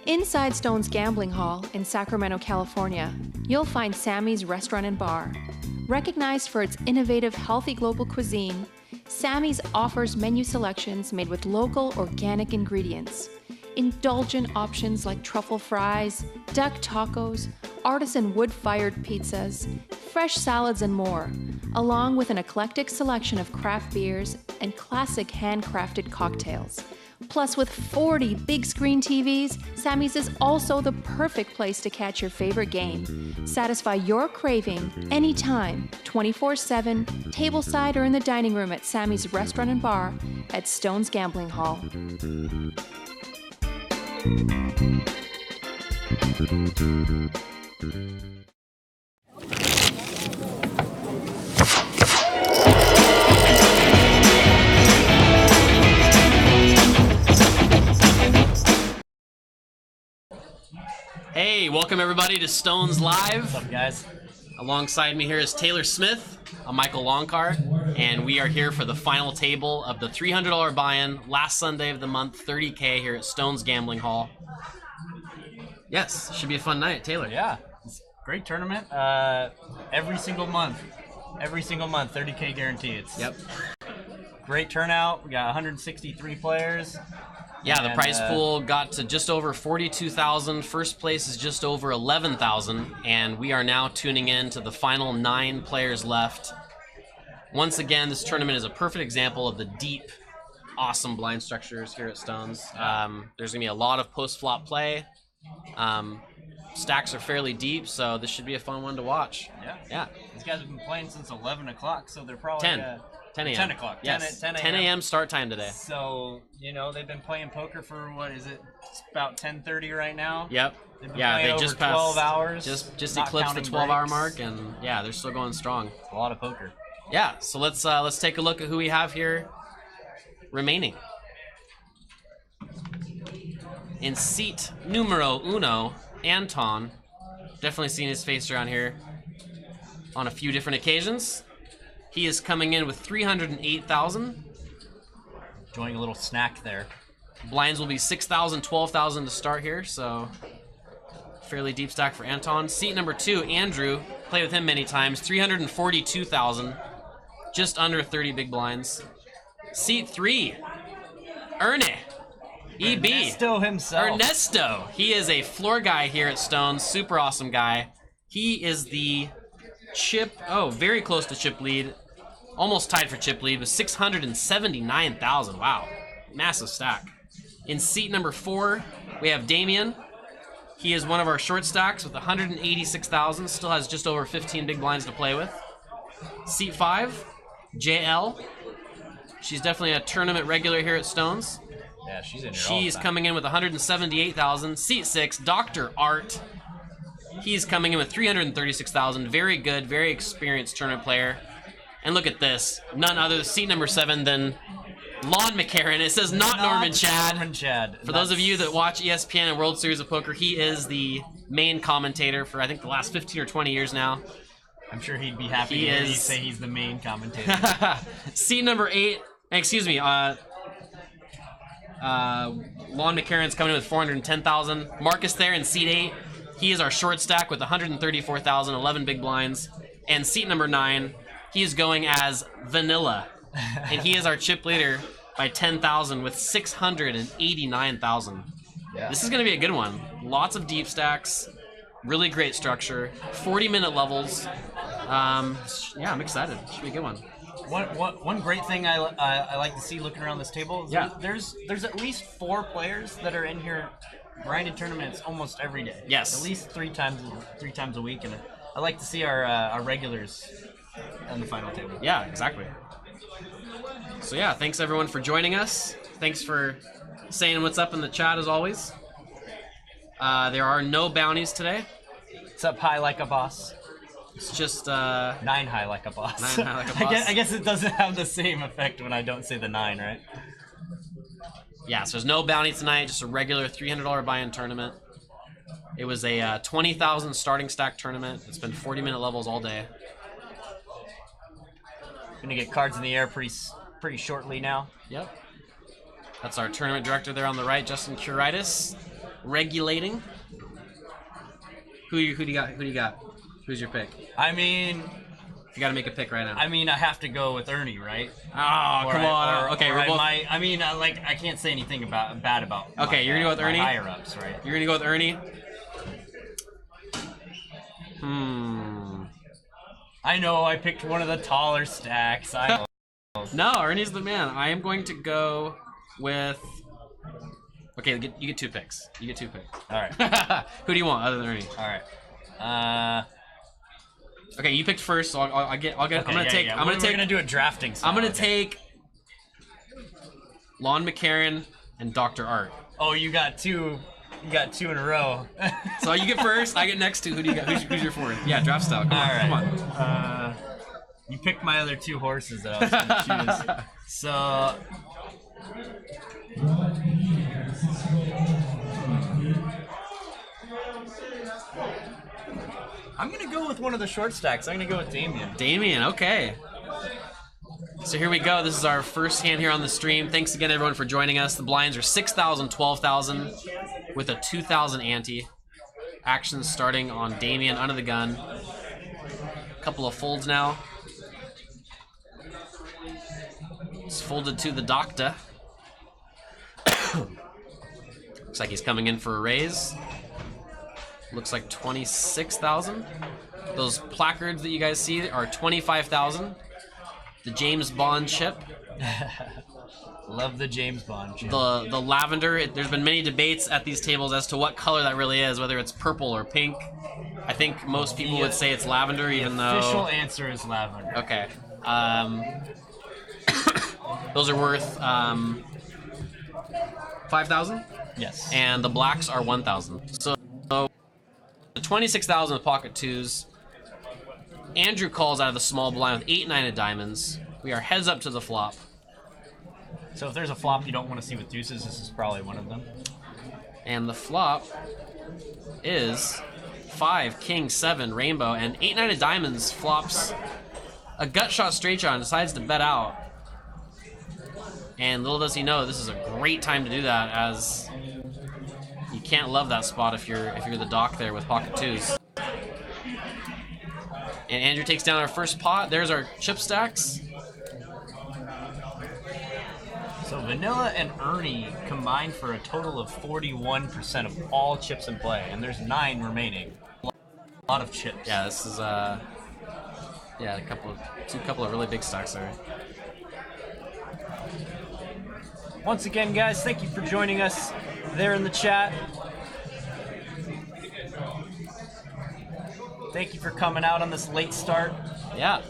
Inside Stone's Gambling Hall in Sacramento, California, you'll find Sammy's Restaurant and Bar. Recognized for its innovative, healthy global cuisine, Sammy's offers menu selections made with local, organic ingredients. Indulgent options like truffle fries, duck tacos, artisan wood-fired pizzas, fresh salads, and more, along with an eclectic selection of craft beers and classic handcrafted cocktails. Plus, with 40 big screen TVs, Sammy's is also the perfect place to catch your favorite game. Satisfy your craving anytime, 24/7, tableside or in the dining room at Sammy's Restaurant and Bar at Stone's Gambling Hall. Hey, welcome everybody to Stones Live. What's up, guys? Alongside me here is Taylor Smith. I'm Michael Loncar, and we are here for the final table of the $300 buy-in last Sunday of the month, 30K here at Stones Gambling Hall. Yes, should be a fun night, Taylor. Yeah, it's a great tournament. Every single month, 30K guarantee. Yep. Great turnout. We got 163 players. Yeah, the prize pool got to just over 42,000. First place is just over 11,000, and we are now tuning in to the final 9 players left. Once again, this tournament is a perfect example of the deep, awesome blind structures here at Stones. There's gonna be a lot of post-flop play. Stacks are fairly deep, so this should be a fun one to watch. Yeah. These guys have been playing since 11 o'clock, so they're probably 10 a.m. 10 o'clock. Yes, 10 a.m. start time today. So, you know, they've been playing poker for, what is it? It's about 10:30 right now. Yep. They've been Yeah, playing they over just passed 12 hours. Just not eclipsed the counting 12-hour breaks. mark, and yeah, they're still going strong. A lot of poker. Yeah, so let's take a look at who we have here remaining. In seat numero uno, Anton. Definitely seen his face around here on a few different occasions. He is coming in with 308,000. Enjoying a little snack there. Blinds will be 6,000, 12,000 to start here, so fairly deep stack for Anton. Seat number 2, Andrew. Played with him many times. 342,000. Just under 30 big blinds. Seat 3, Ernie. EB. Ernesto himself. Ernesto. He is a floor guy here at Stones. Super awesome guy. He is the very close to chip lead. Almost tied for chip lead with 679,000. Wow. Massive stack. In seat number 4, we have Damien. He is one of our short stacks with 186,000. Still has just over 15 big blinds to play with. Seat 5, JL. She's definitely a tournament regular here at Stones. Yeah, she's in here all the She's time. coming in with 178,000. Seat 6, Dr. Art. He's coming in with 336,000. Very good, very experienced tournament player. And look at this. None other, seat number 7 than Lon McCarran. It says not Norman Chad. Norman Chad. For those of you that watch ESPN and World Series of Poker, he is the main commentator for, I think, the last 15 or 20 years now. I'm sure he'd be happy to hear you say he's the main commentator. Seat number 8, excuse me, Lon McCarran's coming in with 410,000. Marcus there in seat 8. He is our short stack with 134,000, 11 big blinds. And seat number 9, he is going as Vanilla. And he is our chip leader by 10,000 with 689,000. Yeah. This is going to be a good one. Lots of deep stacks. Really great structure. 40-minute levels. Yeah, I'm excited. Should be a good one. One great thing I like to see looking around this table is there's at least 4 players that are in here grinding tournaments almost every day. Yes. At least three times a week, and I like to see our regulars on the final table. Yeah, exactly. So yeah, thanks everyone for joining us. Thanks for saying what's up in the chat as always. There are no bounties today. It's up high like a boss. It's just 9 high like a boss. 9 high like a boss. I guess it doesn't have the same effect when I don't say the 9, right? Yeah, so there's no bounty tonight, just a regular $300 buy-in tournament. It was a 20,000 starting stack tournament. It's been 40-minute levels all day. Gonna get cards in the air pretty shortly now. Yep. That's our tournament director there on the right, Justin Curitis. regulating. Who do you got? Who do you got? Who's your pick? I mean, you got to make a pick right now. I have to go with Ernie, right? Oh, come on. Okay, we're both. I can't say anything bad about. Okay, you're gonna go with Ernie. Higher ups, right? You're gonna go with Ernie. I know. I picked one of the taller stacks. No, Ernie's the man. I am going to go with. Okay, you get 2 picks. You get 2 picks. All right. Who do you want other than Ernie? All right. Okay, you picked first, so I'll get. Okay, I'm gonna do a drafting style. I'm gonna take Lon McCarran and Dr. Art. Oh, you got 2. You got 2 in a row. So you get first. I get next 2. Who do you got? Who's your fourth? Yeah, draft style. Come on. You picked my other 2 horses that I was gonna choose. So. I'm gonna go with one of the short stacks. I'm gonna go with Damien. Damien, okay. So here we go. This is our first hand here on the stream. Thanks again, everyone, for joining us. The blinds are 6,000, 12,000 with a 2,000 ante. Action starting on Damien under the gun. A couple of folds now. It's folded to the doctor. Looks like he's coming in for a raise. Looks like 26,000. Those placards that you guys see are 25,000. The James Bond chip. Love the James Bond chip. The lavender. There's been many debates at these tables as to what color that really is, whether it's purple or pink. I think most people would say it's lavender, even though... The official answer is lavender. Okay. Those are worth 5,000? Yes. And the blacks are 1,000. So 26,000 with pocket 2s. Andrew calls out of the small blind with 8-9 of diamonds. We are heads up to the flop. So if there's a flop you don't want to see with deuces, this is probably one of them. And the flop is 5, king, 7, rainbow, and 8-9 of diamonds flops a gut shot straight shot and decides to bet out. And little does he know, this is a great time to do that, as you can't love that spot if you're the doc there with pocket 2s. And Andrew takes down our first pot. There's our chip stacks. So Vanilla and Ernie combined for a total of 41% of all chips in play, and there's 9 remaining. A lot of chips. Yeah, this is a couple of really big stacks there. Once again, guys, thank you for joining us there in the chat. Thank you for coming out on this late start. Yeah.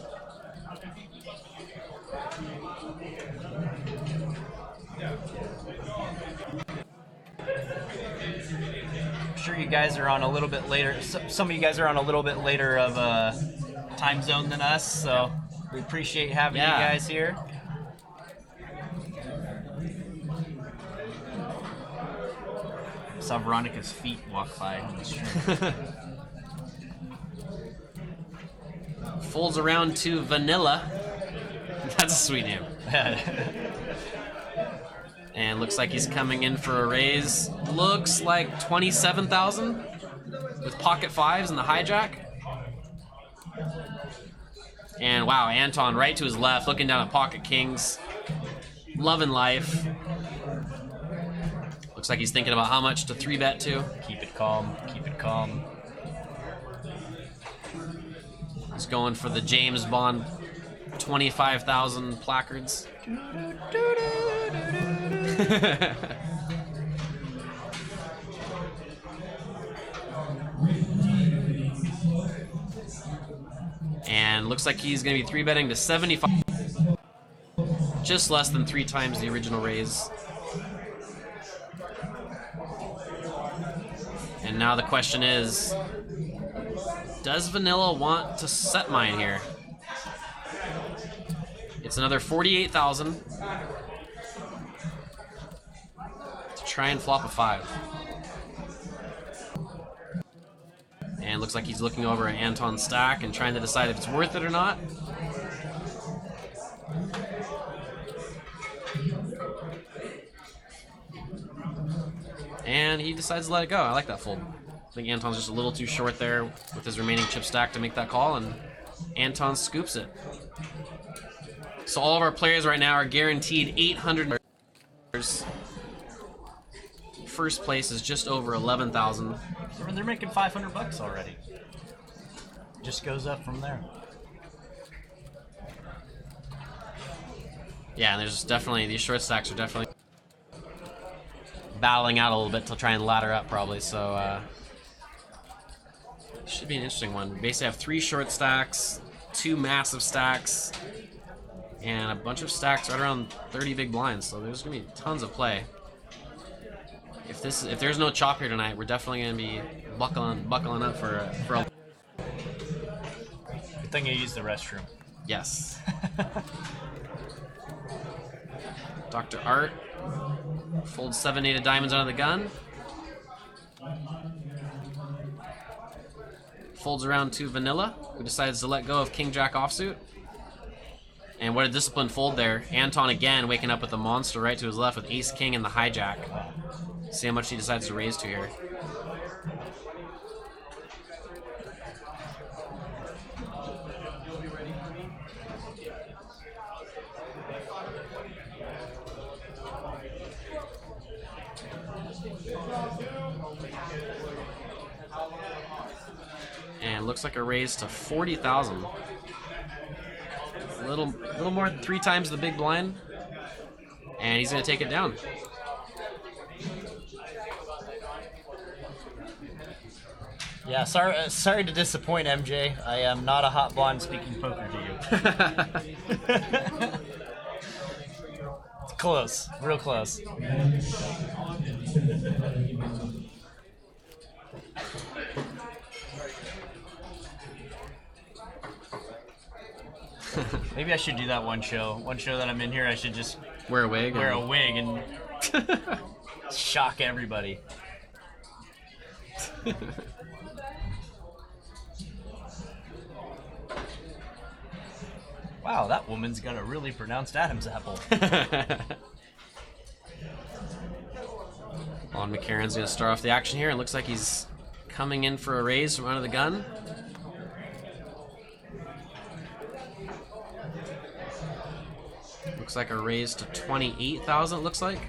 I'm sure you guys are on a little bit later. Some of you guys are on a little bit later of a time zone than us, so we appreciate having you guys here. Saw Veronica's feet walk by on the stream. Folds around to Vanilla. That's a sweet name. And looks like he's coming in for a raise. Looks like 27,000 with pocket 5s and the hijack. And wow, Anton right to his left, looking down at pocket kings. Loving life. Looks like he's thinking about how much to 3-bet to. Keep it calm, keep it calm. He's going for the James Bond 25,000 placards. And looks like he's going to be 3-betting to 75. Just less than 3 times the original raise. And now the question is, does Vanilla want to set mine here? It's another 48,000 to try and flop a 5. And looks like he's looking over at Anton's stack and trying to decide if it's worth it or not. And he decides to let it go. I like that fold. I think Anton's just a little too short there with his remaining chip stack to make that call, and Anton scoops it. So all of our players right now are guaranteed $800. First place is just over 11,000. They're making $500 already. Just goes up from there. Yeah, and there's definitely, these short stacks are definitely battling out a little bit to try and ladder up probably, so should be an interesting one. We basically have 3 short stacks, 2 massive stacks, and a bunch of stacks right around 30 big blinds, so there's gonna be tons of play. If there's no chop here tonight, we're definitely gonna be buckling up for a Good thing you used the restroom. yes. Dr. Art folds 7-8 of diamonds out of the gun. Folds around to Vanilla, who decides to let go of King Jack offsuit. And what a disciplined fold there. Anton again waking up with the monster right to his left with Ace King and the hijack. See how much he decides to raise to here. And looks like a raise to 40,000. A little more than 3 times the big blind. And he's gonna take it down. Yeah, sorry to disappoint, MJ. I am not a hot blonde speaking poker to you. Close, real close. Maybe I should do that one show. One show that I'm in here, I should just Wear a wig. wear a wig and shock everybody. Wow, that woman's got a really pronounced Adam's apple. Lon McCarron's going to start off the action here. It looks like he's coming in for a raise from under the gun. Looks like a raise to 28,000, it looks like.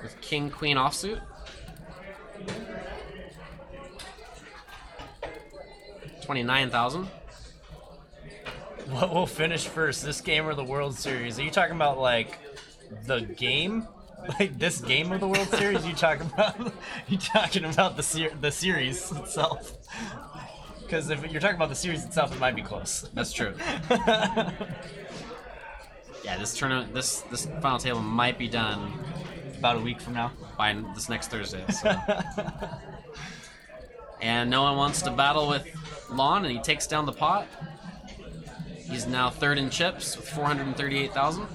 With King, Queen offsuit. $29,000. What will finish first, this game or the World Series? Are you talking about like the game, like this game of the World Series? You talking about the series itself? Because if you're talking about the series itself, it might be close. That's true. Yeah, this tournament, this final table might be done About a week from now. by this next Thursday. So. And no one wants to battle with Lon, and he takes down the pot. He's now third in chips with 438,000.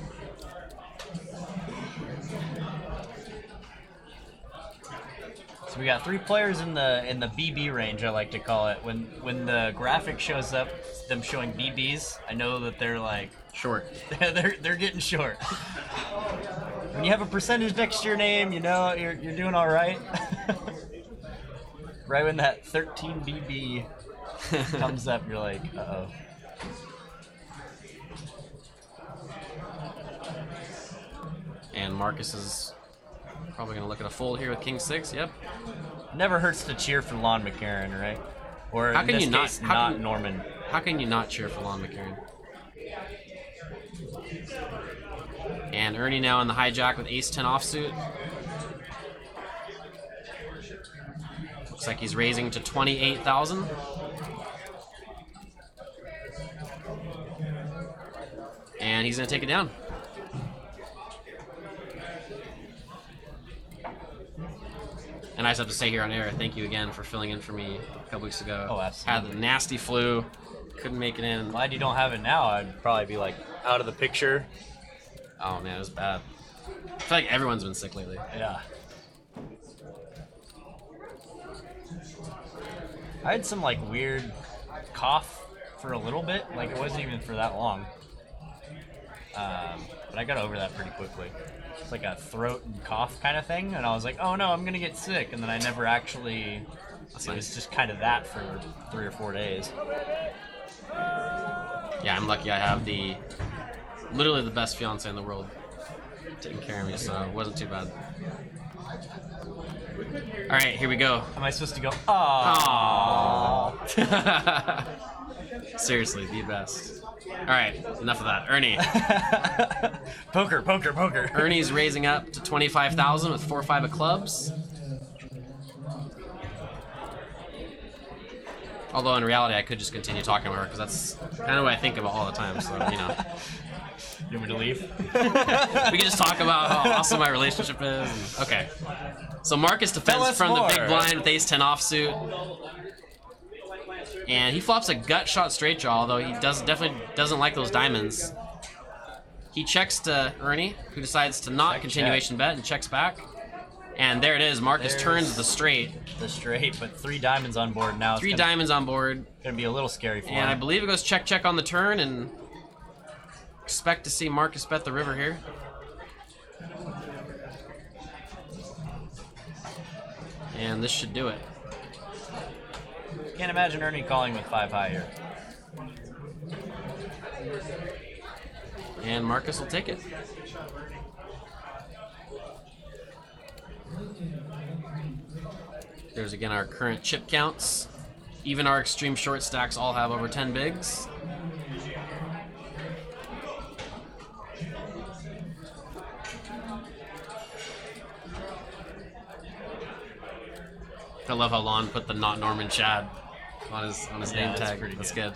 So we got 3 players in the BB range, I like to call it. When the graphic shows up, them showing BBs, I know that they're like Short. they're getting short. When you have a percentage next to your name, you know you're doing all right. Right when that 13 BB comes up, you're like, uh-oh. And Marcus is probably going to look at a fold here with King 6. Yep. Never hurts to cheer for Lon McCarron, right? Or How in can this you not- case, how not can- Norman. How can you not cheer for Lon McCarron? And Ernie now in the hijack with Ace 10 offsuit. Looks like he's raising to 28,000. And he's going to take it down. And I just have to say here on air, thank you again for filling in for me a couple weeks ago. Oh, absolutely. Had the nasty flu, couldn't make it in. Glad you don't have it now. I'd probably be like out of the picture. Oh man, it was bad. I feel like everyone's been sick lately. Yeah. I had some like weird cough for a little bit. Like it wasn't even for that long. But I got over that pretty quickly. It's like a throat and cough kind of thing, and I was like, oh no, I'm gonna get sick, and then I never actually. It was just kind of that for 3 or 4 days. Yeah, I'm lucky. I have literally the best fiance in the world taking care of me, so it wasn't too bad. All right, here we go. Am I supposed to go? Aww. Seriously, the best. All right, enough of that. Ernie. Poker. Ernie's raising up to 25,000 with 4-5 of clubs. Although in reality, I could just continue talking about her because that's kind of what I think about all the time. So You want me to leave? We can just talk about how awesome my relationship is. Okay. So Marcus defends from the big blind with ace-10 offsuit. And he flops a gut shot straight draw, although he definitely doesn't like those diamonds. He checks to Ernie, who decides to not continuation bet and checks back. And there it is. Marcus turns the straight. The straight, but 3 diamonds on board now. 3 diamonds on board. Gonna be a little scary for him. And I believe it goes check on the turn, and expect to see Marcus bet the river here. And this should do it. Can't imagine Ernie calling with 5 high here. And Marcus will take it. There's again our current chip counts. Even our extreme short stacks all have over 10 bigs. I love how Lon put the not Norman Chad on his name tag. That's good.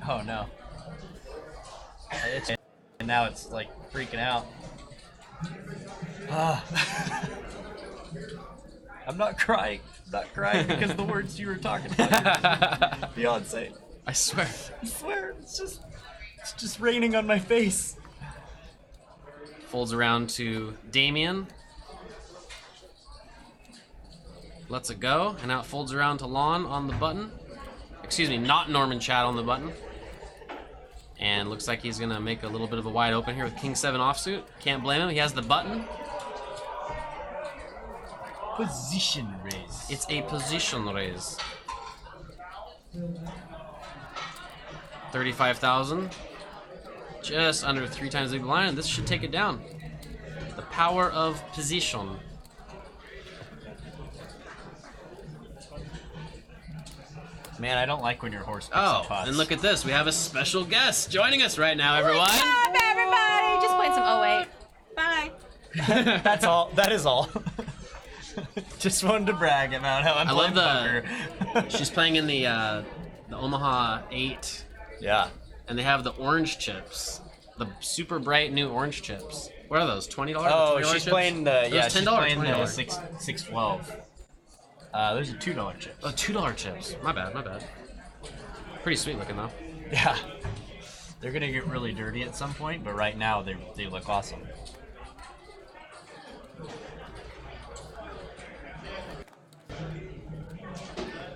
Oh no. And now it's like freaking out. I'm not crying. I'm not crying because of the words you were talking about. Beyonce. I swear. I swear. It's just raining on my face. Folds around to Damien. Lets it go, and now it folds around to Lon on the button. Excuse me, not Norman Chad on the button. And looks like he's gonna make a little bit of a wide open here with King 7 offsuit. Can't blame him, he has the button. Position raise. It's a position raise. 35,000. Just under 3 times the big blind, and this should take it down. The power of position. Man, I don't like when your horse picks up pots. And look at this. We have a special guest joining us right now, everyone. What's up, everybody? Just playing some 08. Bye. That's all. That is all. Just wanted to brag about how I'm playing poker. She's playing in the Omaha 8. Yeah. And they have the orange chips. The super bright new orange chips. What are those? $20? Oh, $20 she's chips? playing the Those she's $10, playing the $20. 612. Those are $2 chips. Oh, $2 chips. My bad. Pretty sweet looking though. Yeah. They're gonna get really dirty at some point, but right now they look awesome.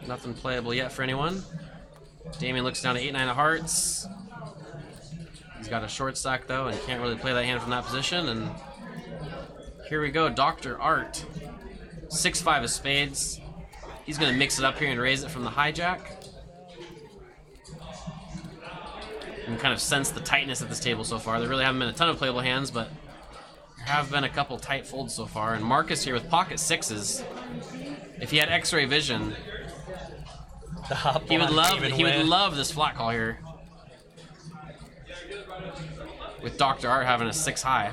Nothing playable yet for anyone. Damien looks down to 8-9 of hearts. He's got a short stack though and can't really play that hand from that position. And here we go, Dr. Art. 6-5 of spades. He's gonna mix it up here and raise it from the hijack. You can kind of sense the tightness at this table so far. There really haven't been a ton of playable hands, but there have been a couple tight folds so far. And Marcus here with pocket sixes. If he had X-ray vision, he would love this flat call here. With Dr. Art having a 6 high.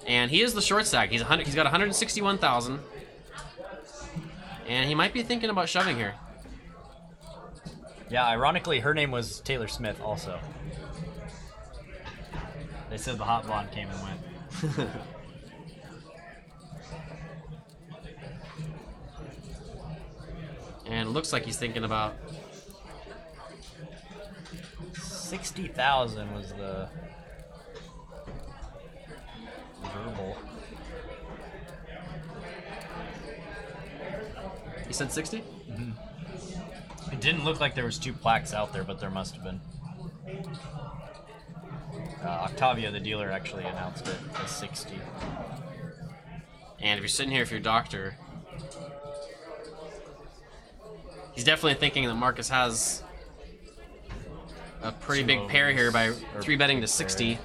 And he is the short stack. He's got 161,000. And he might be thinking about shoving here. Yeah, ironically, her name was Taylor Smith also. They said the hot blonde came and went. And it looks like he's thinking about 60,000 was the verbal. He said 60? It didn't look like there was 2 plaques out there, but there must have been. Octavio, the dealer, actually announced it as 60. And if you're sitting here, if you're a doctor, he's definitely thinking that Marcus has a pretty big pair here by 3-betting to 60,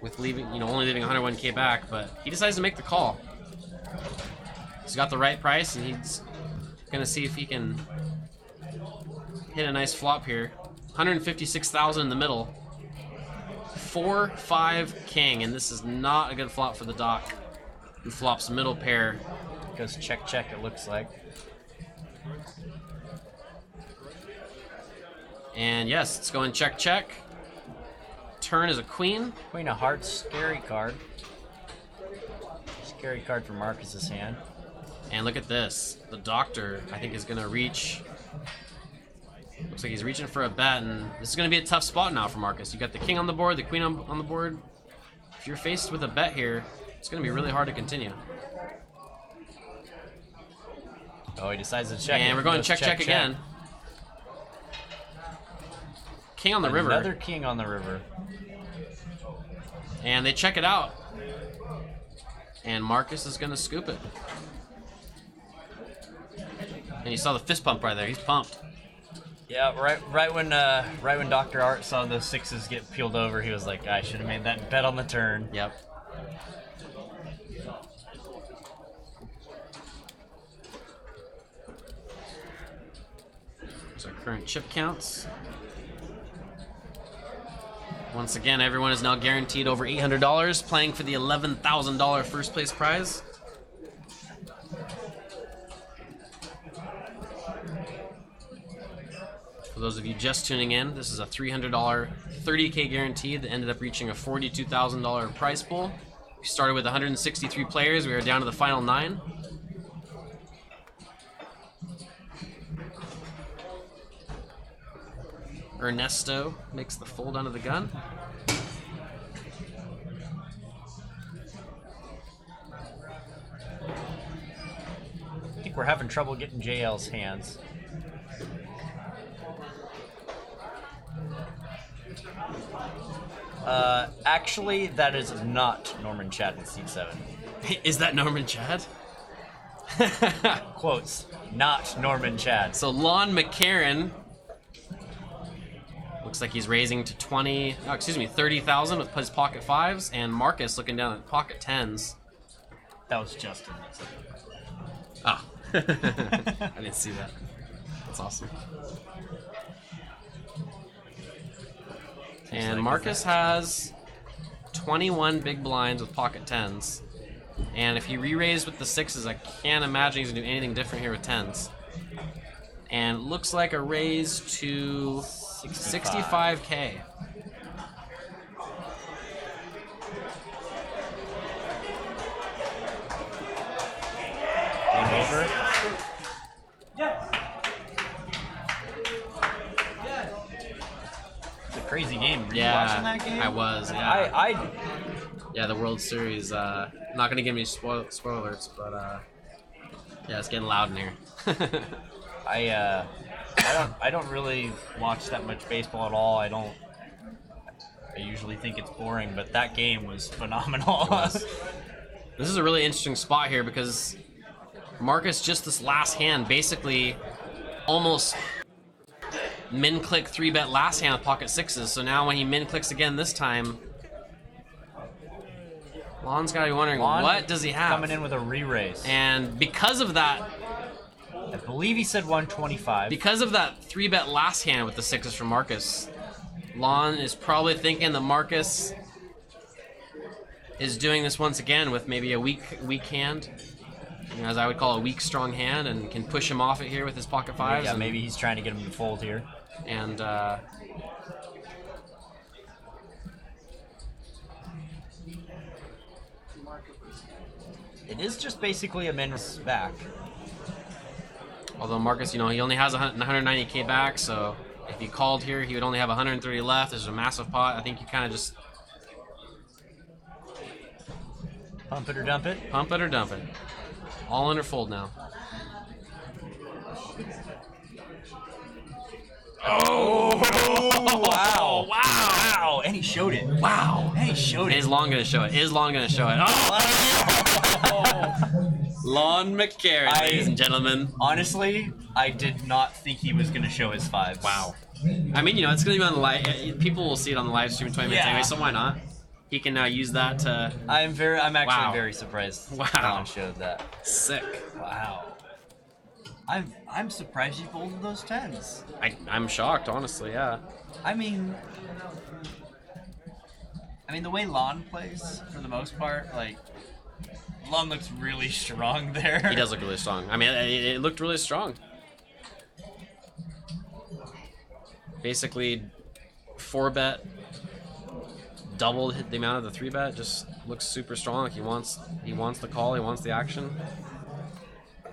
with leaving, only leaving 101K back. But he decides to make the call. He's got the right price, and he's gonna see if he can hit a nice flop here. 156,000 in the middle. 4-5 king, and this is not a good flop for the doc, who flops middle pair. Goes check, check, it looks like. And yes, it's going check, check. Turn is a queen. Queen of Hearts, scary card. Scary card for Marcus's hand. And look at this. The doctor, I think, is going to reach. Looks like he's reaching for a bet, and this is going to be a tough spot now for Marcus. You got the king on the board, the queen on the board. If you're faced with a bet here, it's going to be really hard to continue. Oh, he decides to check. And we're going check, check again. King on the river. Another king on the river. And they check it out. And Marcus is going to scoop it. And you saw the fist pump right there. He's pumped. Yeah, right when Dr. Art saw those 6s get peeled over, he was like, I should have made that bet on the turn. Yep. There's our current chip counts. Once again, everyone is now guaranteed over $800, playing for the $11,000 first place prize. For those of you just tuning in, this is a $300 30K guarantee that ended up reaching a $42,000 prize pool. We started with 163 players. We are down to the final 9. Ernesto makes the fold under the gun. I think we're having trouble getting JL's hands. Actually, that is not Norman Chad in Seat 7. Is that Norman Chad? Quotes, not Norman Chad. So Lon McCarran looks like he's raising to 30,000 with his pocket 5s, and Marcus looking down at pocket 10s. That was Justin. Oh. I didn't see that. That's awesome. And Marcus has 21 big blinds with pocket 10s. And if he re-raised with the 6s, I can't imagine he's going to do anything different here with 10s. And it looks like a raise to 65K. Game over. It's a crazy game. Were you watching that game? I was. Yeah. I Yeah, the World Series. Not gonna give me spoilers, but yeah, it's getting loud in here. I don't really watch that much baseball at all. I usually think it's boring, but that game was phenomenal. This is a really interesting spot here because Marcus, just this last hand, basically almost min-click 3-bet last hand with pocket 6s. So now when he min-clicks again this time, Lon's got to be wondering, what does he have? Coming in with a re-raise. And because of that, I believe he said 125. because of that 3-bet last hand with the 6s from Marcus, Lon is probably thinking that Marcus is doing this once again with maybe a weak hand, as I would call a weak, strong hand, and can push him off it here with his pocket 5s. Yeah, maybe he's trying to get him to fold here. And it is just basically a minus back. although Marcus, he only has 190K back, so if he called here, he would only have 130 left. There's a massive pot. I think you kind of just Pump it or dump it. pump it or dump it. All in or fold now. Oh! Wow. Wow! And he showed it. Wow! And he showed it. Is Lon gonna show it? Is Lon gonna show it? Oh! Lon McCarran, ladies and gentlemen. Honestly, I did not think he was going to show his fives. Wow. I mean, you know, it's gonna be on the live. People will see it on the live stream in 20 minutes Yeah. anyway, so why not? He can now use that to. I'm actually Wow. very surprised. Wow. Lon showed that. Sick. Wow. I'm surprised you folded those tens. I'm shocked, honestly. Yeah. I mean, the way Lon plays, for the most part, like, Lon looks really strong there. He does look really strong. I mean, it looked really strong. Basically, 4-bet, doubled the amount of the 3-bet. Just looks super strong. Like he wants the call. He wants the action.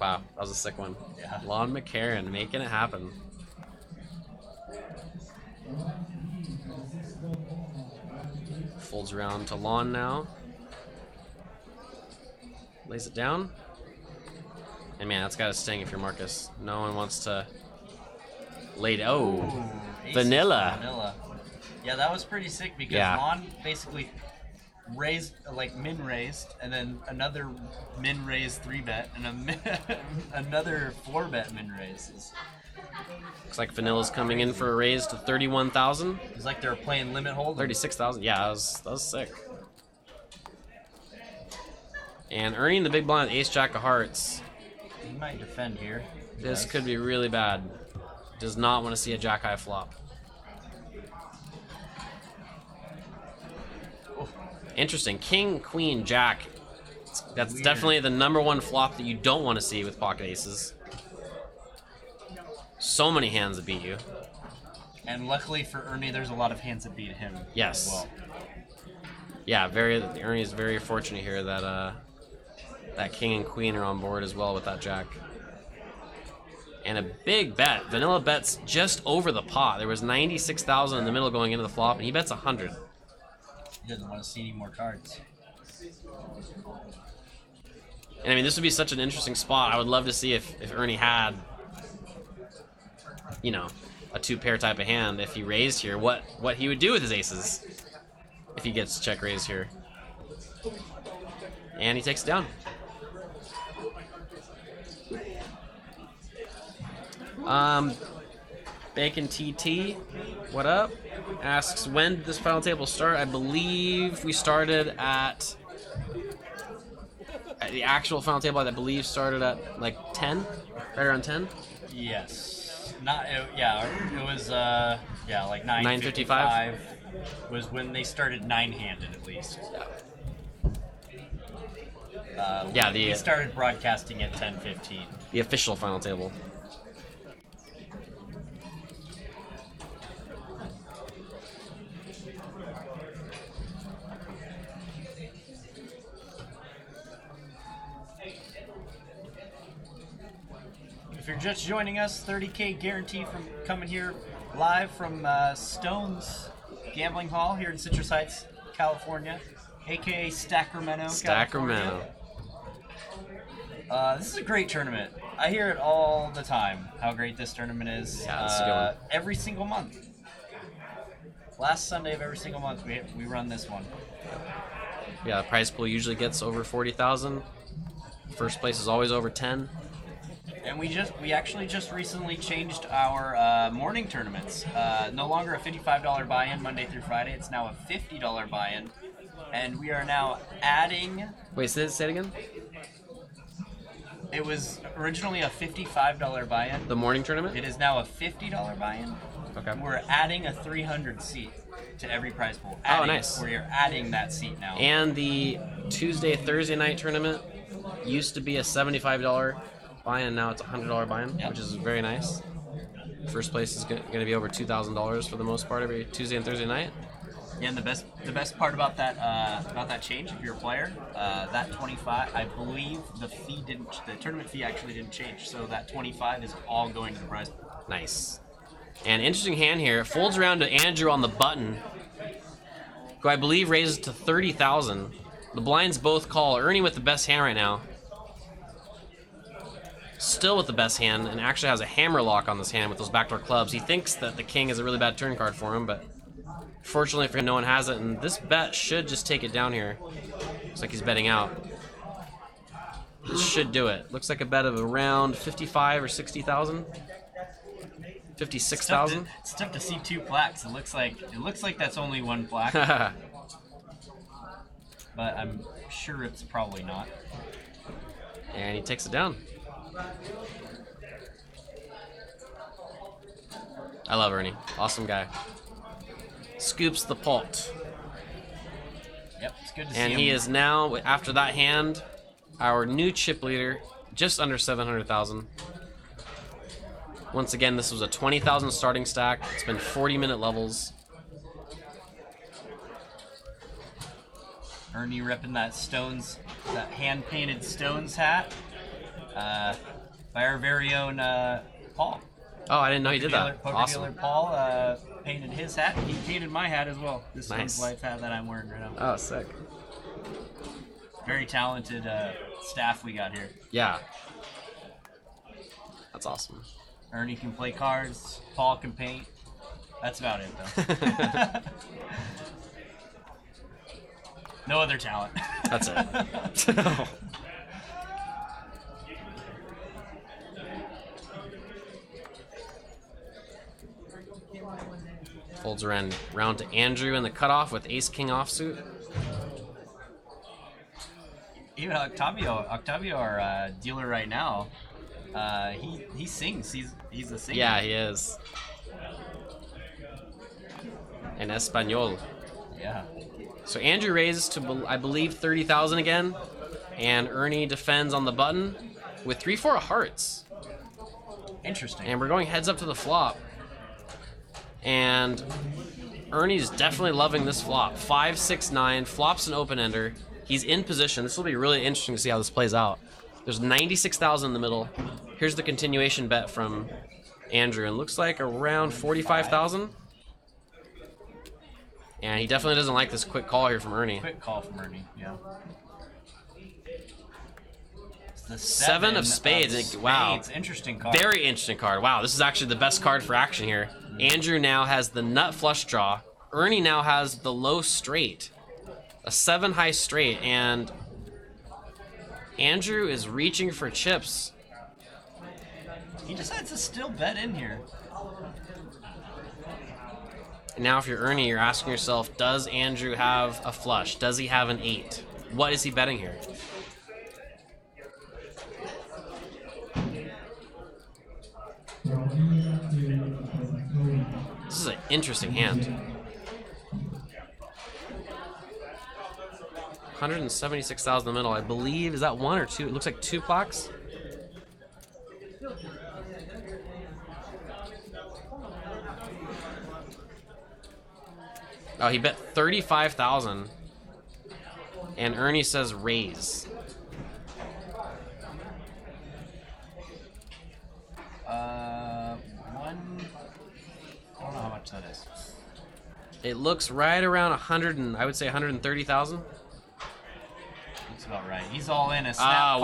Wow, that was a sick one. Yeah. Lon McCarran making it happen. Folds around to Lon now. Lays it down. And man, that's gotta sting if you're Marcus. No one wants to lay it. Oh, Aces vanilla. Vanilla. Yeah, that was pretty sick because Yeah. Lon basically raised, like, min raised, and then another min raised 3-bet, and another 4-bet min raises. Looks like Vanilla's coming in for a raise to 31,000. It's like they're playing limit hold. 36,000. Yeah, that was sick. And earning the big blind with Ace Jack of Hearts. He might defend here. This could be really bad. Does not want to see a Jack High flop. Interesting. King, Queen, Jack. That's Weird. definitely the #1 flop that you don't want to see with pocket aces. So many hands that beat you. And luckily for Ernie, there's a lot of hands that beat him. Yes. As well. Yeah, Ernie is very fortunate here that that King and Queen are on board as well with that Jack. And a big bet. Vanilla bets just over the pot. There was 96,000 in the middle going into the flop, and he bets 100. He doesn't want to see any more cards. And I mean, this would be such an interesting spot. I would love to see if Ernie had, you know, a 2-pair type of hand. If he raised here, what he would do with his aces if he gets check raised here. And he takes it down. Bacon TT, what up? Asks, when did this final table start? I believe we started at the actual final table, I believe, started at like 10, right around 10. Yes. It was like 9:55 was when they started 9-handed at least. We started broadcasting at 10:15. The official final table. If you're just joining us, 30K guarantee from coming here live from Stone's Gambling Hall here in Citrus Heights, California, aka Sacramento. Sacramento. This is a great tournament. I hear it all the time how great this tournament is. Yeah, this is a good one. Every single month. Last Sunday of every single month we run this one. Yeah, the prize pool usually gets over 40,000. First place is always over 10. And we actually just recently changed our morning tournaments. No longer a $55 buy-in Monday through Friday. It's now a $50 buy-in, and we are now adding. Wait, say it again. It was originally a $55 buy-in. The morning tournament. It is now a $50 buy-in. Okay. We're adding a 300 seat to every prize pool. Oh, nice. We're adding that seat now. And the Thursday night tournament used to be a $75 buy-in. Now it's a $100 buy-in, Yep. which is very nice. First place is going to be over $2,000 for the most part every Tuesday and Thursday night. Yeah, and the best part about that change, if you're a player, that 25, I believe the tournament fee actually didn't change, so that 25 is all going to the prize pool. Nice. And interesting hand here. It folds around to Andrew on the button, who I believe raises to 30,000. The blinds both call. Ernie with the best hand right now. still with the best hand, and actually has a hammer lock on this hand with those backdoor clubs. He thinks that the king is a really bad turn card for him, but fortunately for him, no one has it, and this bet should just take it down here. Looks like he's betting out. This should do it. Looks like a bet of around 55 or 60,000. 56,000. It's tough to see 2 blacks. It looks like that's only 1 black. But I'm sure it's probably not. And he takes it down. I love Ernie. Awesome guy. Scoops the pot. Yep, it's good to see And him. he is now, after that hand, our new chip leader, just under 700,000. Once again, this was a 20,000 starting stack. It's been 40-minute levels. Ernie ripping that hand-painted Stones hat by our very own Paul. Oh, I didn't know he did that. Poker Awesome. dealer Paul painted his hat. He painted my hat as well. This Nice. Stones Life hat that I'm wearing right now. Oh, sick. Very talented staff we got here. Yeah. That's awesome. Ernie can play cards. Paul can paint. That's about it, though. No other talent. That's it. Folds around to Andrew in the cutoff with ace-king offsuit. Even Octavio, our dealer right now, he sings. He's a singer. Yeah, he is. In Espanol. Yeah. So Andrew raises to, I believe, 30,000 again, and Ernie defends on the button with 3-4 of hearts. Interesting. And we're going heads up to the flop. And Ernie's definitely loving this flop. 5, 6, 9, flops an open-ender. He's in position. This will be really interesting to see how this plays out. There's 96,000 in the middle. Here's the continuation bet from Andrew, and looks like around 45,000. And he definitely doesn't like this quick call here from Ernie. Quick call from Ernie, yeah. It's the Seven of spades. Wow. Interesting card. Very interesting card. Wow, this is actually the best card for action here. Andrew now has the nut flush draw. Ernie now has the low straight. A 7 high straight, and Andrew is reaching for chips. He decides to still bet in here. Now if you're Ernie, you're asking yourself, does Andrew have a flush? Does he have an 8? What is he betting here? This is an interesting hand. 176,000 in the middle, I believe. Is that 1 or 2? It looks like 2 blocks. Oh, he bet 35,000. And Ernie says raise. One. I don't know how much that is. It looks right around 100 and I would say 130,000. That's about right. He's all in a snap. Ah,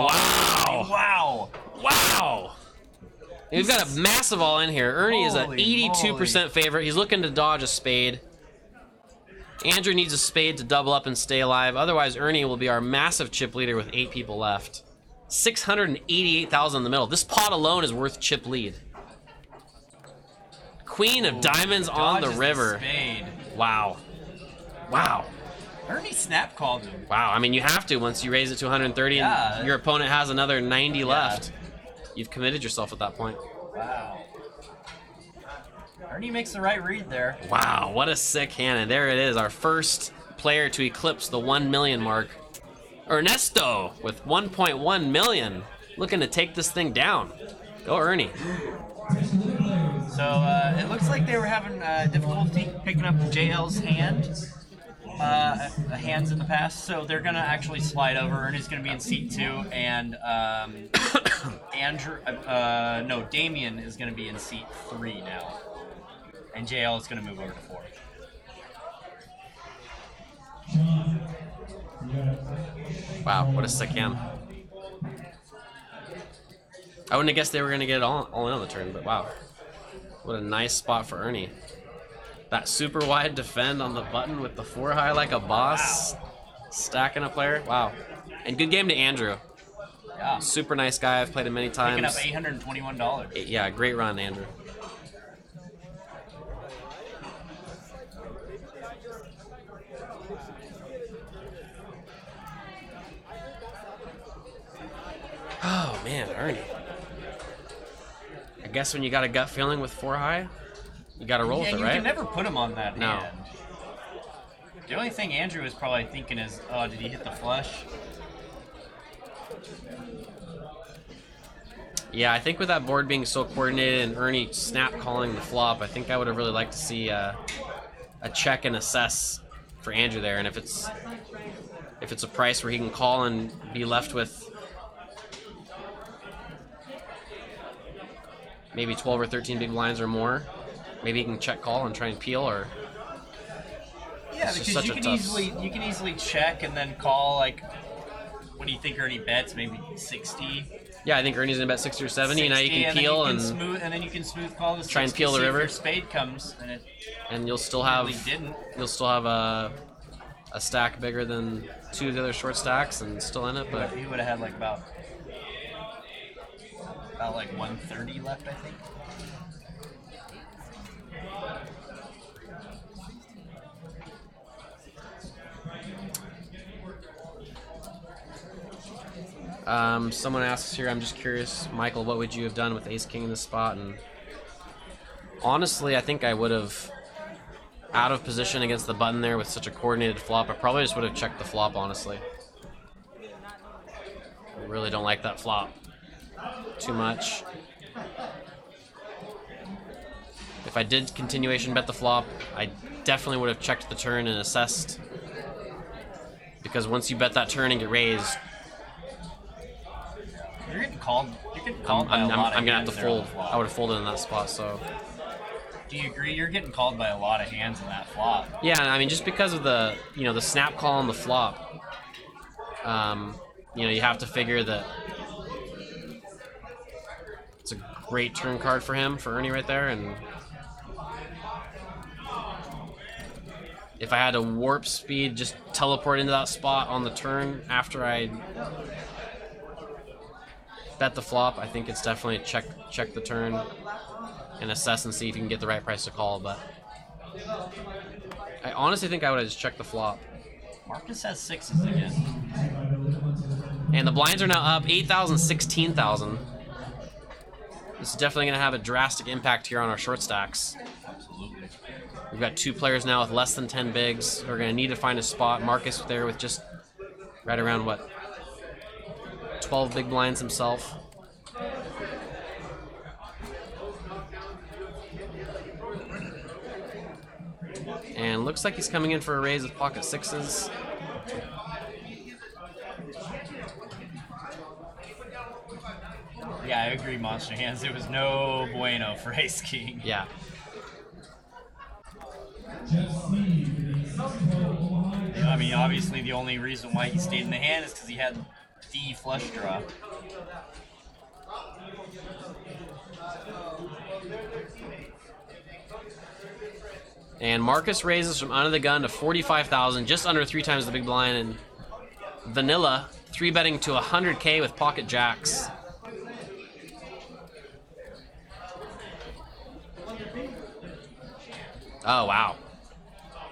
call. wow. Wow. Wow. We've got a massive all in here. Ernie is an Holy 82% favorite. He's looking to dodge a spade. Andrew needs a spade to double up and stay alive. Otherwise, Ernie will be our massive chip leader with 8 people left. 688,000 in the middle. This pot alone is worth chip lead. Queen of diamonds on the Dodges river. spade. Wow. Wow. Ernie snap called him. Wow. I mean, you have to once you raise it to 130 Yeah. and your opponent has another 90 left. You've committed yourself at that point. Wow. Ernie makes the right read there. Wow, what a sick hand. And there it is, our first player to eclipse the 1 million mark. Ernesto with 1.1 million. Looking to take this thing down. Go Ernie. So it looks like they were having difficulty picking up JL's hands in the past, so they're gonna actually slide over. Ernie's gonna be in seat 2, and Damien is gonna be in seat 3 now, and JL is gonna move over to 4. Wow, what a sick hand. I wouldn't have guessed they were going to get all in on the turn, but wow. What a nice spot for Ernie. That super wide defend on the button with the 4 high like a boss. Wow. Stacking a player. Wow. And good game to Andrew. Yeah. Super nice guy. I've played him many times. Picking up $821. Yeah, great run, Andrew. Oh, man, Ernie. I guess when you got a gut feeling with 4 high, you got to roll with it, You right? can never put him on that No. hand. The only thing Andrew is probably thinking is, oh, did he hit the flush? Yeah, I think with that board being so coordinated and Ernie snap calling the flop, I think I would have really liked to see a check and assess for Andrew there. And if it's a price where he can call and be left with maybe 12 or 13 big blinds or more, maybe he can check call and try and peel, or Yeah, it's just because such you a can easily check and then call, like, what do you think Ernie bets? Maybe 60. yeah, I think Ernie's gonna bet 60 or 70. And now you can peel and then you can smooth call the 60, try and peel the see if river. your spade comes, and you'll still have really didn't. a stack bigger than 2 of the other short stacks and still in it. But He would have had like about like 130 left, I think. Someone asks here, I'm just curious, Michael, what would you have done with Ace King in this spot? And honestly, I think I would have, out of position against the button there with such a coordinated flop, I probably just would have checked the flop, honestly. I really don't like that flop too much. If I did continuation bet the flop, I definitely would have checked the turn and assessed. Because once you bet that turn and get raised, You're getting called. You're getting called by a lot of I'm gonna have hands to there on fold. the flop. I would have folded in that spot, so. Do you agree? You're getting called by a lot of hands in that flop. Yeah, I mean, just because of the snap call on the flop, you have to figure that it's a great turn card for him, for Ernie right there, and if I had to warp speed, just teleport into that spot on the turn after I bet the flop, I think it's definitely check the turn and assess and see if you can get the right price to call, but I honestly think I would have just checked the flop. Marcus has 6s again. And the blinds are now up 8,000, 16,000. This is definitely going to have a drastic impact here on our short stacks. Absolutely. We've got 2 players now with less than 10 bigs. We're going to need to find a spot. Marcus there with just right around, 12 big blinds himself. And looks like he's coming in for a raise with pocket 6s. Yeah, I agree, Monster Hands. It was no bueno for Ace King. Yeah. I mean, obviously the only reason why he stayed in the hand is because he had D flush draw. And Marcus raises from under the gun to 45,000, just under 3 times the big blind, and Vanilla 3-betting to 100K with pocket jacks. Oh, wow.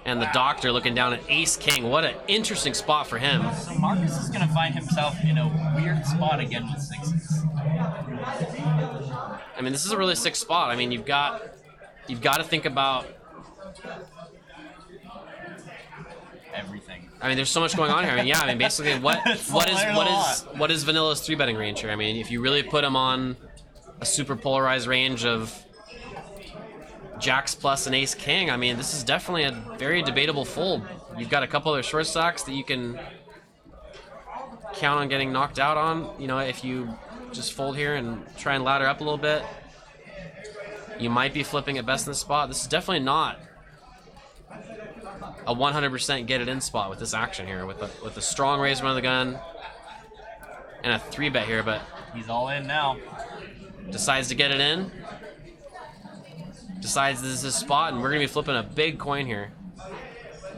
And the doctor looking down at Ace King. What an interesting spot for him. So Marcus is going to find himself in a weird spot again with 6s. I mean, this is a really sick spot. I mean, you've got to think about Everything. I mean, there's so much going on here. I mean, yeah. I mean, basically, what is Vanilla's 3-betting range here? I mean, if you really put him on a super polarized range of Jacks plus and Ace King, I mean, this is definitely a very debatable fold. You've got a couple other short stocks that you can count on getting knocked out on. If you just fold here and try and ladder up a little bit, you might be flipping at best in the spot. This is definitely not a 100% get it in spot with this action here, with a strong raise one of the gun and a 3-bet here, but He's all in now. Decides to get it in. Decides this is his spot, and we're going to be flipping a big coin here.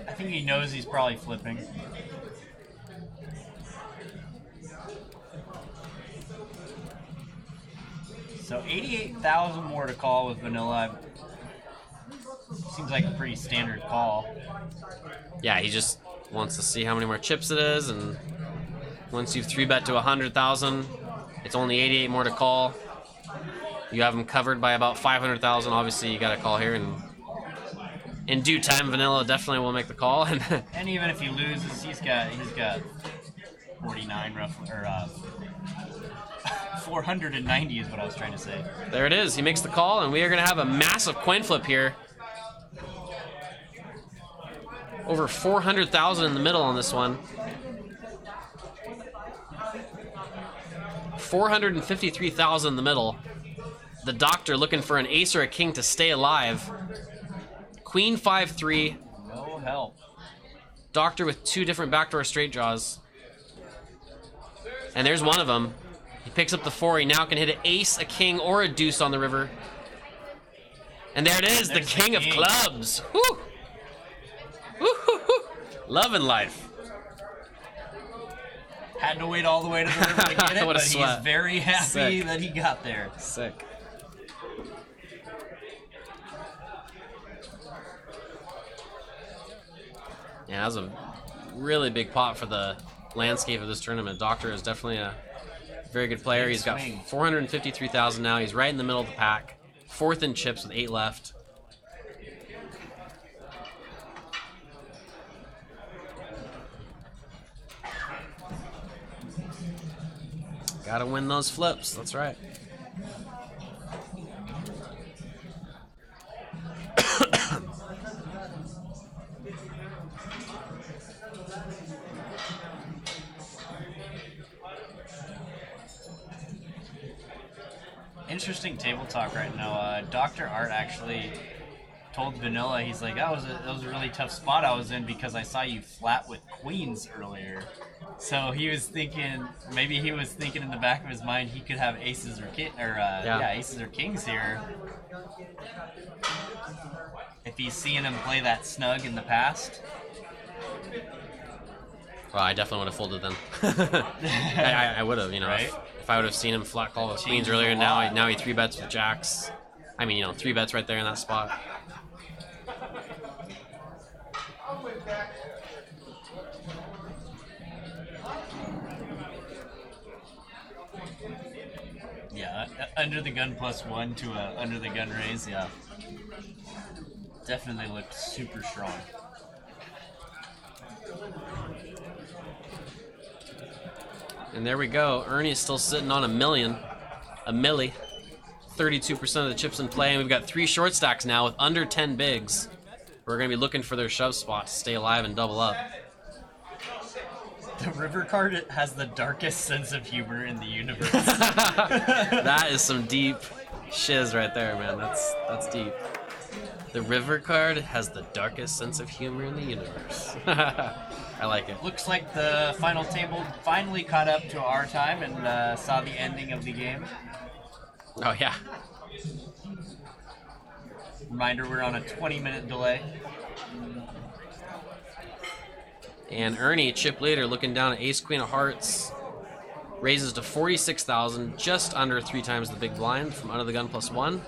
I think he knows he's probably flipping. So 88,000 more to call with vanilla. Seems like a pretty standard call. Yeah, he just wants to see how many more chips it is, and once you've 3-bet to 100,000, it's only 88 more to call. You have him covered by about 500,000. Obviously, you got to call here, and in due time, vanilla definitely will make the call. And even if he loses, he's got 49 roughly, or 490 is what I was trying to say. There it is. He makes the call, and we are going to have a massive coin flip here. Over 400,000 in the middle on this one. 453,000 in the middle. The doctor looking for an ace or a king to stay alive. Queen 5-3. No help. Doctor with 2 different backdoor straight draws. And there's one of them. He picks up the 4. He now can hit an ace, a king, or a deuce on the river. And there it is, the king of clubs. Woo! Woo, woo, woo. Love and life. Had to wait all the way to the river to get it, What a but he's sweat. very happy Sick. that he got there. Sick. Yeah, that was a really big pot for the landscape of this tournament. Doctor is definitely a very good player. He's got 453,000 now. He's right in the middle of the pack. 4th in chips with 8 left. Gotta win those flips, that's right. Interesting table talk right now. Dr. Art actually told Vanilla, he's like, that was a really tough spot I was in because I saw you flat with queens earlier. So he was thinking, maybe he was thinking in the back of his mind he could have aces or aces or kings here. If he's seeing him play that snug in the past. Well, I definitely would have folded then. I would have, you know, Right? if I would have seen him flat call with queens earlier. Now he 3-bets with jacks. I mean, you know, 3-bets right there in that spot. Yeah, under the gun +1 to a under the gun raise, yeah. Definitely looked super strong. And there we go. Ernie's still sitting on a million. A milli. 32% of the chips in play, and we've got 3 short stacks now with under 10 bigs. We're going to be looking for their shove spot to stay alive and double up. The river card has the darkest sense of humor in the universe. That is some deep shiz right there, man. That's deep. The river card has the darkest sense of humor in the universe. I like it. Looks like the final table finally caught up to our time and saw the ending of the game. Oh, yeah. Reminder, we're on a 20-minute delay. And Ernie, chip leader, looking down at ace queen of hearts, raises to 46,000, just under 3 times the big blind from under the gun +1.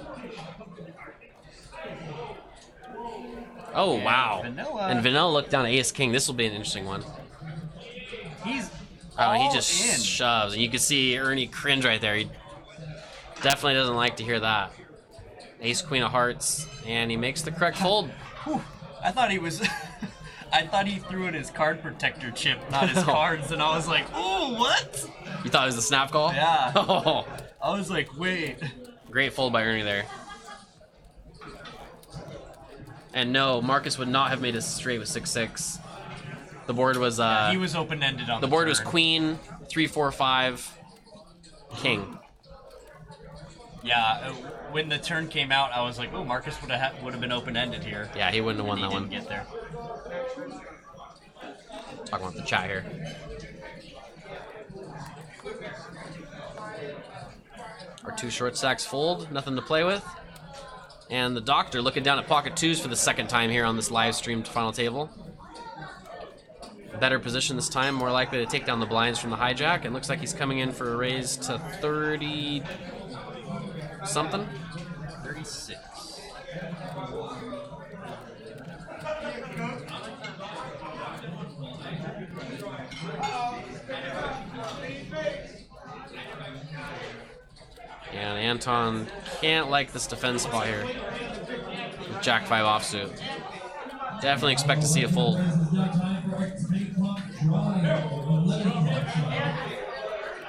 Oh, And wow. Vanilla. And Vanilla looked down at ace king. This will be an interesting one. He's Oh, he all just in. shoves. And you can see Ernie cringe right there. He definitely doesn't like to hear that. Ace queen of hearts, and he makes the correct fold. Whew. I thought he was... I thought he threw in his card protector chip, not his cards, and I was like, oh, what? You thought it was a snap call? Yeah. Oh, I was like, wait. great fold by Ernie there. And no, Marcus would not have made a straight with 6-6. The board was He was open-ended on the board was turn. queen, 3-4-5, king. Yeah, when the turn came out, I was like, oh, Marcus would have been open-ended here. Yeah, he wouldn't have won He that didn't one. get there. Talking about the chat here. Our 2 short stacks fold, nothing to play with. And the Doctor looking down at pocket 2s for the second time here on this live streamed final table. Better position this time, more likely to take down the blinds from the hijack. It looks like he's coming in for a raise to 30 something. 36. And Anton can't like this defense spot here. With Jack 5 offsuit. Definitely expect to see a fold.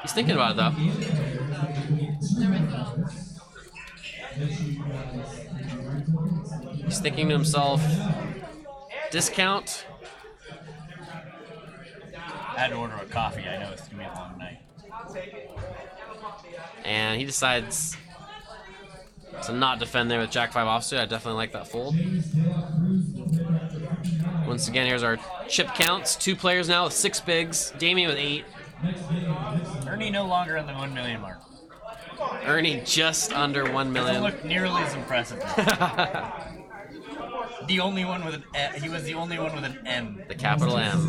He's thinking about it though. He's thinking to himself, discount. I had to order a coffee. I know it's gonna be a long night. And he decides to not defend there with Jack 5 offsuit. I definitely like that fold. Once again, here's our chip counts. 2 players now with 6 bigs. Damien with 8. Ernie no longer in the 1 million mark. Ernie just under 1 Doesn't million. look nearly as impressive. The only one with an he was the only one with an M. The capital M.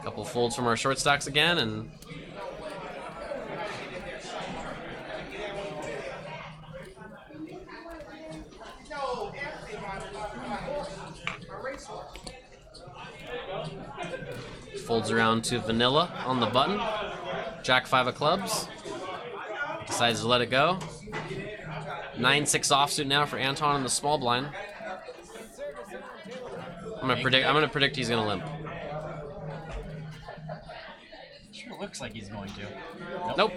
Couple folds from our short stacks again, and folds around to vanilla on the button. Jack 5 of clubs. Decides to let it go. 9-6 offsuit now for Anton in the small blind. I'm gonna predict he's gonna limp. Sure looks like he's going to. Nope.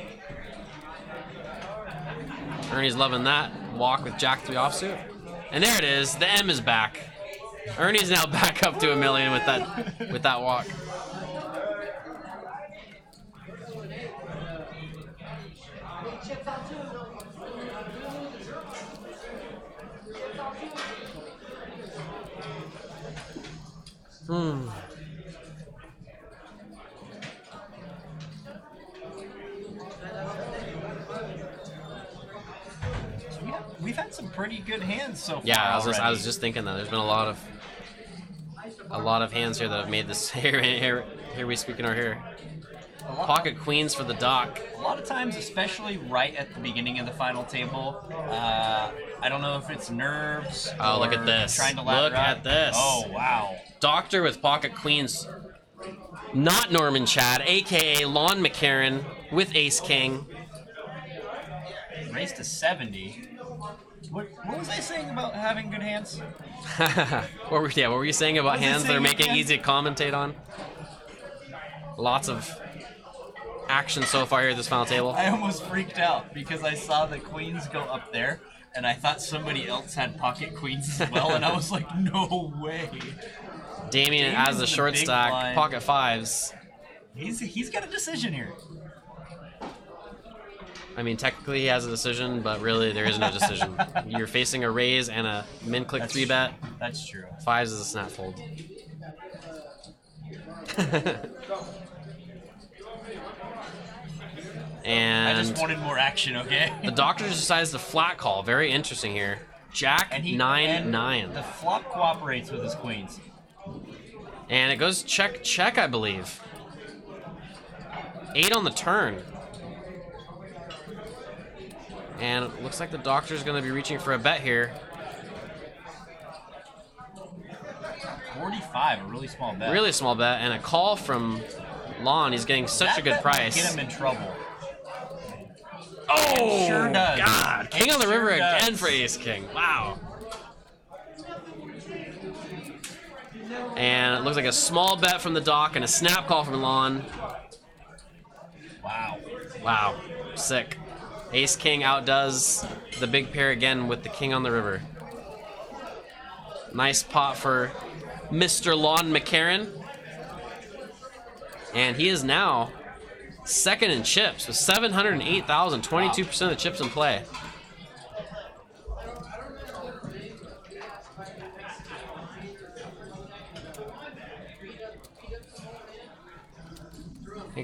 Ernie's loving that walk with Jack 3 offsuit. And there it is. The M is back. Ernie's now back up to 1 million with that walk. We've had some pretty good hands so far. Yeah, I was already. just thinking that there's been a lot of hands here that have made this. Here we speak in our hair. Pocket queens for the Doc. A lot of times, especially right at the beginning of the final table, I don't know if it's nerves. Oh, look or at this. Trying to ladder Look at up. this. Oh, wow. Doctor with pocket queens. Not Norman Chad, aka Lon McCarran with Ace King. Raised to 70. What was I saying about having good hands? What were you saying about What was I hands that are saying making it again? easy to commentate on? Lots of action so far here at this final table. I almost freaked out because I saw the queens go up there, and I thought somebody else had pocket queens as well, and I was like, no way. Damien Damien's as a the short big stack, blind. pocket 5s. He's got a decision here. I mean, technically he has a decision, but really there is no decision. You're facing a raise and a min-click That's 3-bet. That's true. 5s is a snap fold. And I just wanted more action, okay? the Doctor decides to flat call. Very interesting here. Jack And 9-9. The flop cooperates with his queens. And it goes check, I believe. 8 on the turn. And it looks like the Doctor's going to be reaching for a bet here. 45, a really small bet. Really small bet, and a call from Lon. He's getting such That a good bet might price. get him in trouble. Oh, It sure does. God. King It on the river sure again does. for Ace King. Wow. And it looks like a small bet from the Doc and a snap call from Lon. Wow. Wow. Sick. Ace King outdoes the big pair again with the King on the river. Nice pot for Mr. Lon McCarran. And he is now second in chips with 708,000, 22% of the chips in play.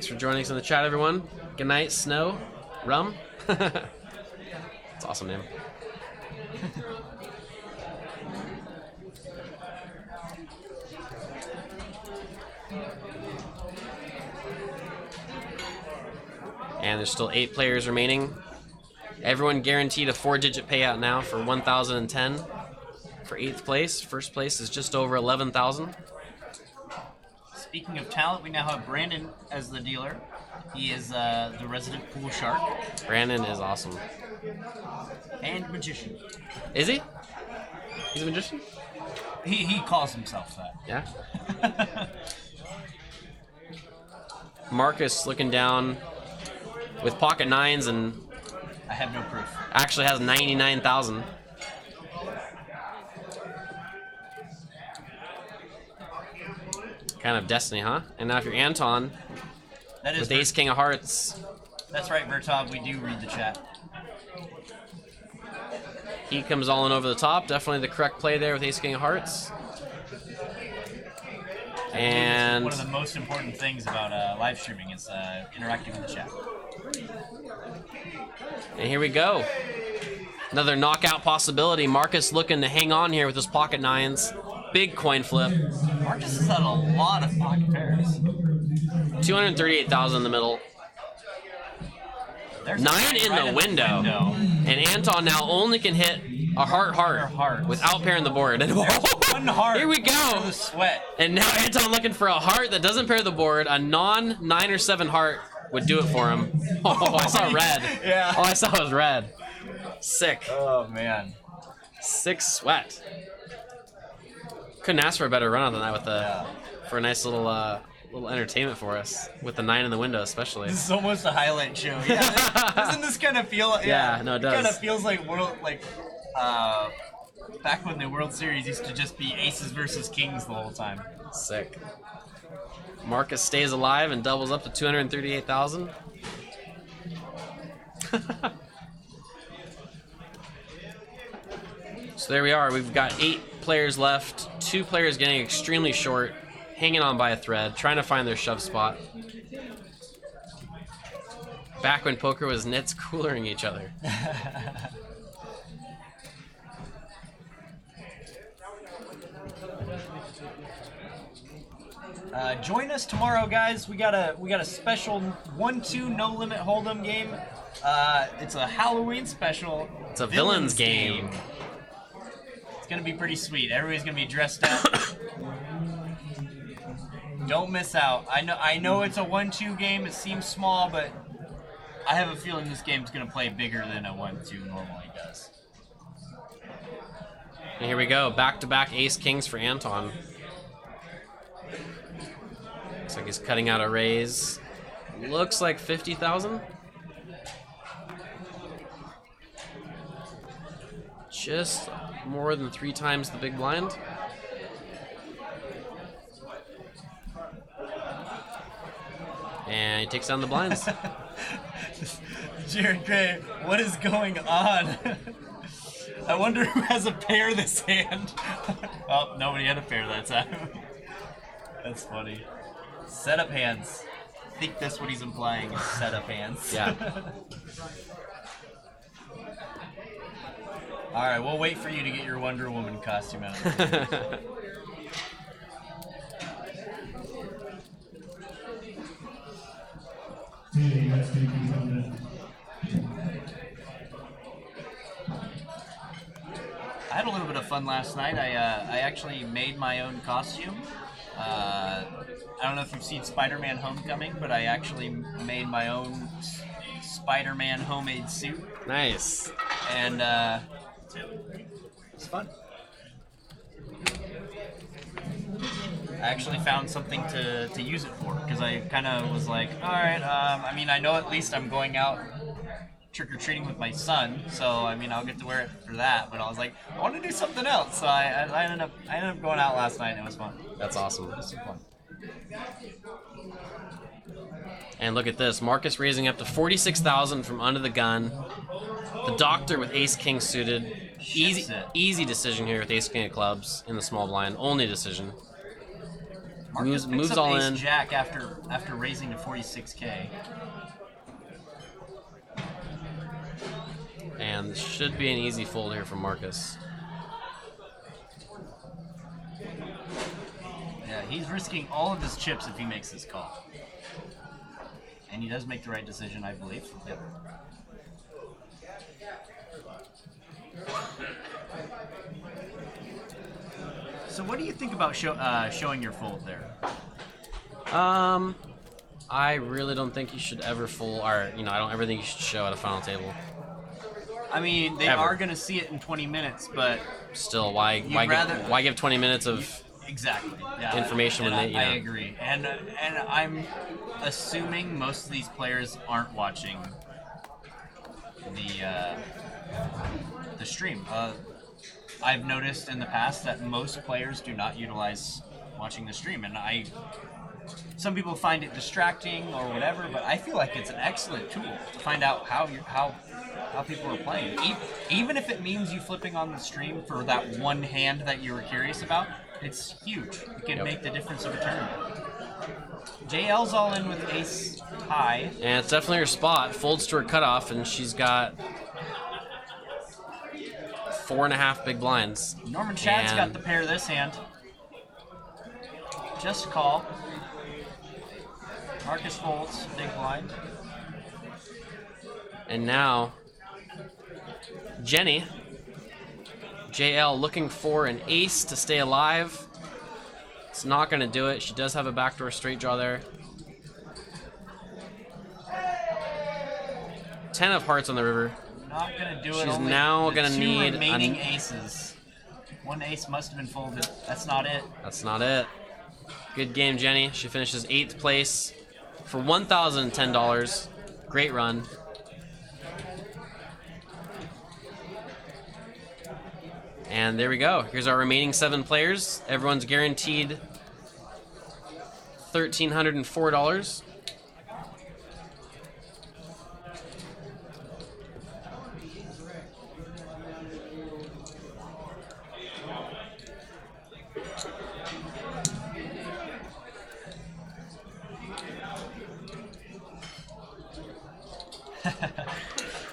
Thanks for joining us in the chat, everyone. Good night, Snow. Rum. It's an awesome name. And there's still 8 players remaining. Everyone guaranteed a 4-digit payout now for 1,010 for 8th place. First place is just over 11,000. Speaking of talent, we now have Brandon as the dealer. He is the resident pool shark. Brandon is awesome. And magician. Is he? He's a magician? He calls himself that. Yeah. Marcus looking down with pocket 9s and I have no proof. actually has 99,000. Kind of destiny, huh? And now if you're Anton That is with Ace King of Hearts, That's right, Vertov. We do read the chat. he comes all in over the top. Definitely the correct play there with Ace King of Hearts. And One of the most important things about live streaming is interacting with the chat. And here we go. Another knockout possibility. Marcus looking to hang on here with his pocket 9s. Big coin flip. Marcus has had a lot of pocket pairs. 238,000 in the middle. There's 9 a in right the window. And Anton now only can hit a heart without pairing the board. And One heart. here we For go. the sweat. And now Anton looking for a heart that doesn't pair the board. A non-9 or 7 heart would do it for him. Oh, I saw red. Yeah. All I saw was red. Sick. Oh man. Sick sweat. Couldn't ask for a better run on than that with for a nice little entertainment for us with the 9 in the window, especially. This is almost a highlight show. Yeah. Doesn't this kind of feel? Yeah, no, it does. Kind of feels like back when the World Series used to just be aces versus kings the whole time. Sick. Marcus stays alive and doubles up to 238,000. So there we are. We've got 8 players left. 2 players getting extremely short, hanging on by a thread, trying to find their shove spot. Back when poker was nits coolering each other. Join us tomorrow, guys. We got a special 1-2 no limit hold'em game. It's a Halloween special. It's a villains game. It's gonna be pretty sweet. Everybody's gonna be dressed up. Don't miss out. I know it's a 1-2 game. It seems small, but I have a feeling this game's gonna play bigger than a 1-2 normally does. And here we go. Back-to-back ace kings for Anton. Looks like he's cutting out a raise. Looks like 50,000. Just more than 3 times the big blind. And he takes down the blinds. Jared Gray, what is going on? I wonder who has a pair this hand. Oh, nobody had a pair that time. That's funny. Setup hands. I think that's what he's implying, is setup hands. Yeah. Alright, we'll wait for you to get your Wonder Woman costume out of the I had a little bit of fun last night. I actually made my own costume. I don't know if you've seen Spider-Man Homecoming, but I actually made my own Spider-Man homemade suit. Nice. And it's fun. I actually found something to use it for, because I kind of was like, alright, I mean, I know at least I'm going out trick-or-treating with my son, so I mean, I'll get to wear it for that, but I was like, I want to do something else, so I ended up going out last night, and it was fun. That's awesome. It was some fun. And look at this. Marcus raising up to 46,000 from under the gun. The doctor with ace king suited. Easy decision here with ace king of clubs in the small blind. Only decision. Marcus moves picks up all ace in. jack after raising to 46K. And this should be an easy fold here from Marcus. Yeah, he's risking all of his chips if he makes this call. And he does make the right decision, I believe. Yep. So what do you think about showing your fold there? I really don't think you should ever fold, or I don't ever think you should show at a final table. I mean, they Ever. are going to see it in 20 minutes, but Still, why give 20 minutes of exactly yeah, information when and they? I agree, and I'm assuming most of these players aren't watching the stream. I've noticed in the past that most players do not utilize watching the stream, and some people find it distracting or whatever, but I feel like it's an excellent tool to find out how people are playing. Even if it means you flipping on the stream for that one hand that you were curious about, it's huge. It can make the difference of a tournament. JL's all in with ace high. And it's definitely her spot. Folds to her cutoff, and she's got 4.5 big blinds. Norman Chad's got the pair this hand. Just call. Marcus folds, big blind. And now, Jenny, JL looking for an ace to stay alive. It's not going to do it. She does have a backdoor straight draw there. 10 of hearts on the river. Not going to do it. She's Only now the going to two need remaining aces. One ace must have been folded. That's not it. That's not it. Good game, Jenny. She finishes 8th place for $1,010. Great run. And there we go. Here's our remaining 7 players. Everyone's guaranteed $1,304.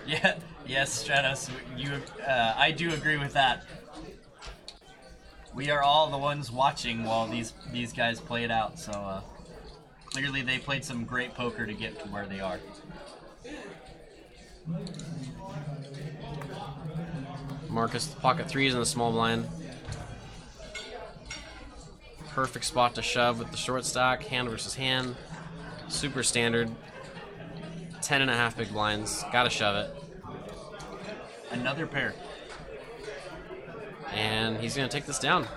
Yeah, yes, Stratos, I do agree with that. We are all the ones watching while these guys play it out, so clearly they played some great poker to get to where they are. Marcus, pocket 3s in the small blind. Perfect spot to shove with the short stack, hand versus hand. Super standard. 10.5 big blinds. Gotta shove it. Another pair. And he's gonna take this down.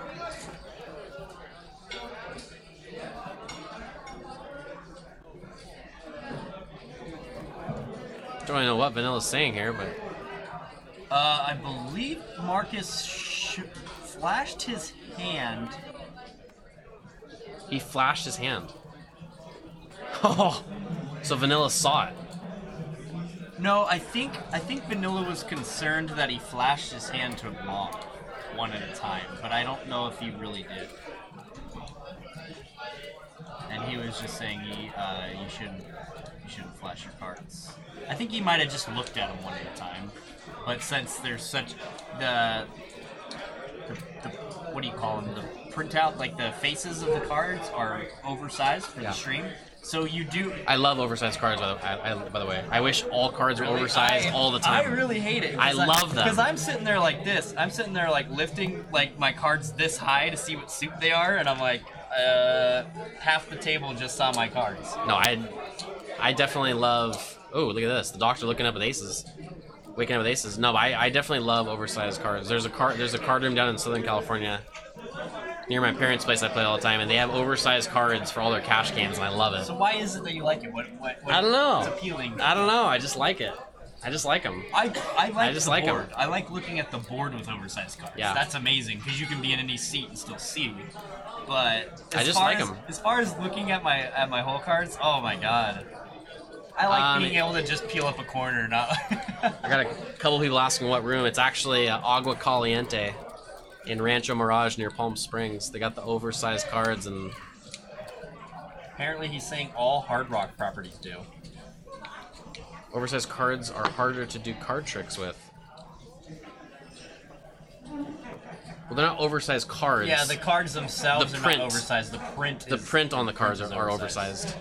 Don't really know what Vanilla's saying here, but I believe Marcus flashed his hand. he flashed his hand. Oh, so Vanilla saw it. No, I think Vanilla was concerned that he flashed his hand to block one at a time, but I don't know if he really did. And he was just saying you shouldn't flash your cards. I think he might have just looked at them one at a time, but since there's such the what do you call them? The printout, like the faces of the cards are oversized for the stream. So you do. I love oversized cards, by the way. I wish all cards were oversized all the time. I really hate it. I love them. Because I'm sitting there like this. I'm sitting there like lifting like my cards this high to see what suit they are, and I'm like, half the table just saw my cards. No, I definitely love. Oh, look at this. The doctor looking up with aces. Waking up with aces. No, but I definitely love oversized cards. There's a card room down in Southern California near my parents' place I play all the time, and they have oversized cards for all their cash games, and I love it. So why is it that you like it? What I don't know. It's appealing. I don't know. I just like it. I just like them. I like just the like 'em. board. I like looking at the board with oversized cards. Yeah. That's amazing because you can be in any seat and still see. But I just like 'em. As far as looking at my whole cards, oh my god. I like being able to just peel up a corner, not. I got a couple people asking what room. It's actually Agua Caliente in Rancho Mirage near Palm Springs. They got the oversized cards, and Apparently he's saying all Hard Rock properties do. Oversized cards are harder to do card tricks with. Well, they're not oversized cards. Yeah, the cards themselves The are print. not oversized. The print on the cards are oversized.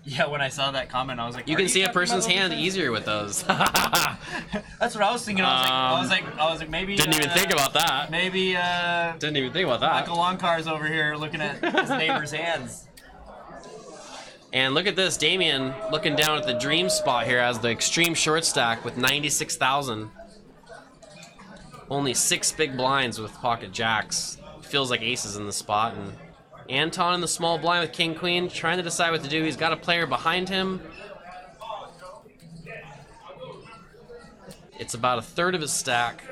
Yeah, when I saw that comment, I was like, You "Are can see a talking person's about hand oversized?" easier with those. That's what I was thinking. I was like, maybe. Didn't even think about that. Maybe. Didn't even think about that. Michael Loncar's over here looking at his neighbor's hands. And look at this, Damien looking down at the dream spot here as the extreme short stack with 96,000. Only 6 big blinds with pocket jacks. Feels like aces in the spot. And Anton in the small blind with king queen, trying to decide what to do. He's got a player behind him. It's about a third of his stack.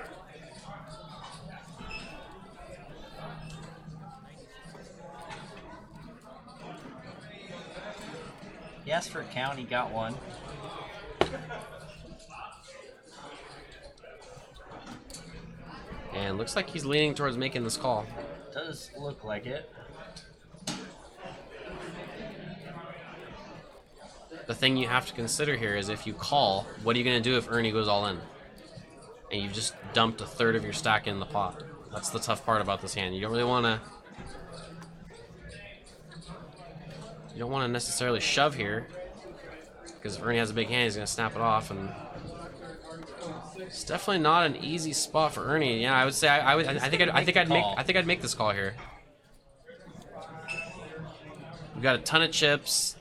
He asked for a count, he got one. And looks like he's leaning towards making this call. Does look like it. The thing you have to consider here is if you call, what are you going to do if Ernie goes all in? And you've just dumped a third of your stack in the pot. That's the tough part about this hand. You don't really want to... You don't want to necessarily shove here, because if Ernie has a big hand, he's going to snap it off, and it's definitely not an easy spot for Ernie. Yeah, I would say I think I'd make this call here. We've got a ton of chips.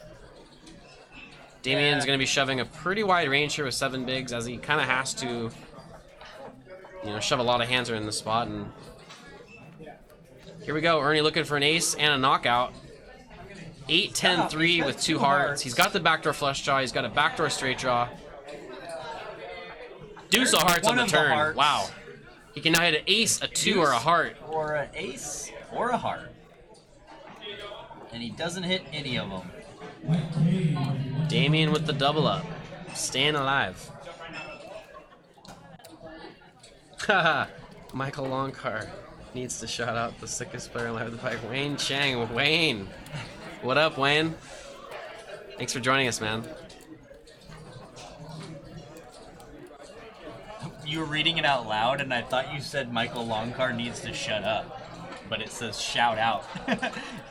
Damien's going to be shoving a pretty wide range here with 7 bigs, as he kind of has to, you know, shove a lot of hands are in this spot. And here we go, Ernie looking for an ace and a knockout. 8-10-3 with 2 hearts. He's got the backdoor flush draw. He's got a backdoor straight draw. Deuce of hearts on the turn. Wow. He can now hit an ace, a 2, or a heart. Or an ace, or a heart. And he doesn't hit any of them. Damien with the double up. Staying alive. Haha. Michael Loncar needs to shout out the sickest player alive with the bike. Wayne Chang. Wayne. What up, Wayne? Thanks for joining us, man. You were reading it out loud, and I thought you said Michael Loncar needs to shut up, but it says shout out.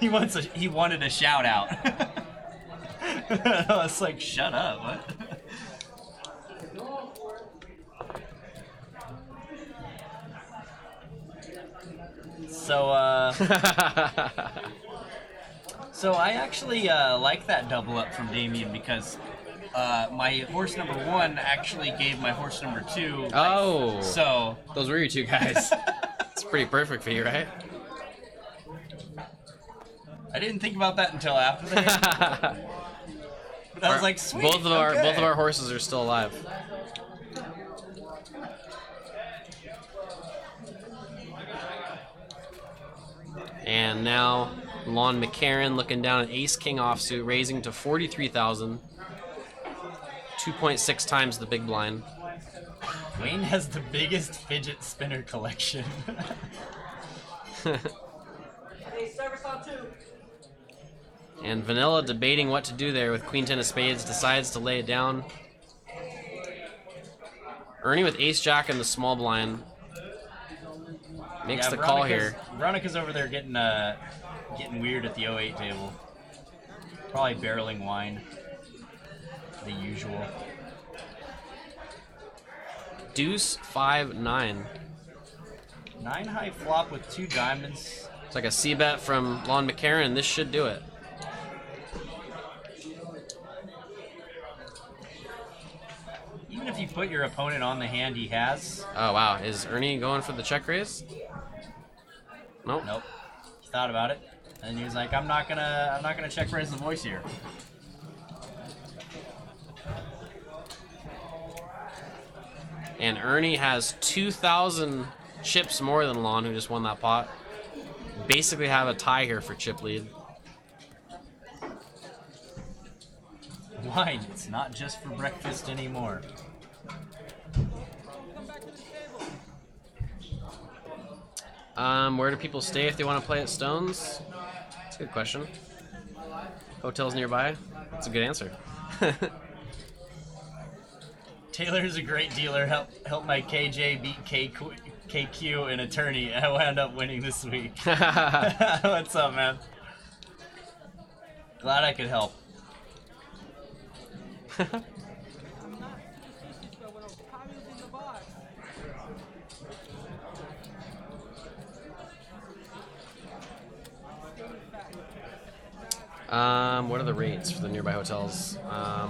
He wanted a shout out. I was like, shut up. What? So I actually like that double up from Damien because my horse number 1 actually gave my horse number 2. Oh. So those were your 2 guys. It's pretty perfect for you, right? I didn't think about that until after the game. But I was like, sweet. Both of our horses are still alive. And now Lon McCarran looking down at Ace King offsuit, raising to 43,000. 2.6 times the big blind. Wayne has the biggest fidget spinner collection. And Vanilla debating what to do there with Queen 10 of spades, decides to lay it down. Ernie with Ace Jack in the small blind. Makes the call here. Veronica's over there getting weird at the 08 table. Probably barreling wine. The usual. Deuce 5-9. 9 high flop with 2 diamonds. It's like a C-bet from Lon McCarran. This should do it. Even if you put your opponent on the hand he has. Oh wow, is Ernie going for the check raise? Nope. Nope. He thought about it, and he was like, "I'm not gonna check raise the voice here." And Ernie has 2,000 chips more than Lon, who just won that pot. Basically have a tie here for chip lead. Wine, it's not just for breakfast anymore. Where do people stay if they want to play at Stones? That's a good question. Hotels nearby? That's a good answer. Taylor is a great dealer. Help my KJ beat KQ in attorney. I wound up winning this week. What's up, man? Glad I could help. What are the rates for the nearby hotels? I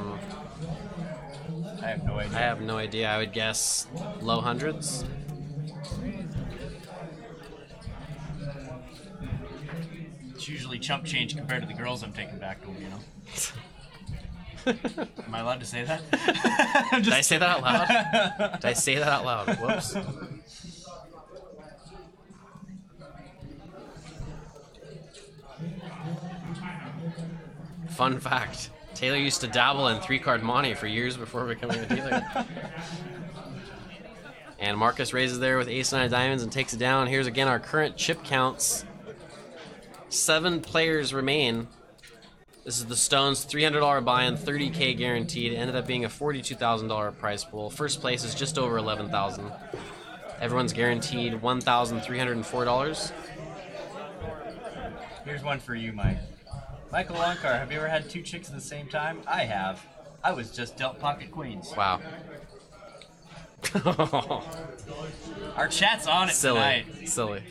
have no idea. I have no idea. I would guess low hundreds. It's usually chump change compared to the girls I'm taking back to them, you know. Am I allowed to say that? Did I say that out loud? Did I say that out loud? Whoops. Fun fact, Taylor used to dabble in 3-card monte for years before becoming a dealer. And Marcus raises there with ace-9 of diamonds and takes it down. Here's again our current chip counts. 7 players remain. This is the Stones $300 buy-in, $30K guaranteed. It ended up being a $42,000 prize pool. First place is just over $11,000. Everyone's guaranteed $1,304. Here's one for you, Mike. Michael Loncar, have you ever had 2 chicks at the same time? I have. I was just dealt pocket queens. Wow. Our chat's on it tonight. Silly.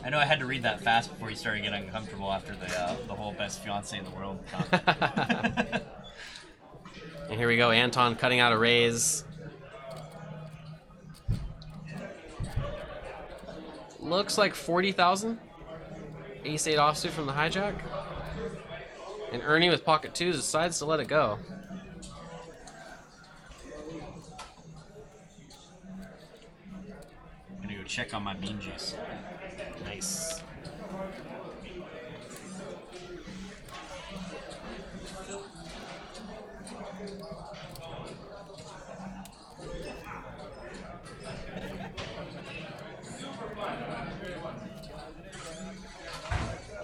I know I had to read that fast before you started getting uncomfortable after the whole best fiance in the world. And here we go, Anton cutting out a raise. Looks like 40,000. Ace-8 offsuit from the hijack. And Ernie with pocket 2s decides to let it go. I'm gonna go check on my bean juice. Nice.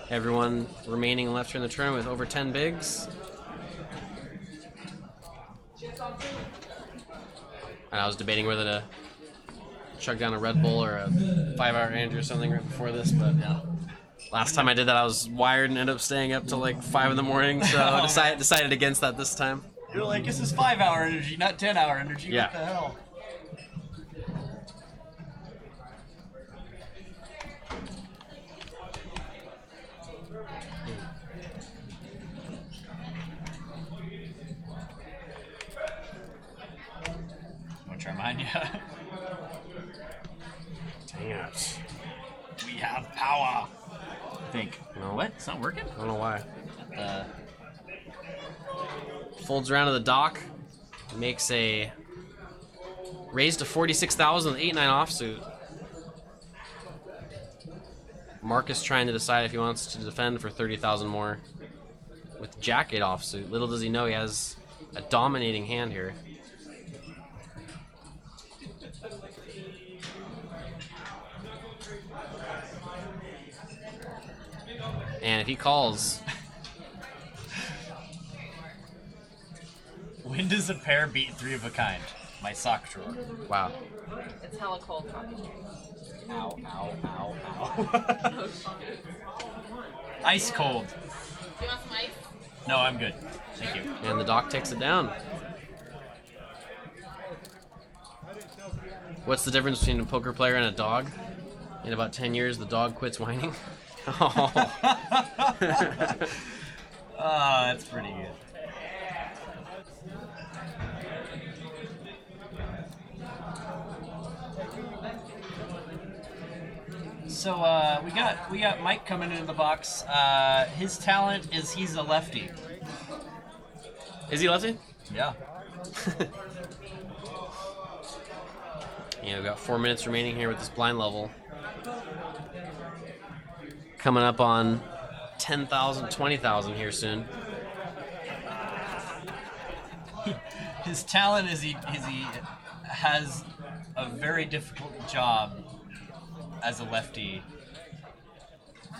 Everyone remaining left here in the turn with over 10 bigs. And I was debating whether to chug down a Red Bull or a 5-hour energy or something right before this, but yeah. Last time I did that, I was wired and ended up staying up till like 5 in the morning, so I decided against that this time. You're like, this is 5-hour energy, not 10-hour energy. Yeah. What the hell? Want to try mine? Yeah. Dang it. We have power. I think. No. What? It's not working? I don't know why. Folds around to the dock. Makes a raise to 46,000 with 8-9 offsuit. Marcus trying to decide if he wants to defend for 30,000 more with Jack 8 offsuit. Little does he know he has a dominating hand here. And if he calls... When does a pair beat 3 of a kind? My sock drawer. Wow. It's hella cold talking to you. Ow, ow, ow, ow. Ice cold. Do you want some ice? No, I'm good. Thank you. And the dock takes it down. What's the difference between a poker player and a dog? In about 10 years, the dog quits whining. Oh. Oh, that's pretty good. So we got Mike coming into the box. His talent is he's a lefty. Is he lefty? Yeah. Yeah, we've got 4 minutes remaining here with this blind level. Coming up on 10,000, 20,000 here soon. His talent is he has a very difficult job as a lefty.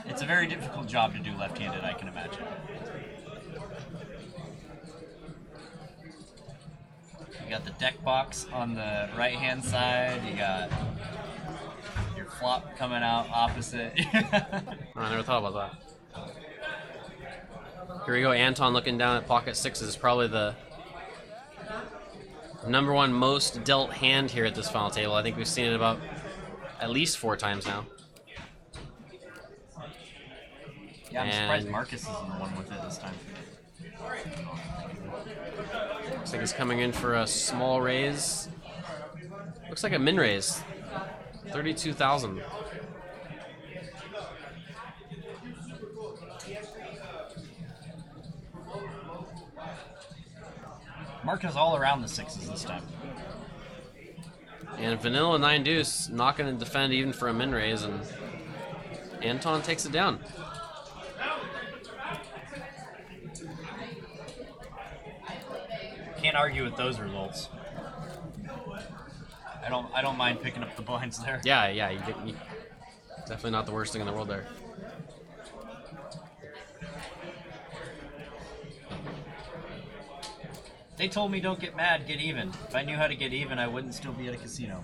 It's a very difficult job to do left-handed, I can imagine. You got the deck box on the right-hand side. You got your flop coming out opposite. I never thought about that. Here we go, Anton looking down at pocket sixes. Probably the number one most dealt hand here at this final table. I think we've seen it about at least 4 times now. Yeah, I'm surprised Marcus isn't the one with it this time. Looks like he's coming in for a small raise. Looks like a min raise. 32,000. Marcus all around the sixes this time. And vanilla 9 deuce, not going to defend even for a min raise, and Anton takes it down. Can't argue with those results. I don't mind picking up the blinds there. Yeah, definitely not the worst thing in the world there. They told me don't get mad, get even. If I knew how to get even, I wouldn't still be at a casino.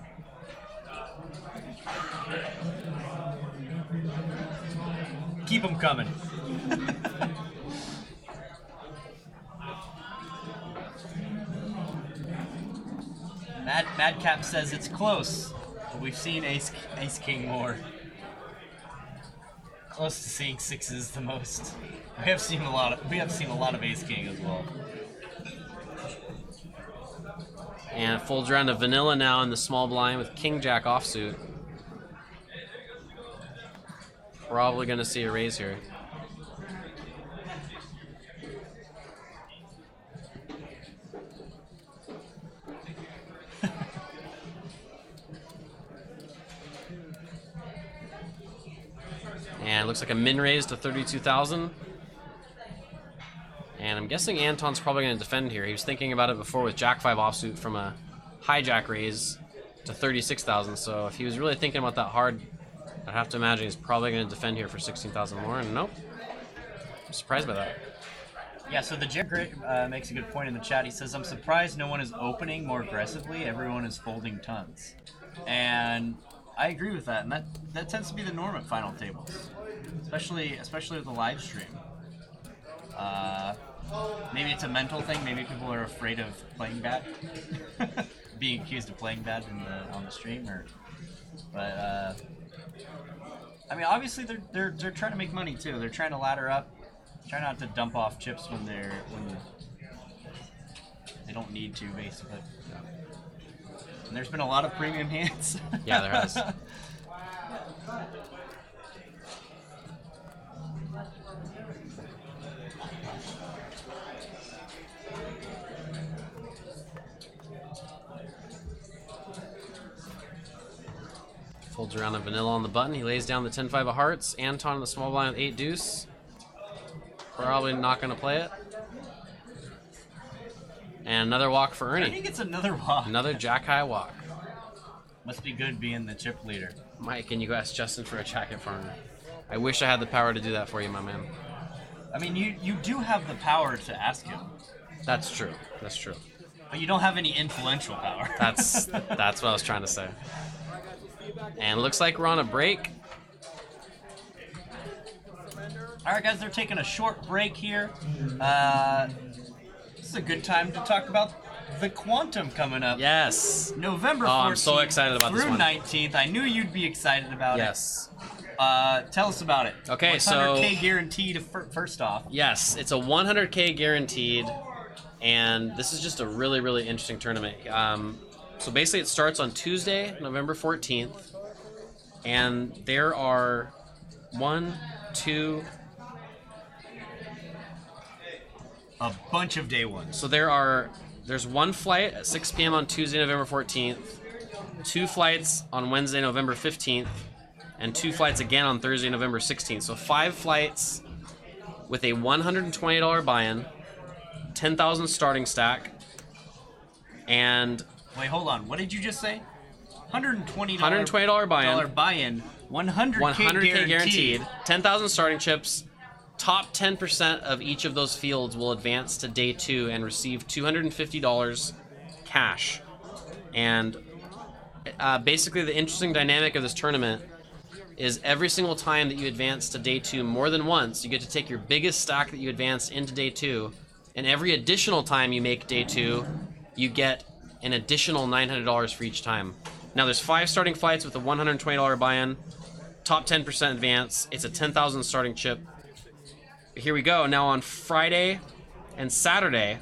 Keep them coming. Madcap says it's close, but we've seen Ace King more. Close to seeing sixes the most. We have seen a lot of Ace King as well. And folds around to vanilla now in the small blind with King Jack offsuit. Probably going to see a raise here. And it looks like a min raise to 32,000. And I'm guessing Anton's probably going to defend here. He was thinking about it before with Jack 5 offsuit from a hijack raise to 36,000. So if he was really thinking about that hard, I'd have to imagine he's probably going to defend here for 16,000 more. And nope. I'm surprised by that. Yeah, so the Jared makes a good point in the chat. He says, I'm surprised no one is opening more aggressively. Everyone is folding tons. And I agree with that. And that tends to be the norm at final tables, especially with the live stream. Maybe it's a mental thing. Maybe people are afraid of playing bad, being accused of playing bad on the stream. But I mean, obviously they're trying to make money too. They're trying to ladder up, try not to dump off chips when they don't need to, basically. And there's been a lot of premium hands. Yeah, there has. Folds around a vanilla on the button. He lays down the 10-5 of hearts. Anton in the small blind with 8 deuce. Probably not going to play it. And another walk for Ernie. I think it's another walk. Another jack high walk. Must be good being the chip leader. Mike, can you ask Justin for a jacket for me? I wish I had the power to do that for you, my man. I mean, you do have the power to ask him. That's true. That's true. But you don't have any influential power. That's what I was trying to say. And looks like we're on a break. All right, guys, they're taking a short break here. This is a good time to talk about the Quantum coming up. Yes. November 14th I'm so excited about this through one. 19th. I knew you'd be excited about Yes. it. Tell us about it. Okay, so 100K guaranteed first off. Yes, it's a 100K guaranteed, and this is just a really, really interesting tournament. So basically, it starts on Tuesday, November 14th, and there are 1, 2. A bunch of day ones. So there's one flight at 6 p.m. on Tuesday, November 14th, 2 flights on Wednesday, November 15th, and 2 flights again on Thursday, November 16th. So 5 flights with a $120 buy-in, 10,000 starting stack, and Wait, hold on. What did you just say? $120 buy-in. buy-in. 100K guaranteed. 10,000 starting chips. Top 10% of each of those fields will advance to day 2 and receive $250 cash. And basically the interesting dynamic of this tournament is every single time that you advance to day 2 more than once, you get to take your biggest stack that you advanced into day 2, and every additional time you make day 2, you get an additional $900 for each time. Now there's 5 starting flights with a $120 buy-in, top 10% advance. It's a 10,000 starting chip. Here we go. Now on Friday and Saturday,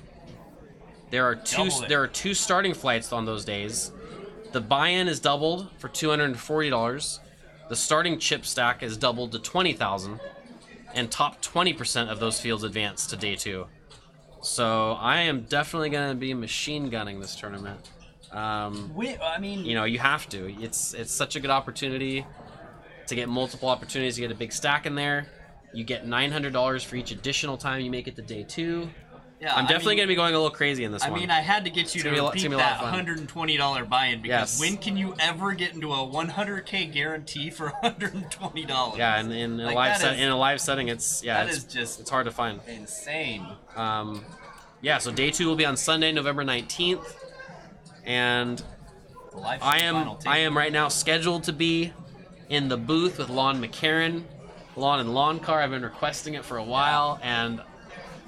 there are two starting flights on those days. The buy-in is doubled for $240. The starting chip stack is doubled to 20,000, and top 20% of those fields advance to day 2. So I am definitely going to be machine gunning this tournament. I mean, you know, you have to. It's such a good opportunity to get multiple opportunities to get a big stack in there. You get $900 for each additional time you make it to day 2. Yeah, I'm definitely going to be going a little crazy in this one. I mean, I had to get you to repeat that $120 buy-in because Yes. when can you ever get into a 100K guarantee for $120? Yeah, and in a live setting, it's it's hard to find. Insane. Yeah, so day 2 will be on Sunday, November 19th, and I am right now scheduled to be in the booth with Lon McCarran, Lon and Loncar. I've been requesting it for a while, and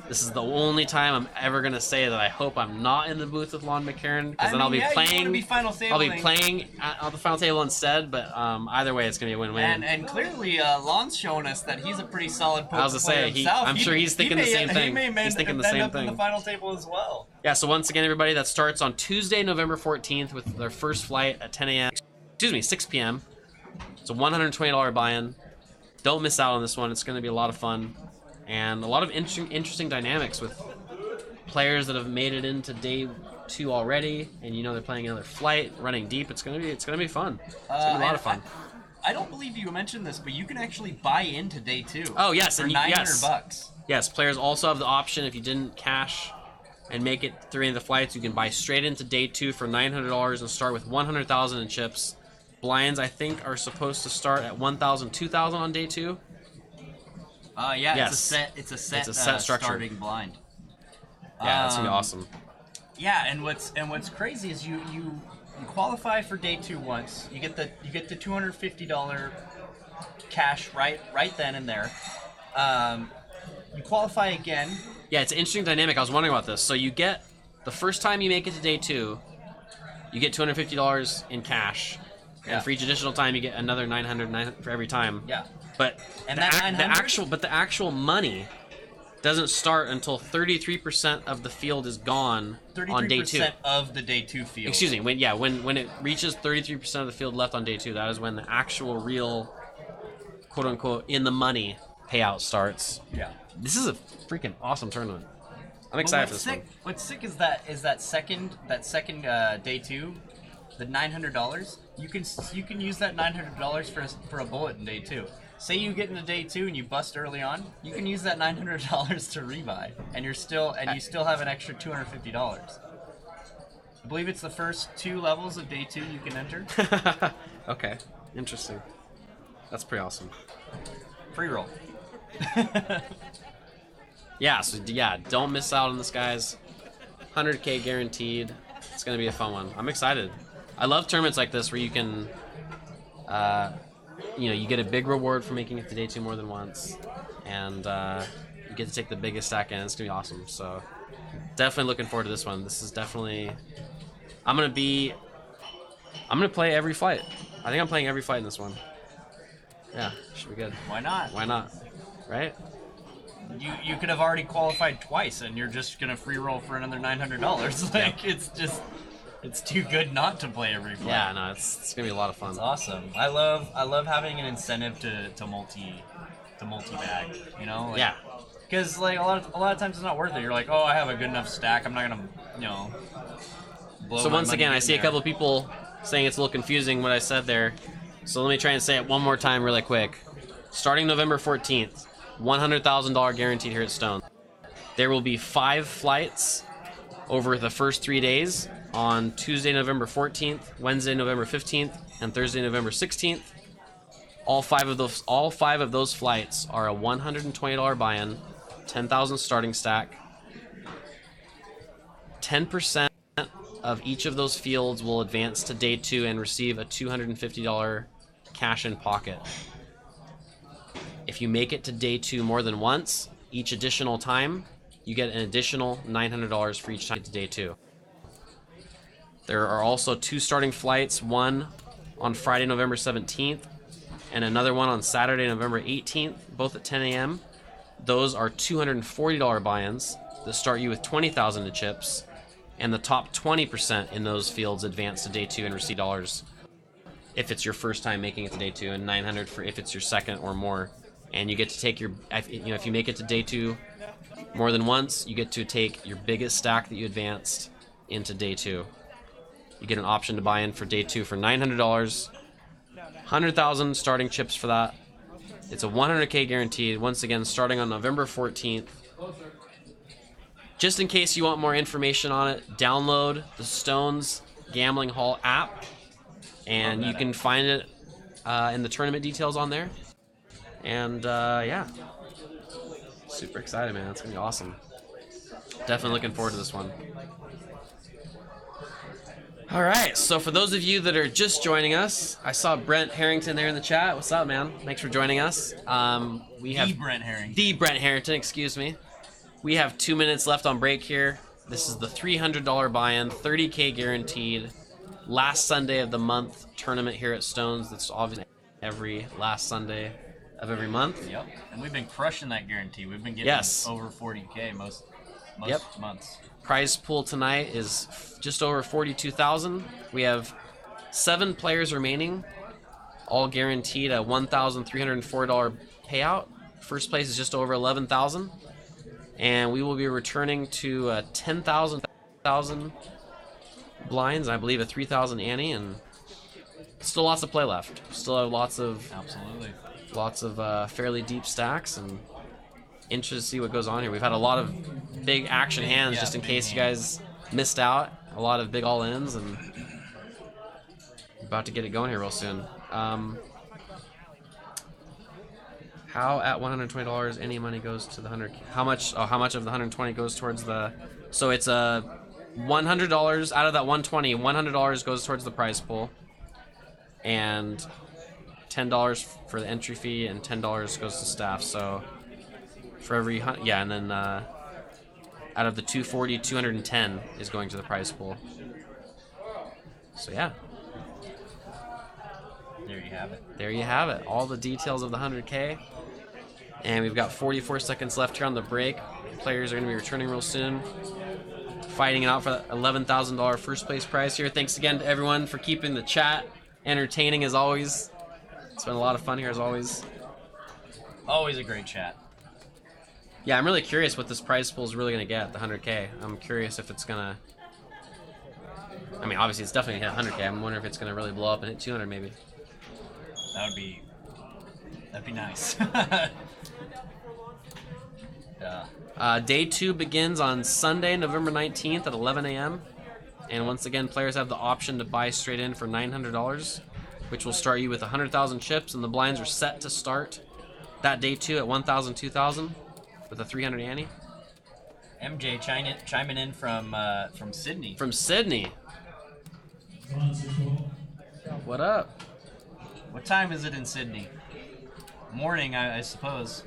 this is the only time I'm ever gonna say that I hope I'm not in the booth with Lon McCarran, because then I'll be playing. I'll be playing on the final table instead. But either way, it's gonna be a win-win. And clearly, Lon's showing us that he's a pretty solid poker player himself. I'm sure he's thinking the same thing. He's thinking the same thing. In the final table as well. Yeah. So once again, everybody, that starts on Tuesday, November 14th, with their first flight at 10 a.m. Excuse me, 6 p.m. It's a $120 buy-in. Don't miss out on this one. It's gonna be a lot of fun. And a lot of interesting dynamics with players that have made it into day 2 already, and you know they're playing another flight, running deep. It's gonna be fun. It's gonna be a lot of fun. I don't believe you mentioned this, but you can actually buy into day 2. Oh yes, for and $900. Yes, players also have the option, if you didn't cash and make it through any of the flights, you can buy straight into day 2 for $900 and start with 100,000 in chips. Blinds, I think, are supposed to start at 1,000, 2,000 on day 2. Yeah, Yes. it's a set structure. starting blind. Yeah, that's gonna be awesome. Yeah, and what's crazy is you qualify for day 2 once. You get the $250 cash right then and there. You qualify again. Yeah, it's an interesting dynamic. I was wondering about this. So you get, the first time you make it to day 2, you get $250 in cash. Yeah. And for each additional time, you get another $900 for every time. Yeah. But And the, that the actual money doesn't start until 33% of the field is gone on day 2. 33% of the day 2 field. Excuse me. When it reaches 33% of the field left on day 2, that is when the actual real, quote unquote, in the money payout starts. Yeah. This is a freaking awesome tournament. I'm excited for this one. What's sick is that second day 2, the $900. You can use that $900 for a bullet in day 2. Say you get into day 2 and you bust early on, you can use that $900 to rebuy, and you still have an extra $250. I believe it's the first 2 levels of day 2 you can enter. Okay, interesting. That's pretty awesome. Free roll. Yeah, so don't miss out on this, guys. 100K guaranteed. It's gonna be a fun one. I'm excited. I love tournaments like this where you can, you get a big reward for making it to day 2 more than once, and you get to take the biggest stack in. It's gonna be awesome. So definitely looking forward to this one. This is definitely. I'm gonna play every flight. I think I'm playing every flight in this one. Yeah, should be good. Why not? Why not? Right? You could have already qualified twice, and you're just gonna free roll for another $900. Like it's too good not to play every flight. Yeah, no, it's gonna be a lot of fun. It's awesome. I love having an incentive to multi bag. You know? Like, yeah. Because like a lot of times it's not worth it. You're like, oh, I have a good enough stack. I'm not gonna blow So my once money again, I in see a there. couple of people saying it's a little confusing what I said there. So let me try and say it one more time really quick. Starting November 14th, $100,000 guaranteed here at Stone. There will be 5 flights over the first 3 days on Tuesday, November 14th, Wednesday, November 15th, and Thursday, November 16th. All five of those flights are a $120 buy-in, 10,000 starting stack. 10% of each of those fields will advance to day 2 and receive a $250 cash in pocket. If you make it to day 2 more than once, each additional time, you get an additional $900 for each time to day 2. There are also 2 starting flights, one on Friday, November 17th, and another one on Saturday, November 18th, both at 10 a.m. Those are $240 buy-ins that start you with 20,000 to chips, and the top 20% in those fields advance to day 2 and receive dollars if it's your first time making it to day 2, and 900 for if it's your second or more. And you get to take if you make it to day 2 more than once, you get to take your biggest stack that you advanced into day 2. You get an option to buy in for day 2 for $900, 100,000 starting chips for that. It's a 100K guaranteed, once again, starting on November 14th. Just in case you want more information on it, download the Stones Gambling Hall app, and you can find it in the tournament details on there. And yeah, super excited, man. It's gonna be awesome. Definitely looking forward to this one. All right, so for those of you that are just joining us, I saw Brent Harrington there in the chat. What's up, man? Thanks for joining us. We have the Brent Harrington, excuse me. We have 2 minutes left on break here. This is the $300 buy-in, 30K guaranteed, last Sunday of the month tournament here at Stones. That's obviously every last Sunday of every month. Yep, and we've been crushing that guarantee. We've been getting over 40K most months. Prize pool tonight is just over 42,000. We have 7 players remaining, all guaranteed a $1,304 payout. First place is just over 11,000, and we will be returning to 10,000 blinds. I believe a 3,000 ante, and still lots of play left. Still have lots of fairly deep stacks, and interested to see what goes on here. We've had a lot of big action hands, just in case you guys missed out. A lot of big all-ins, and about to get it going here real soon. How at $120 any money goes to the 100? How much of the 120 goes towards the? So it's a $100 out of that 120. $100 goes towards the prize pool, and $10 for the entry fee, and $10 goes to staff. So for every and then out of the 240, 210 is going to the prize pool. So yeah, there you have it. All the details of the 100K, and we've got 44 seconds left here on the break. Players are going to be returning real soon, fighting it out for the $11,000 first place prize here. Thanks again to everyone for keeping the chat entertaining as always. It's been a lot of fun here as always. Always a great chat. Yeah, I'm really curious what this prize pool is really going to get, the 100K. I'm curious if it's going to... I mean, obviously it's definitely going to hit 100K. I'm wondering if it's going to really blow up and hit 200 maybe. That'd be nice. Yeah. Day 2 begins on Sunday, November 19th at 11 a.m. And once again, players have the option to buy straight in for $900, which will start you with 100,000 chips, and the blinds are set to start that day 2 at 1,000, 2,000 with a 300 ante. MJ chiming in from Sydney. From Sydney. What up? What time is it in Sydney? Morning, I suppose.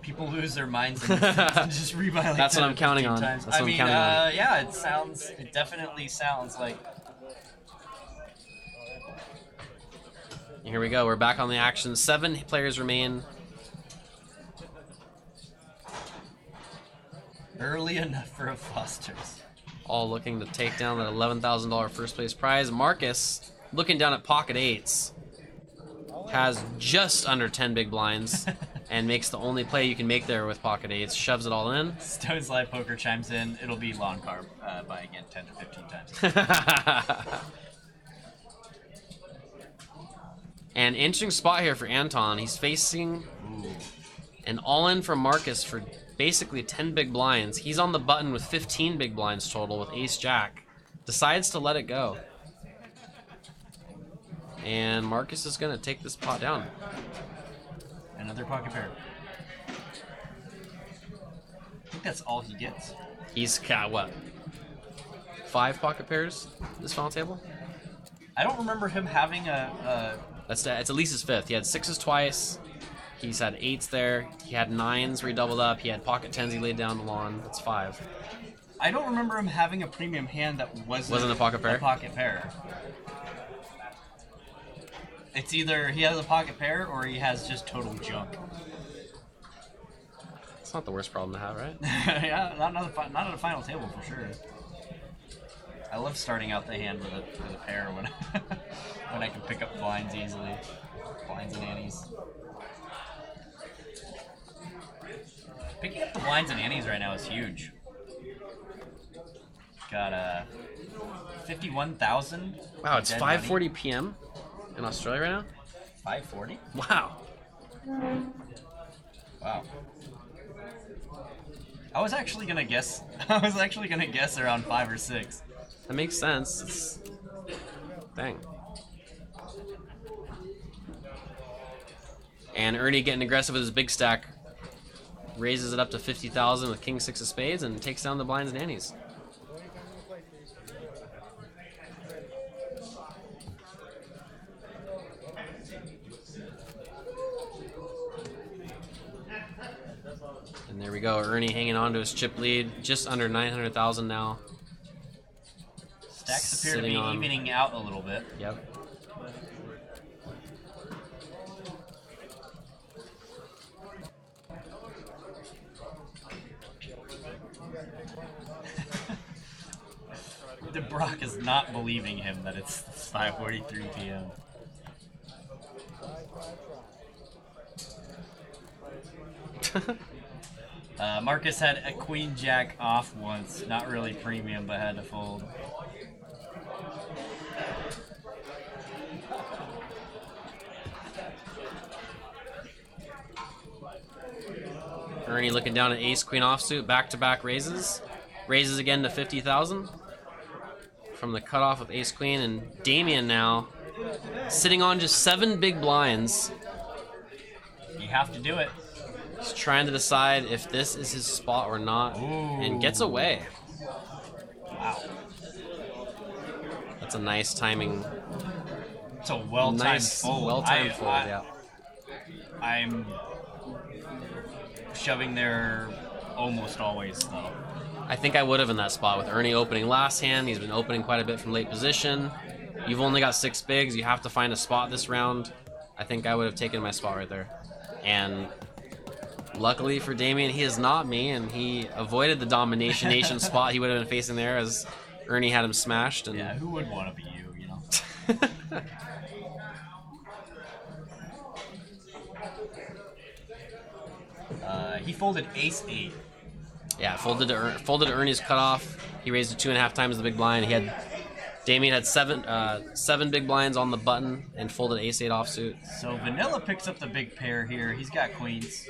People lose their minds and just rebuy like That's what I'm counting on. Times. That's what I'm counting on. Yeah, it definitely sounds like. Here we go. We're back on the action. 7 players remain. Early enough for a Foster's. All looking to take down that $11,000 first place prize. Marcus, looking down at pocket 8s, has just under 10 big blinds and makes the only play you can make there with pocket 8s. Shoves it all in. Stone's Live Poker chimes in. It'll be Loncar by again 10 to 15 times. An interesting spot here for Anton. He's facing And all in from Marcus for basically 10 big blinds. He's on the button with 15 big blinds total with ace-jack. Decides to let it go. And Marcus is going to take this pot down. Another pocket pair. I think that's all he gets. He's got, what, 5 pocket pairs this final table? I don't remember him having It's at least his 5th. He had 6s twice. He's had 8s there. He had 9s where he doubled up. He had pocket 10s he laid down the lawn. That's 5. I don't remember him having a premium hand that wasn't a pocket pair? A pocket pair. It's either he has a pocket pair or he has just total junk. It's not the worst problem to have, right? Yeah, not at a final table for sure. I love starting out the hand with a pair when when I can pick up blinds easily. Blinds and annies. Picking up the blinds and annies right now is huge. Got 51,000. Wow, it's dead 5:40 money. p.m. in Australia right now? 540? Wow. Wow. I was actually gonna guess. I was actually gonna guess around 5 or 6. That makes sense. Dang. And Ernie getting aggressive with his big stack. Raises it up to 50,000 with king 6 of spades and takes down the blinds and annies. And there we go, Ernie hanging on to his chip lead, just under 900,000 now. Stacks appear to be Sitting on- evening out a little bit. Yep. Brock is not believing him that it's 5:43 p.m. Marcus had a queen jack off once, not really premium, but had to fold. Ernie looking down at ace queen offsuit, back-to-back raises. Raises again to 50,000 from the cutoff with ace queen, and Damien now sitting on just 7 big blinds. You have to do it. He's trying to decide if this is his spot or not, and gets away. Wow. That's a nice timing. It's a well-timed Nice, fold. well-timed fold, yeah. I'm shoving there almost always, though. I think I would have in that spot with Ernie opening last hand. He's been opening quite a bit from late position. You've only got 6 bigs. You have to find a spot this round. I think I would have taken my spot right there. And luckily for Damien, he is not me, and he avoided the Domination Nation spot he would have been facing there as Ernie had him smashed. And Yeah, who would want to be you know? He folded ace-8. Yeah, folded to Ernie's cutoff. He raised it 2.5 times the big blind. Damien had seven big blinds on the button and folded ace-8 offsuit. So Vanilla picks up the big pair here. He's got queens.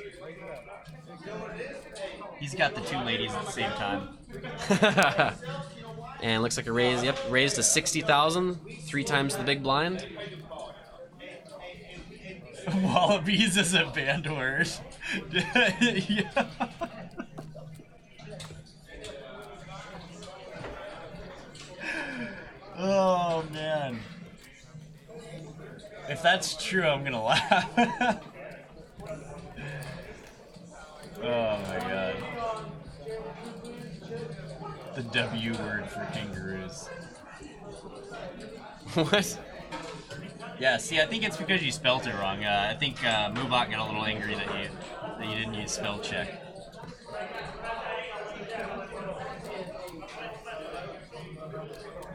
He's got the 2 ladies at the same time. And looks like a raise. Yep, raised to 60,000, 3 times the big blind. Wallabies is a banned word. Yeah. Oh man. If that's true, I'm gonna laugh. Oh my god. The W word for kangaroos. What? Yeah, see, I think it's because you spelt it wrong. I think Mubot got a little angry that you didn't use spell check.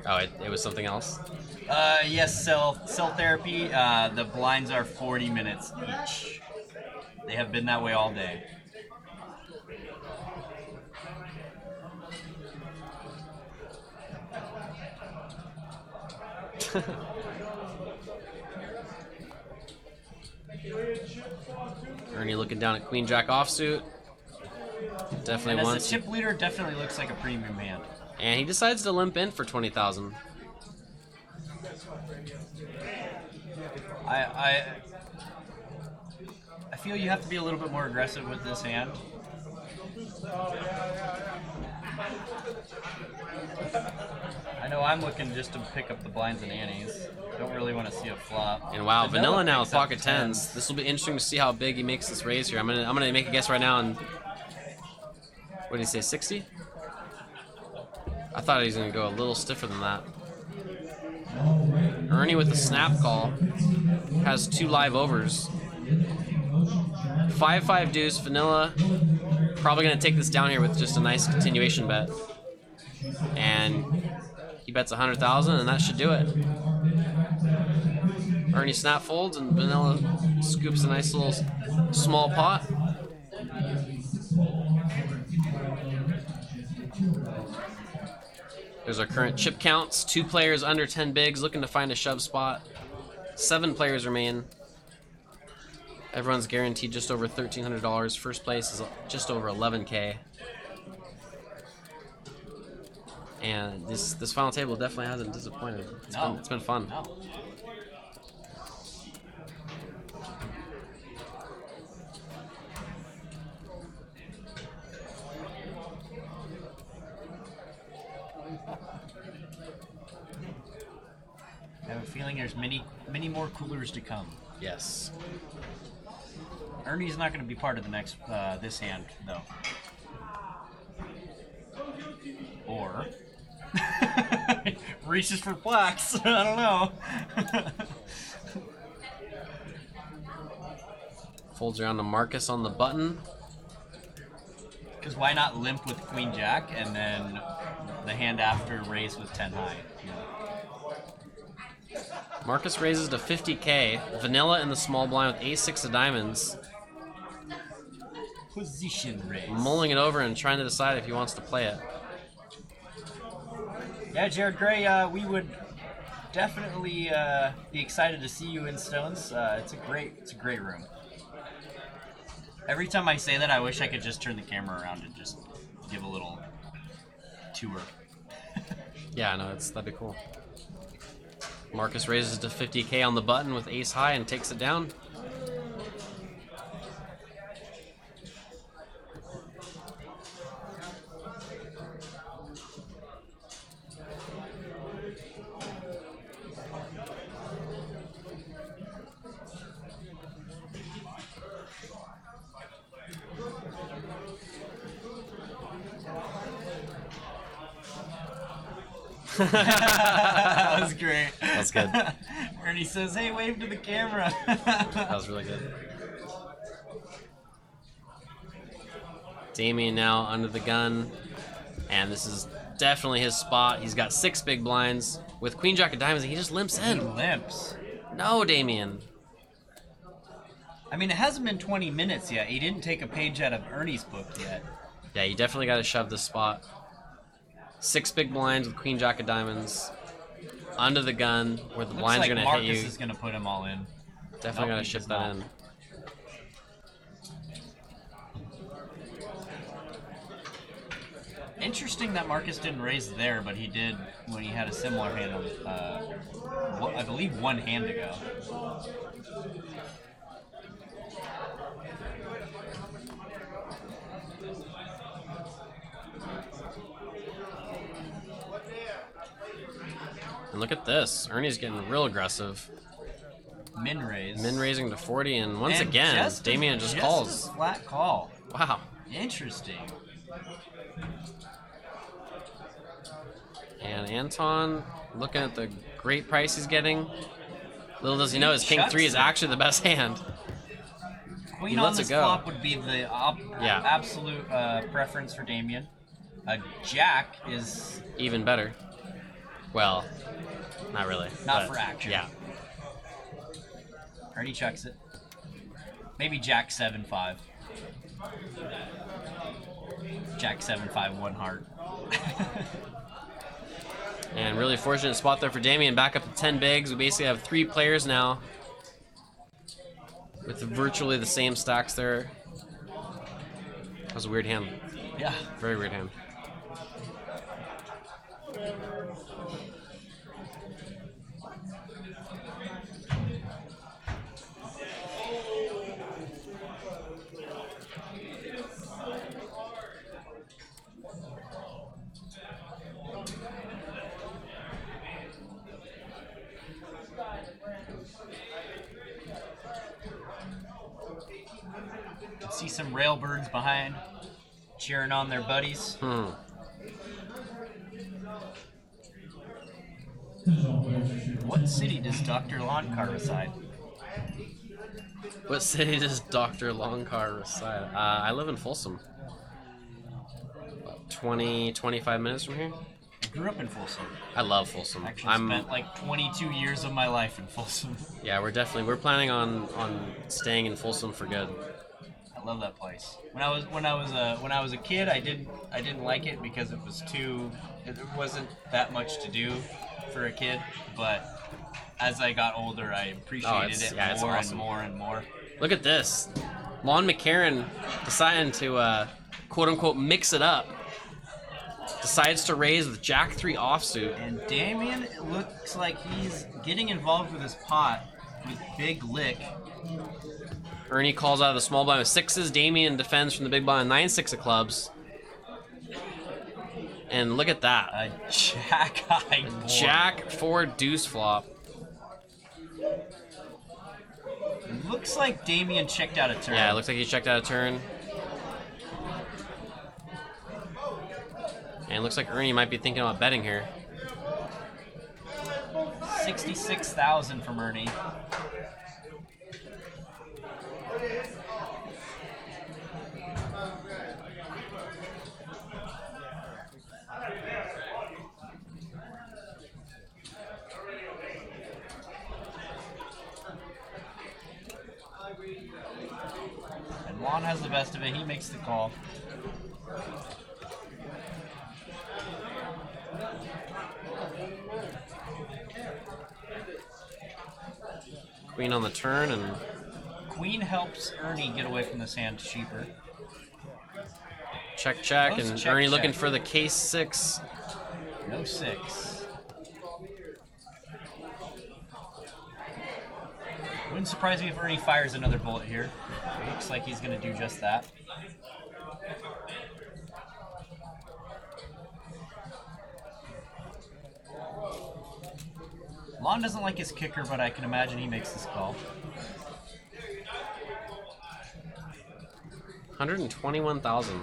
Oh, it was something else? Yes, cell therapy. The blinds are 40 minutes each. They have been that way all day. Ernie looking down at Queen Jack offsuit. Definitely And wants. as a chip leader, definitely looks like a premium hand. And he decides to limp in for 20,000. I feel you have to be a little bit more aggressive with this hand. I know I'm looking just to pick up the blinds and antes. Don't really want to see a flop. And wow, Vanilla now with picks up pocket tens. This will be interesting to see how big he makes this raise here. I'm gonna make a guess right now. And what did he say? 60? I thought he was gonna go a little stiffer than that. Ernie with the snap call has 2 live overs. 5-5 deuce. Vanilla probably gonna take this down here with just a nice continuation bet. And he bets 100,000, and that should do it. Ernie snap folds, and Vanilla scoops a nice little small pot. There's our current chip counts. 2 players under 10 bigs looking to find a shove spot. 7 players remain. Everyone's guaranteed just over $1,300. First place is just over 11K. And this final table definitely hasn't disappointed. It's been fun. No. I have a feeling there's many more coolers to come. Yes. Ernie's not going to be part of the next this hand though. Or reaches for plaques. I don't know. Folds around to Marcus on the button. Because why not limp with Queen Jack and then the hand after raise with 10 high? Marcus raises to 50K. Vanilla in the small blind with ace-6 of diamonds. Position raise. Mulling it over and trying to decide if he wants to play it. Yeah, Jared Gray, we would definitely be excited to see you in Stones. It's a great room. Every time I say that, I wish I could just turn the camera around and just give a little tour. Yeah, no, that'd be cool. Marcus raises to 50K on the button with ace high and takes it down. That was great. That was good. Ernie says, hey, wave to the camera. That was really good. Damien now under the gun, and this is definitely his spot. He's got 6 big blinds with Queen Jack of diamonds, and he just limps He in. limps. No, Damien. I mean, it hasn't been 20 minutes yet. He didn't take a page out of Ernie's book yet. Yeah, you definitely got to shove this spot. 6 big blinds with Queen Jack of diamonds under the gun, where the blinds are gonna Marcus hit you. is gonna put him all in. Definitely Nope, gotta he shift does that not. in. Interesting that Marcus didn't raise there, but he did when he had a similar hand on, I believe 1 hand ago. And look at this. Ernie's getting real aggressive. Min raise. Min raising to 40, and once And again, just Damien just calls. a flat call. Wow. Interesting. And Anton looking at the great price he's getting. Little does he know his King Shuts 3 is it. actually the best hand. Queen He on lets this it go. flop would be the absolute preference for Damien. A Jack is Even better. Well, not really. Not but for action. Yeah. Ernie checks it. Maybe Jack 7-5. Jack 7-5, 1 heart. And really fortunate spot there for Damien. Back up to 10 bigs. We basically have 3 players now. with virtually the same stacks there. That was a weird hand. Yeah. Very weird hand. See some railbirds behind, cheering on their buddies. What city does Dr. Loncar reside? What city does Dr. Loncar reside? I live in Folsom. About 25 minutes from here. I grew up in Folsom. I love Folsom. Actually spent like 22 years of my life in Folsom. Yeah, we're planning on staying in Folsom for good. I love that place. When I was a kid, I didn't like it because it wasn't that much to do for a kid. But as I got older, I appreciated it more awesome. and more and more. Look at this, Lon McCarron deciding to quote unquote mix it up. Decides to raise with Jack 3 offsuit. And Damien, it looks like he's getting involved with his pot with Big Lick. Ernie calls out of the small blind with sixes. Damien defends from the big blind 9-6 of clubs. And look at that. A jack high board. Jack 4 deuce flop. It looks like Damien checked out a turn. Yeah, it looks like he checked out a turn. And it looks like Ernie might be thinking about betting here. 66,000 from Ernie. And Lon has the best of it. He makes the call. Queen on the turn, and Queen helps Ernie get away from this hand cheaper. check, Close and check, Ernie looking check. for the case 6. No 6. Wouldn't surprise me if Ernie fires another bullet here. Looks like he's going to do just that. Lon doesn't like his kicker, but I can imagine he makes this call. 121,000.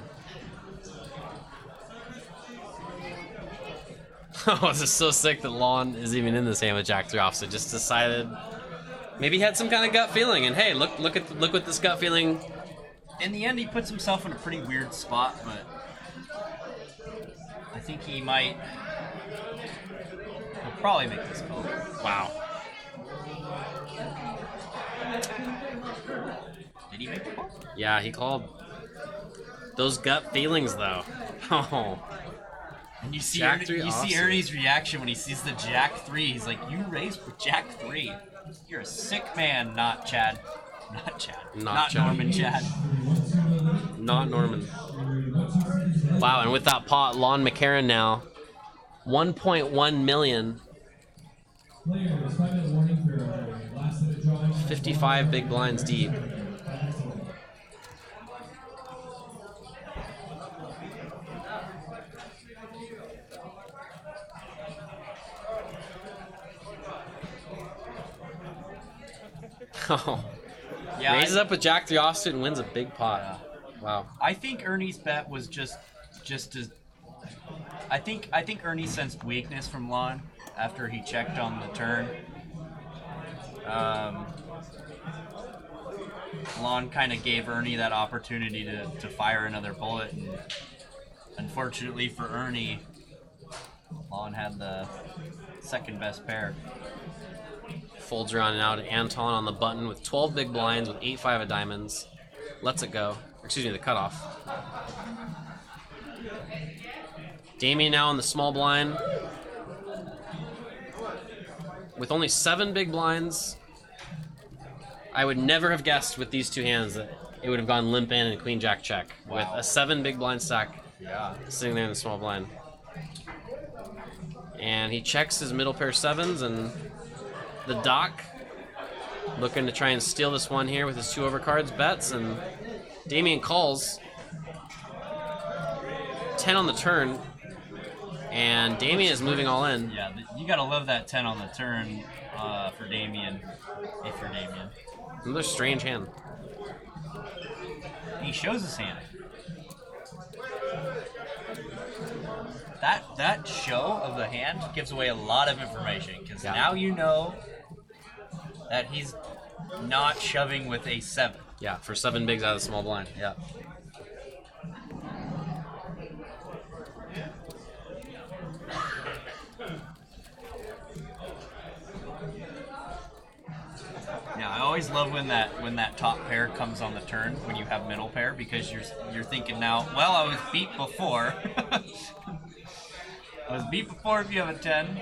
Oh, this is so sick that Lon is even in this hand with Jack 3 offsuit. Just decided, maybe he had some kind of gut feeling, and hey, look what this gut feeling. In the end, he puts himself in a pretty weird spot, but I think he'll probably make this call. Wow. Did he make the call? Yeah, he called. Those gut feelings, though. Oh. And you see, Jack 3 see offsuit. Ernie's reaction when he sees the Jack 3. He's like, "You raised with Jack 3. You're a sick man, not Chad. Not Chad. Not Chad. Norman Chad." Not Norman. Wow, and with that pot, Lon McCarron now, 1.1 million. 55 big blinds deep. Oh. Yeah, Raises up with Jack 3 offsuit and wins a big pot. Wow. I think Ernie's bet was just as. I think Ernie sensed weakness from Lon after he checked on the turn. Lon kind of gave Ernie that opportunity to fire another bullet, and unfortunately for Ernie, Lon had the second best pair. Folds around now to Anton on the button with 12 big blinds with 8-5 of diamonds. Lets it go. Excuse me, the cutoff. Damien now in the small blind with only 7 big blinds. I would never have guessed with these two hands that it would have gone limp in and queen jack check with a 7 big blind stack sitting there in the small blind. And he checks his middle pair 7s, and the doc looking to try and steal this one here with his 2 overcards bets, and Damien calls 10 on the turn, and Damien is moving all in. Yeah, you gotta love that 10 on the turn for Damien, if you're Damien. Another strange hand. He shows his hand. That show of the hand gives away a lot of information, because now you know that he's not shoving with a 7. Yeah, for 7 bigs out of the small blind. Yeah. Yeah, I always love when that top pair comes on the turn when you have middle pair, because you're thinking now, well, I was beat before. I was beat before if you have a 10.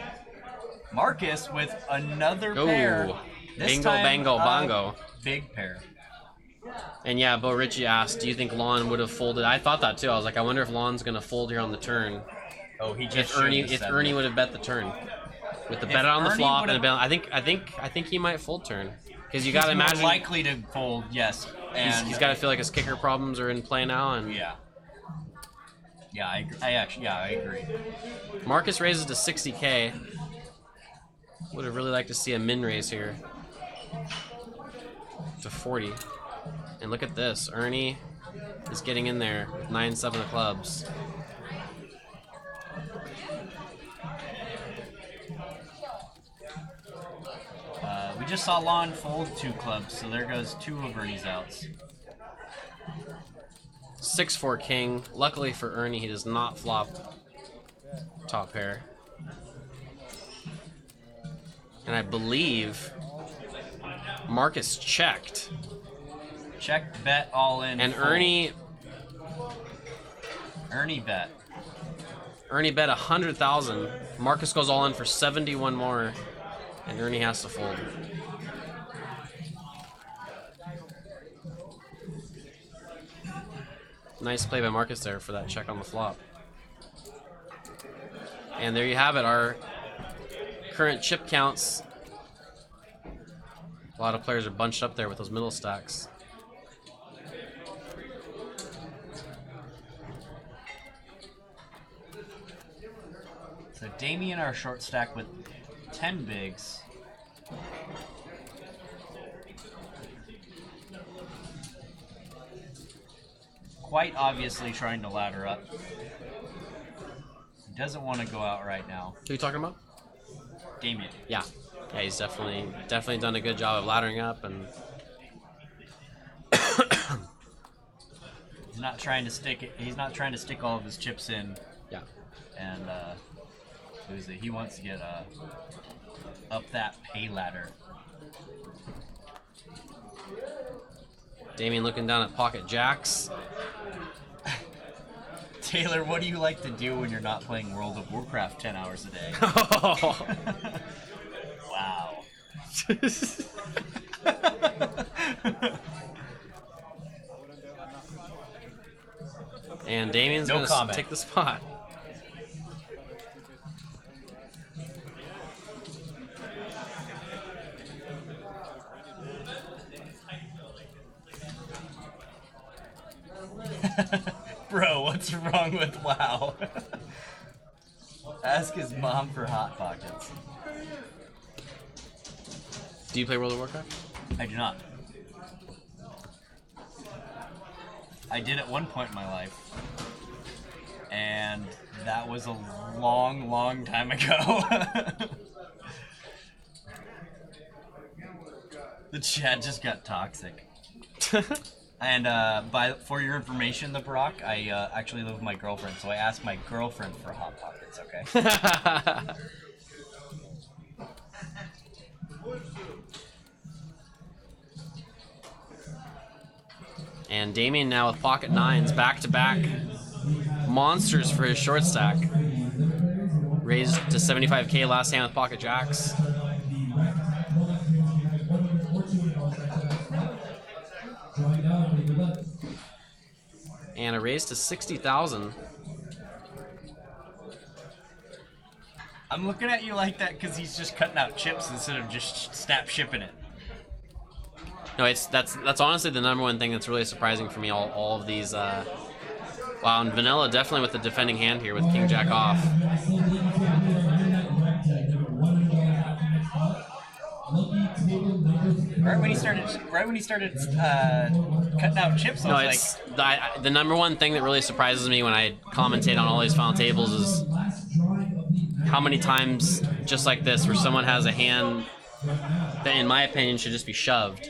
Marcus with another pair. This Bingo, time, bango, bongo. Big pair. And yeah, Bo Ritchie asked, do you think Lon would have folded? I thought that too. I was like, I wonder if Lon's going to fold here on the turn. Oh, he just if Ernie would have bet the turn. With the bet on the flop and a balance. I think he might fold turn. Because you got to imagine more likely to fold, yes. And he's got to feel like his kicker problems are in play now, and I agree. Marcus raises to 60K. Would have really liked to see a min raise here to 40. And look at this, Ernie is getting in there with 9-7 of clubs. We just saw Lon fold 2 clubs, so there goes 2 of Ernie's outs. 6-4 king. Luckily for Ernie, he does not flop top pair. And I believe Marcus checked. Checked, bet, all in. And fold. Ernie bet. Ernie bet 100,000. Marcus goes all in for 71 more, and Ernie has to fold. Nice play by Marcus there for that check on the flop. And there you have it, our current chip counts. A lot of players are bunched up there with those middle stacks. So Damien, our short stack with 10 bigs. Quite obviously trying to ladder up. He doesn't want to go out right now. Who are you talking about? Damien. Yeah. Yeah, he's definitely done a good job of laddering up, and he's not trying to stick it. He's not trying to stick all of his chips in. yeah. And lose it. He wants to get up that pay ladder. Damien looking down at pocket jacks. Taylor, what do you like to do when you're not playing World of Warcraft 10 hours a day? Wow. And Damien's No going to comment. take the spot. Bro, what's wrong with WoW? Ask his mom for Hot Pockets. Do you play World of Warcraft? I do not. I did at one point in my life. And that was a long, long time ago. The chat just got toxic. And for your information, the Brock, I actually live with my girlfriend, so I asked my girlfriend for Hot Pockets, okay? And Damien now with pocket nines, back-to-back monsters for his short stack. Raised to 75K last hand with pocket jacks. And a raise to 60,000. I'm looking at you like that because he's just cutting out chips instead of just snap shipping it. No, that's honestly the number one thing that's really surprising for me. All of these. Wow, and Vanilla definitely with the defending hand here with King Jack off. Right when he started cutting out chips, I was the number one thing that really surprises me when I commentate on all these final tables is how many times just like this where someone has a hand that in my opinion should just be shoved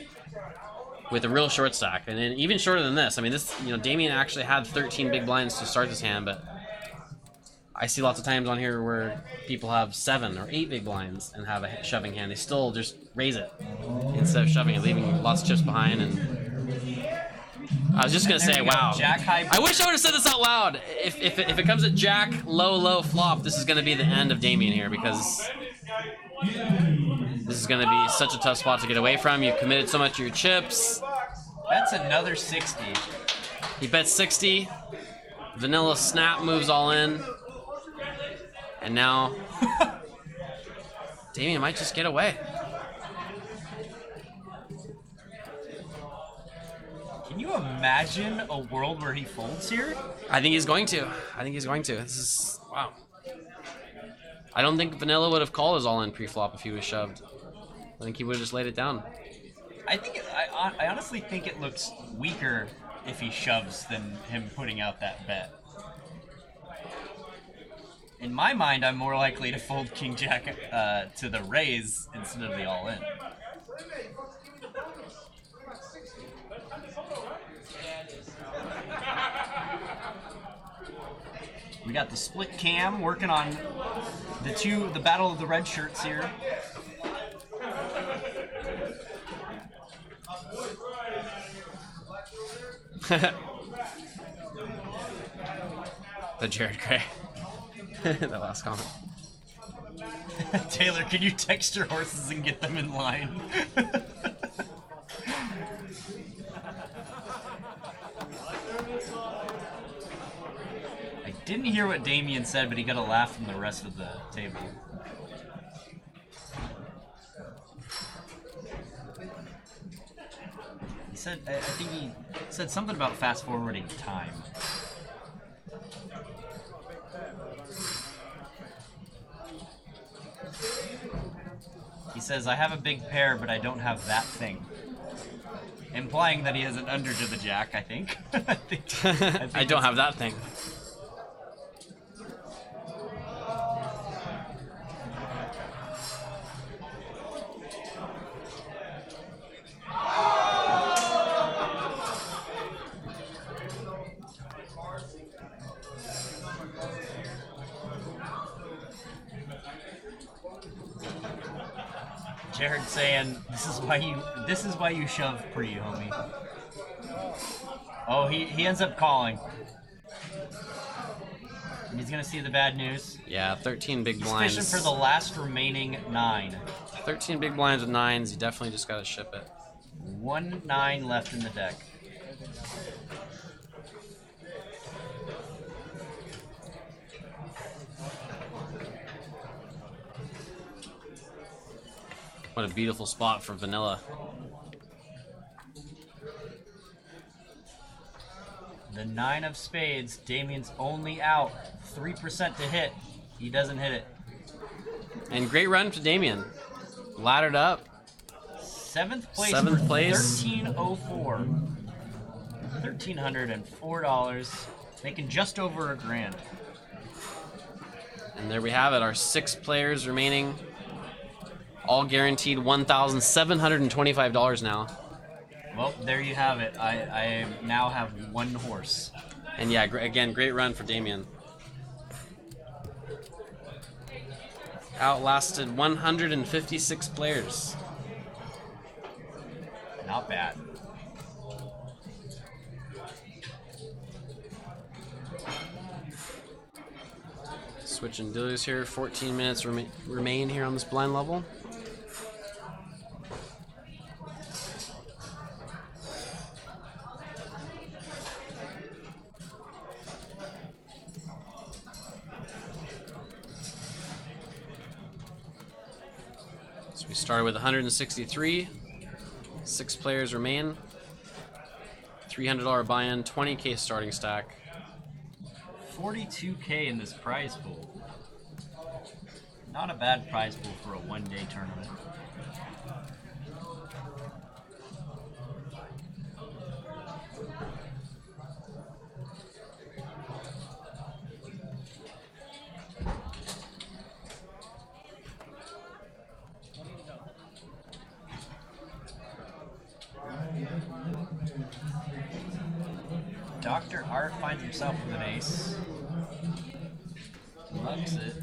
with a real short stack, and then even shorter than this. I mean, this, Damien actually had 13 big blinds to start this hand, but I see lots of times on here where people have 7 or 8 big blinds and have a shoving hand. They still just raise it instead of shoving it, leaving lots of chips behind. And I was just gonna say, wow. Jack high. I wish I would have said this out loud. If it comes at Jack low flop, this is gonna be the end of Damien here, because this is going to be such a tough spot to get away from. You've committed so much of your chips. That's another 60. He bets 60. Vanilla snap moves all in. And now Damien might just get away. Can you imagine a world where he folds here? I think he's going to. This is, wow. I don't think Vanilla would have called his all-in pre-flop if he was shoved. I think he would have just laid it down. I honestly think it looks weaker if he shoves than him putting out that bet. In my mind, I'm more likely to fold King Jack to the raise instead of the all-in. We got the split cam working on the battle of the red shirts here. The Jared Gray. That last comment. Taylor, can you text your horses and get them in line? I didn't hear what Damien said, but he got a laugh from the rest of the table. He said, I think he said something about fast forwarding time. He says, I have a big pair, but I don't have that thing. Implying that he has an under to the jack, I think. I think I don't have that thing. Jared saying, this is why you shove pre, homie. Oh, he ends up calling. And he's gonna see the bad news. Yeah, 13 big blinds. He's fishing for the last remaining 9. 13 big blinds with 9s. You definitely just gotta ship it. 1 9 left in the deck. What a beautiful spot for Vanilla. The 9 of spades. Damien's only out. 3% to hit. He doesn't hit it. And great run for Damien. Laddered up. 7th place. Seventh place. 1304. $1,304. Making just over $1,000. And there we have it. Our 6 players remaining. All guaranteed $1,725 now. Well, there you have it. I now have 1 horse. And yeah, again, great run for Damien. Outlasted 156 players. Not bad. Switching dealers here. 14 minutes remain here on this blind level. Started with 163. 6 players remain. $300 buy-in, 20K starting stack. 42K in this prize pool. Not a bad prize pool for a one-day tournament. Dr. Art finds himself with an ace. Loves it.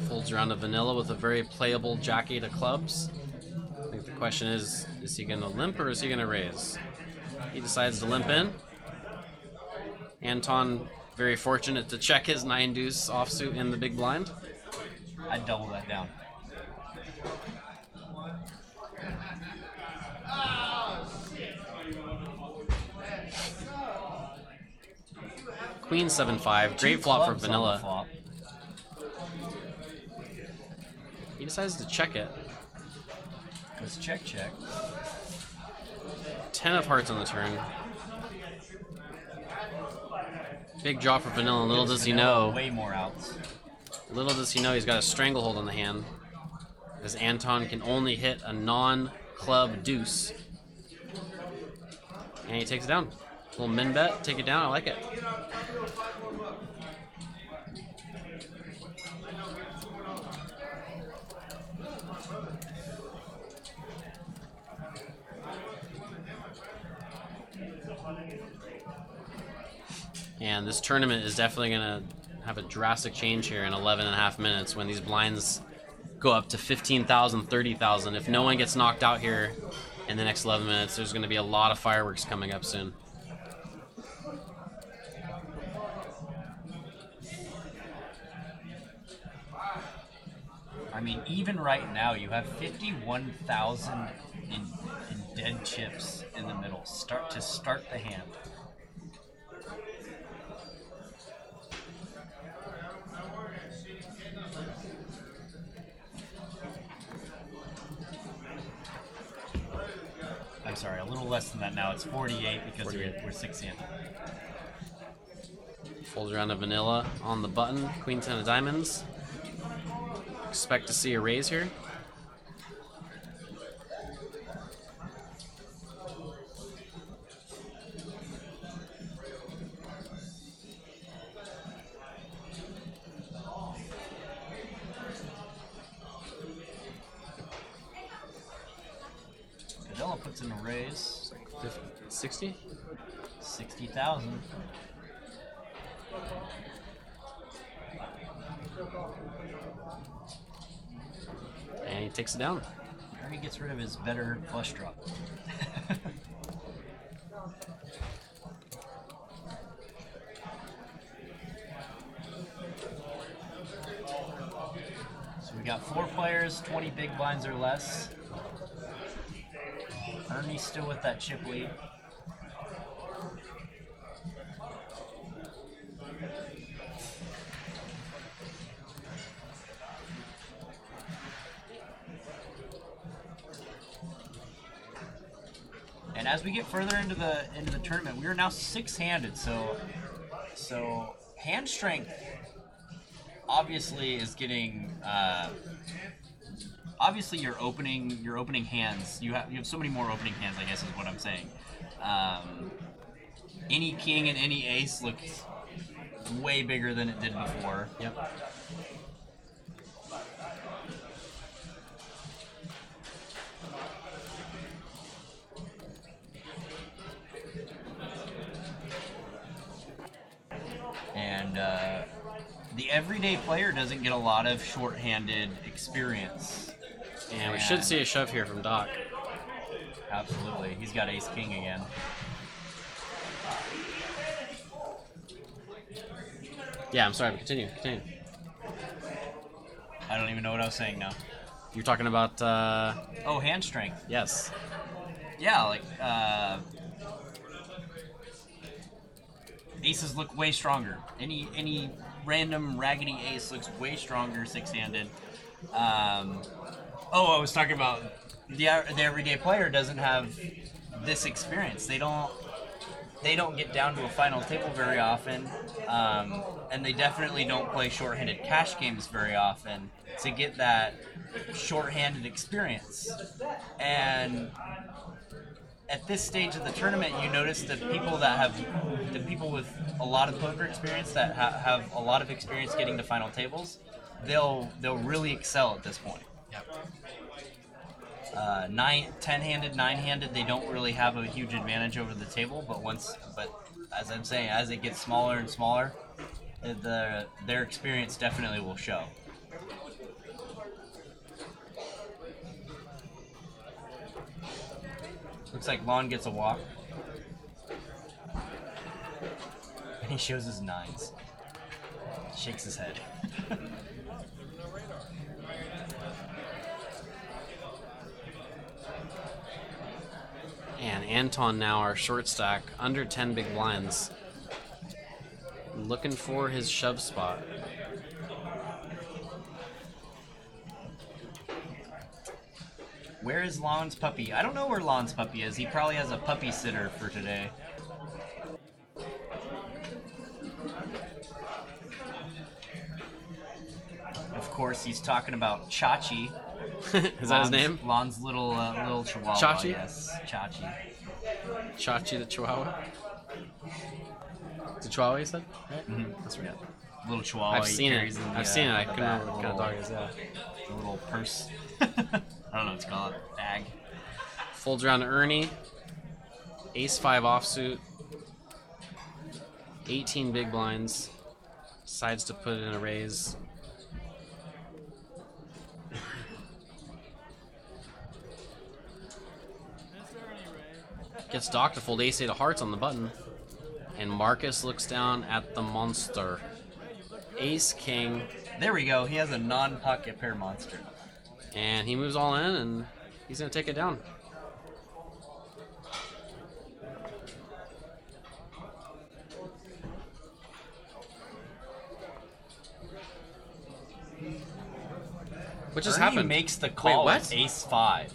Folds around to vanilla with a very playable jack-8 of clubs. I think the question is he going to limp or is he going to raise? He decides to limp in. Anton, very fortunate to check his 9-deuce offsuit in the big blind. I'd double that down. Queen 7-5, great flop for vanilla. Flop. He decides to check it. Let's check. 10 of hearts on the turn. Big draw for vanilla. Little does he know. Way more outs. Little does he know he's got a stranglehold on the hand, as Anton can only hit a non-club deuce. And he takes it down. Little min bet, take it down. I like it. And this tournament is definitely going to have a drastic change here in 11 and a half minutes when these blinds go up to 15,000, 30,000. If no one gets knocked out here in the next 11 minutes, there's going to be a lot of fireworks coming up soon. I mean, even right now, you have 51,000 in dead chips in the middle. Start the hand. I'm sorry, a little less than that now. It's 48 because 48. we're 6-handed. Folds around to vanilla on the button. Queen 10 of diamonds. Expect to see a raise here. Padilla puts in a raise. 60? 60,000. And he takes it down. He gets rid of his better flush drop. So we got 4 players, 20 big blinds or less. Ernie's still with that chip lead. And as we get further into the tournament, we are now 6-handed. So hand strength obviously is getting. Obviously, your opening hands. You have so many more opening hands. I guess is what I'm saying. Any king and any ace looks way bigger than it did before. Yep. And the everyday player doesn't get a lot of short-handed experience. And we should see a shove here from Doc. Absolutely. He's got ace-king again. Yeah, I'm sorry, but continue. I don't even know what I was saying now. You're talking about, Oh, hand strength. yes. Yeah, like aces look way stronger. Any random raggedy ace looks way stronger six-handed. I was talking about the everyday player doesn't have this experience. They don't get down to a final table very often, and they definitely don't play short-handed cash games very often to get that short-handed experience. And at this stage of the tournament, you notice the people with a lot of poker experience that have a lot of experience getting to final tables, they'll really excel at this point. Yep. 10-handed, 9-handed, they don't really have a huge advantage over the table. But as I'm saying, as it gets smaller and smaller, their experience definitely will show. Looks like Lon gets a walk. And he shows his nines. Shakes his head. And Anton now, our short stack, under 10 big blinds. Looking for his shove spot. Where is Lon's puppy? I don't know where Lon's puppy is. He probably has a puppy sitter for today. Of course, he's talking about Chachi. Is that his name? Lon's little chihuahua. Chachi? Yes, Chachi. Chachi the Chihuahua? The Chihuahua, you said? Right? Mm-hmm. That's right. Little chihuahua. I've seen it. I've seen it. I couldn't remember what kind of dog it is. Yeah. The little purse. I don't know what it's called. Bag. Folds around to Ernie. Ace-5 offsuit. 18 big blinds. Decides to put it in a raise. Gets Doc to fold ace-8 of hearts on the button. And Marcus looks down at the monster. Ace-king. There we go. He has a non-pocket pair monster. And he moves all in, and he's going to take it down. What just Ernie happened? Makes the call. Wait, what? With ace-5.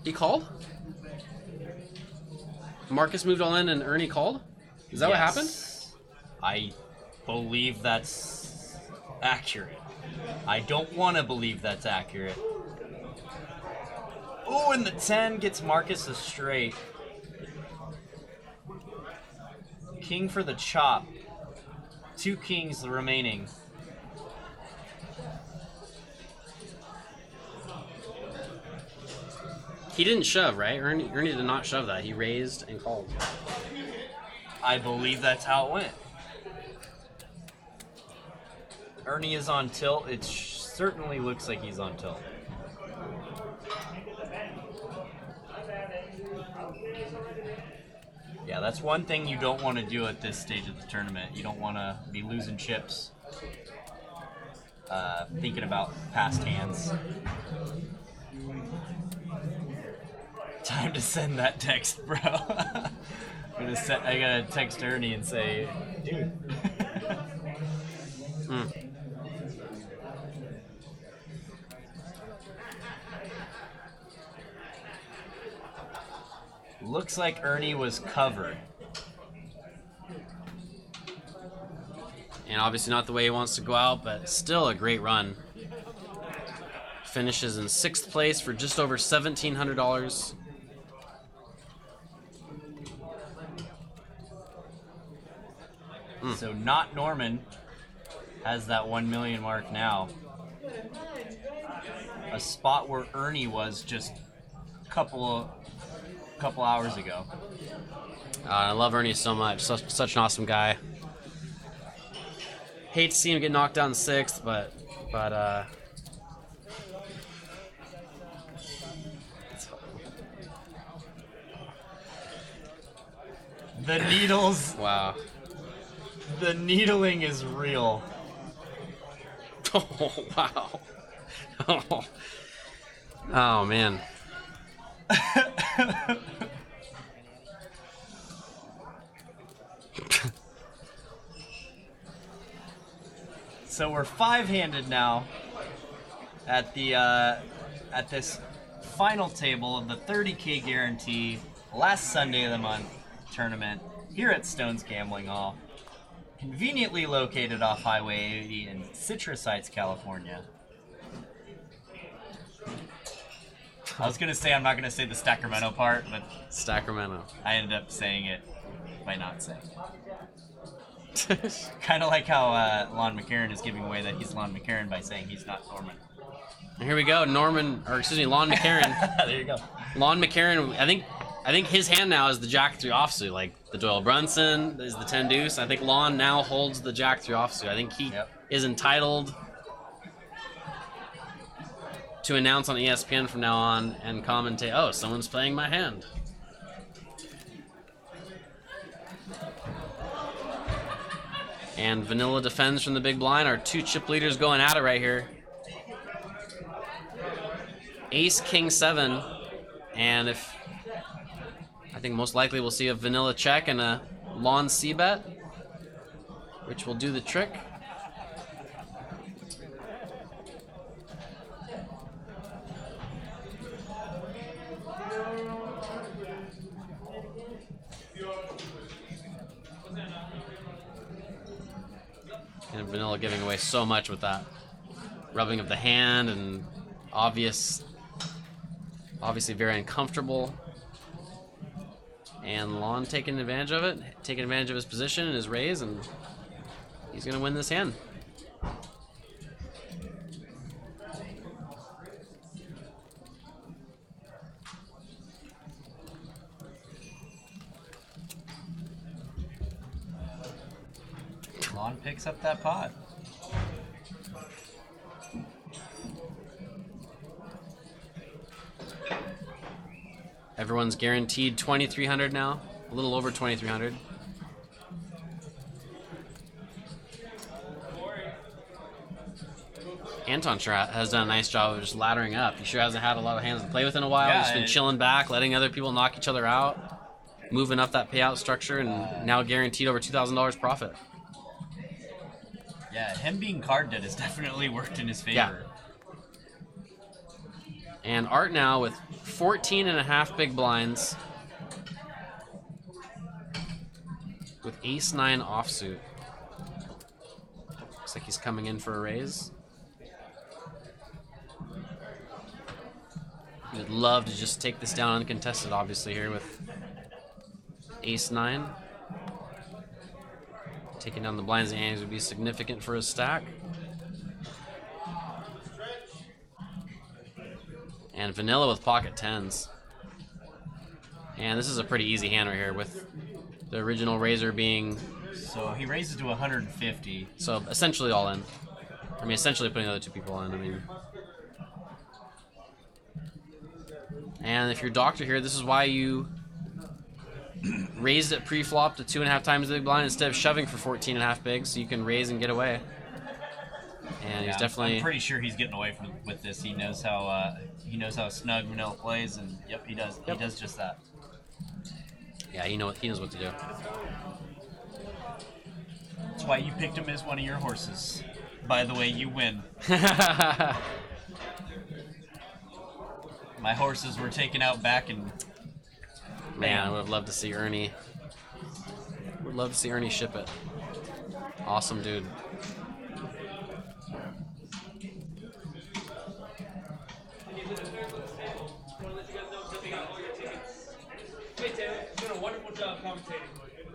He called? Marcus moved all in and Ernie called? Is that what happened? I believe that's accurate. I don't want to believe that's accurate. Oh, and the 10 gets Marcus a straight. King for the chop. 2 kings the remaining. He didn't shove, right? Ernie did not shove that. He raised and called. I believe that's how it went. Ernie is on tilt. It certainly looks like he's on tilt. Yeah, that's one thing you don't want to do at this stage of the tournament. You don't want to be losing chips, thinking about past hands. Time to send that text, bro. I gotta text Ernie and say, dude. Looks like Ernie was covered. And obviously not the way he wants to go out, but still a great run. Finishes in 6th place for just over $1,700. So not Norman has that 1 million mark now. A spot where Ernie was just a couple hours ago. I love Ernie so much. Such an awesome guy. Hate to see him get knocked out in 6th, but the needles. Wow. The needling is real. Oh, wow. Oh man. So we're five-handed now at the at this final table of the 30K guarantee last Sunday of the month tournament here at Stone's Gambling Hall, conveniently located off Highway 80 in Citrus Heights, California. I was gonna say I'm not gonna say the Sacramento part, but Sacramento. I ended up saying it by not saying it. Kind of like how Lon McCarron is giving away that he's Lon McCarron by saying he's not Norman. Here we go, Lon McCarron. There you go. Lon McCarron, I think his hand now is the Jack 3 offsuit, like the Doyle Brunson is the 10 deuce. I think Lon now holds the Jack 3 offsuit. I think he is entitled to announce on ESPN from now on and commentate, oh, someone's playing my hand. And Vanilla defends from the big blind. Our two chip leaders going at it right here. Ace, King, 7. And if... I think most likely we'll see a Vanilla check and a Lon C-bet, which will do the trick. And Vanilla giving away so much with that rubbing of the hand and obviously very uncomfortable. And Lon taking advantage of it, taking advantage of his position and his raise, and he's going to win this hand. Lon picks up that pot. Everyone's guaranteed 2,300 now, a little over 2,300. Anton sure has done a nice job of just laddering up. He sure hasn't had a lot of hands to play with in a while. Yeah, He's been chilling back, letting other people knock each other out, moving up that payout structure, and now guaranteed over $2,000 profit. Yeah, him being card dead has definitely worked in his favor. Yeah. And Art now with 14.5 big blinds with Ace-9 offsuit. Looks like he's coming in for a raise. He would love to just take this down uncontested, obviously, here with Ace-9. Taking down the blinds and antes would be significant for his stack. And Vanilla with pocket 10s. And this is a pretty easy hand right here with the original raiser being... So he raises to 150. So essentially all in. I mean, essentially putting the other two people in. I mean... And if you're Doctor here, this is why you raised it pre-flop to 2.5 times the big blind instead of shoving for 14.5 big, so you can raise and get away. And he's definitely... I'm pretty sure he's getting away with this. He knows how snug Vanilla plays, and yep, he does. Yep. He does just that. Yeah, he knows what to do. That's why you picked him as one of your horses. By the way, you win. My horses were taken out back in... Man, I would love to see Ernie. Would love to see Ernie ship it. Awesome dude.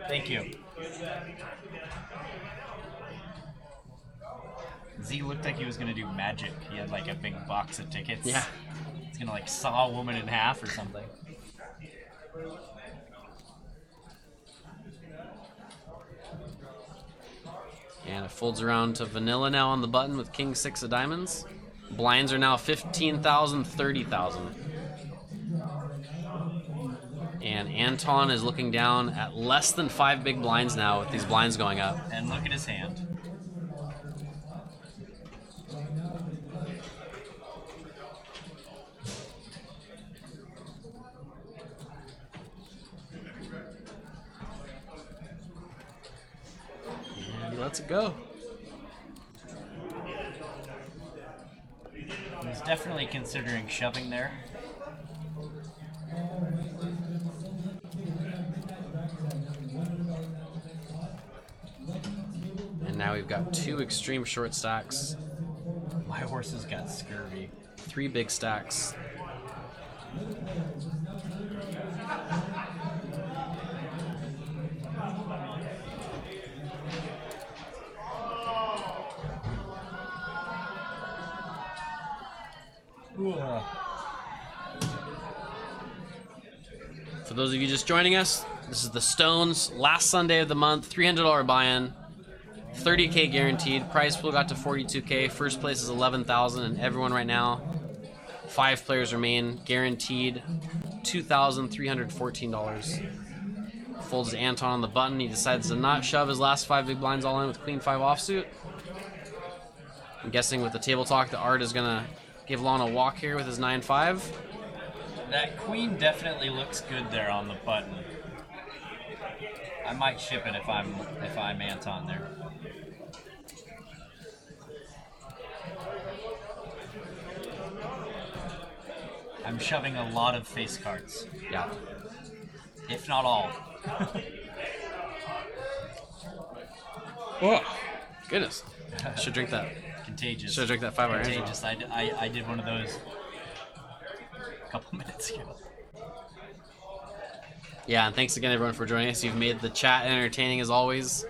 Thank you. Z looked like he was gonna do magic. He had like a big box of tickets. Yeah. He's gonna like saw a woman in half or something. And it folds around to Vanilla now on the button with King 6 of diamonds. Blinds are now 15,000, 30,000. And Anton is looking down at less than 5 big blinds now with these blinds going up. And look at his hand. lets it go. He's definitely considering shoving there. And now we've got 2 extreme short stacks, My horse has got scurvy. 3 big stacks. For those of you just joining us, this is the Stones last Sunday of the month, $300 buy-in, 30K guaranteed. Prize pool got to 42K. First place is 11,000, and everyone right now, 5 players remain, guaranteed $2,314. Folds to Anton on the button. He decides to not shove his last 5 big blinds all in with Queen 5 offsuit. I'm guessing with the table talk, the Art is gonna give Lon a walk here with his 9-5. That queen definitely looks good there on the button. I might ship it if I'm Anton there. I'm shoving a lot of face cards, Yeah. if not all. Whoa. Goodness. Should drink that. Contagious. Should drink that 5-hour energy. Contagious. I did one of those a couple minutes ago. Yeah, and thanks again everyone for joining us. You've made the chat entertaining as always.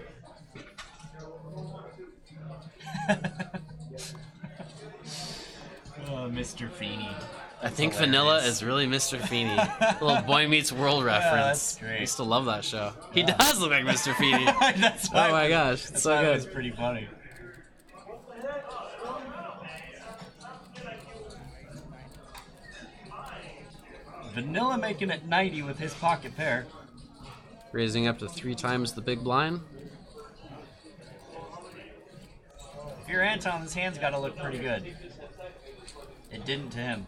Oh, Mr. Feeney. I think Vanilla is really Mr. Feeney. Little Boy Meets World reference. that's great. I used to love that show. He does look like Mr. Feeney. That's why Oh my gosh, it's that's so why it was good. pretty funny. Vanilla making it 90 with his pocket pair. Raising up to 3 times the big blind. If you're Anton, his hand's got to look pretty good. It didn't to him.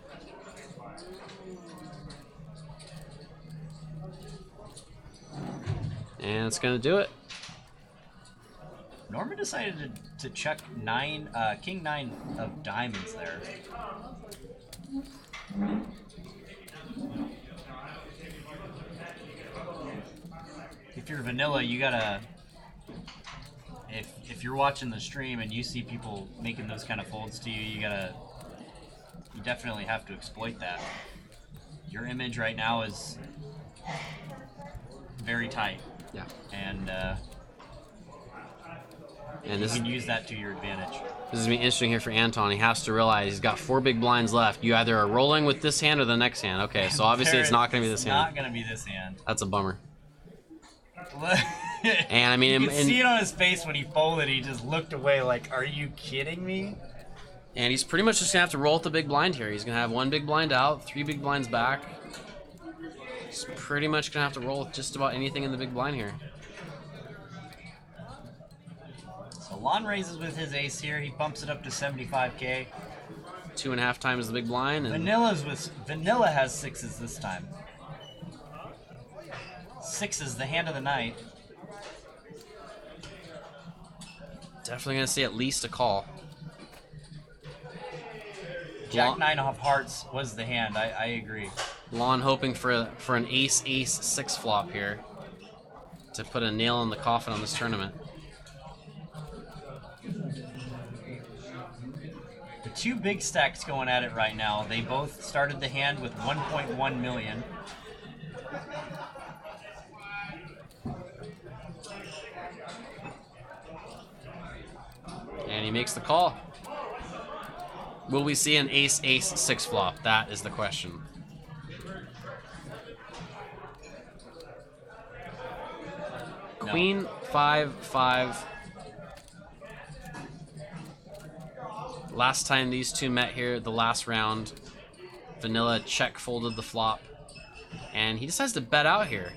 And it's gonna do it. Norman decided to check King 9 of diamonds there. If you're Vanilla, you gotta... If you're watching the stream and you see people making those kind of folds to you, you definitely have to exploit that. Your image right now is very tight, Yeah. and And you this is can use that to your advantage. This is gonna be interesting here for Anton. He has to realize he's got 4 big blinds left. You either are rolling with this hand or the next hand. Okay, so obviously it's not gonna be this It's hand. not gonna be this hand. That's a bummer. And And I mean, you can see it on his face when he folded. He just looked away like, "Are you kidding me?" and he's pretty much just gonna have to roll with the big blind here. He's gonna have 1 big blind out, 3 big blinds back. He's pretty much gonna have to roll with just about anything in the big blind here. So Lon raises with his ace here. He bumps it up to 75K. 2.5 times the big blind, and Vanilla has 6s this time. 6 is the hand of the night. definitely gonna see at least a call. Jack 9 of hearts was the hand. I agree. Lon hoping for an ace 6 flop here to put a nail in the coffin on this tournament. The 2 big stacks going at it right now. They both started the hand with 1.1 million. And he makes the call. Will we see an ace 6 flop? That is the question. No. Queen 5-5. Last time these two met here, the last round, Vanilla check folded the flop, and he decides to bet out here.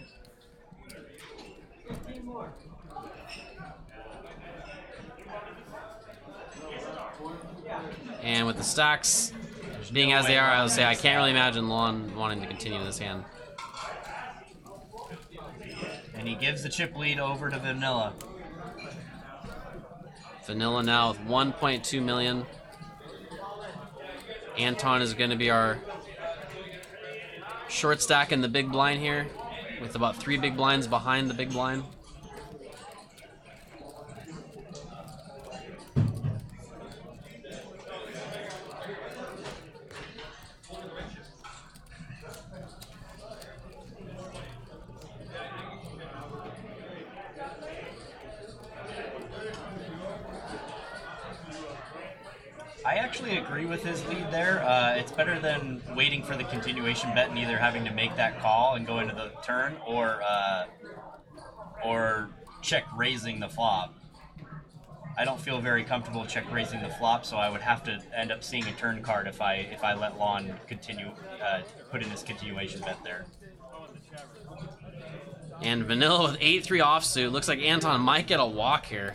And with the stacks being as they are, I would say I can't really imagine Lon wanting to continue this hand. And he gives the chip lead over to Vanilla. Vanilla now with 1.2 million. Anton is going to be our short stack in the big blind here, with about 3 big blinds behind the big blind. I actually agree with his lead there. It's better than waiting for the continuation bet and either having to make that call and go into the turn or check raising the flop. I don't feel very comfortable check raising the flop, so I would have to end up seeing a turn card if I let Lon continue put in this continuation bet there. And Vanilla with 8-3 offsuit. Looks like Anton might get a walk here.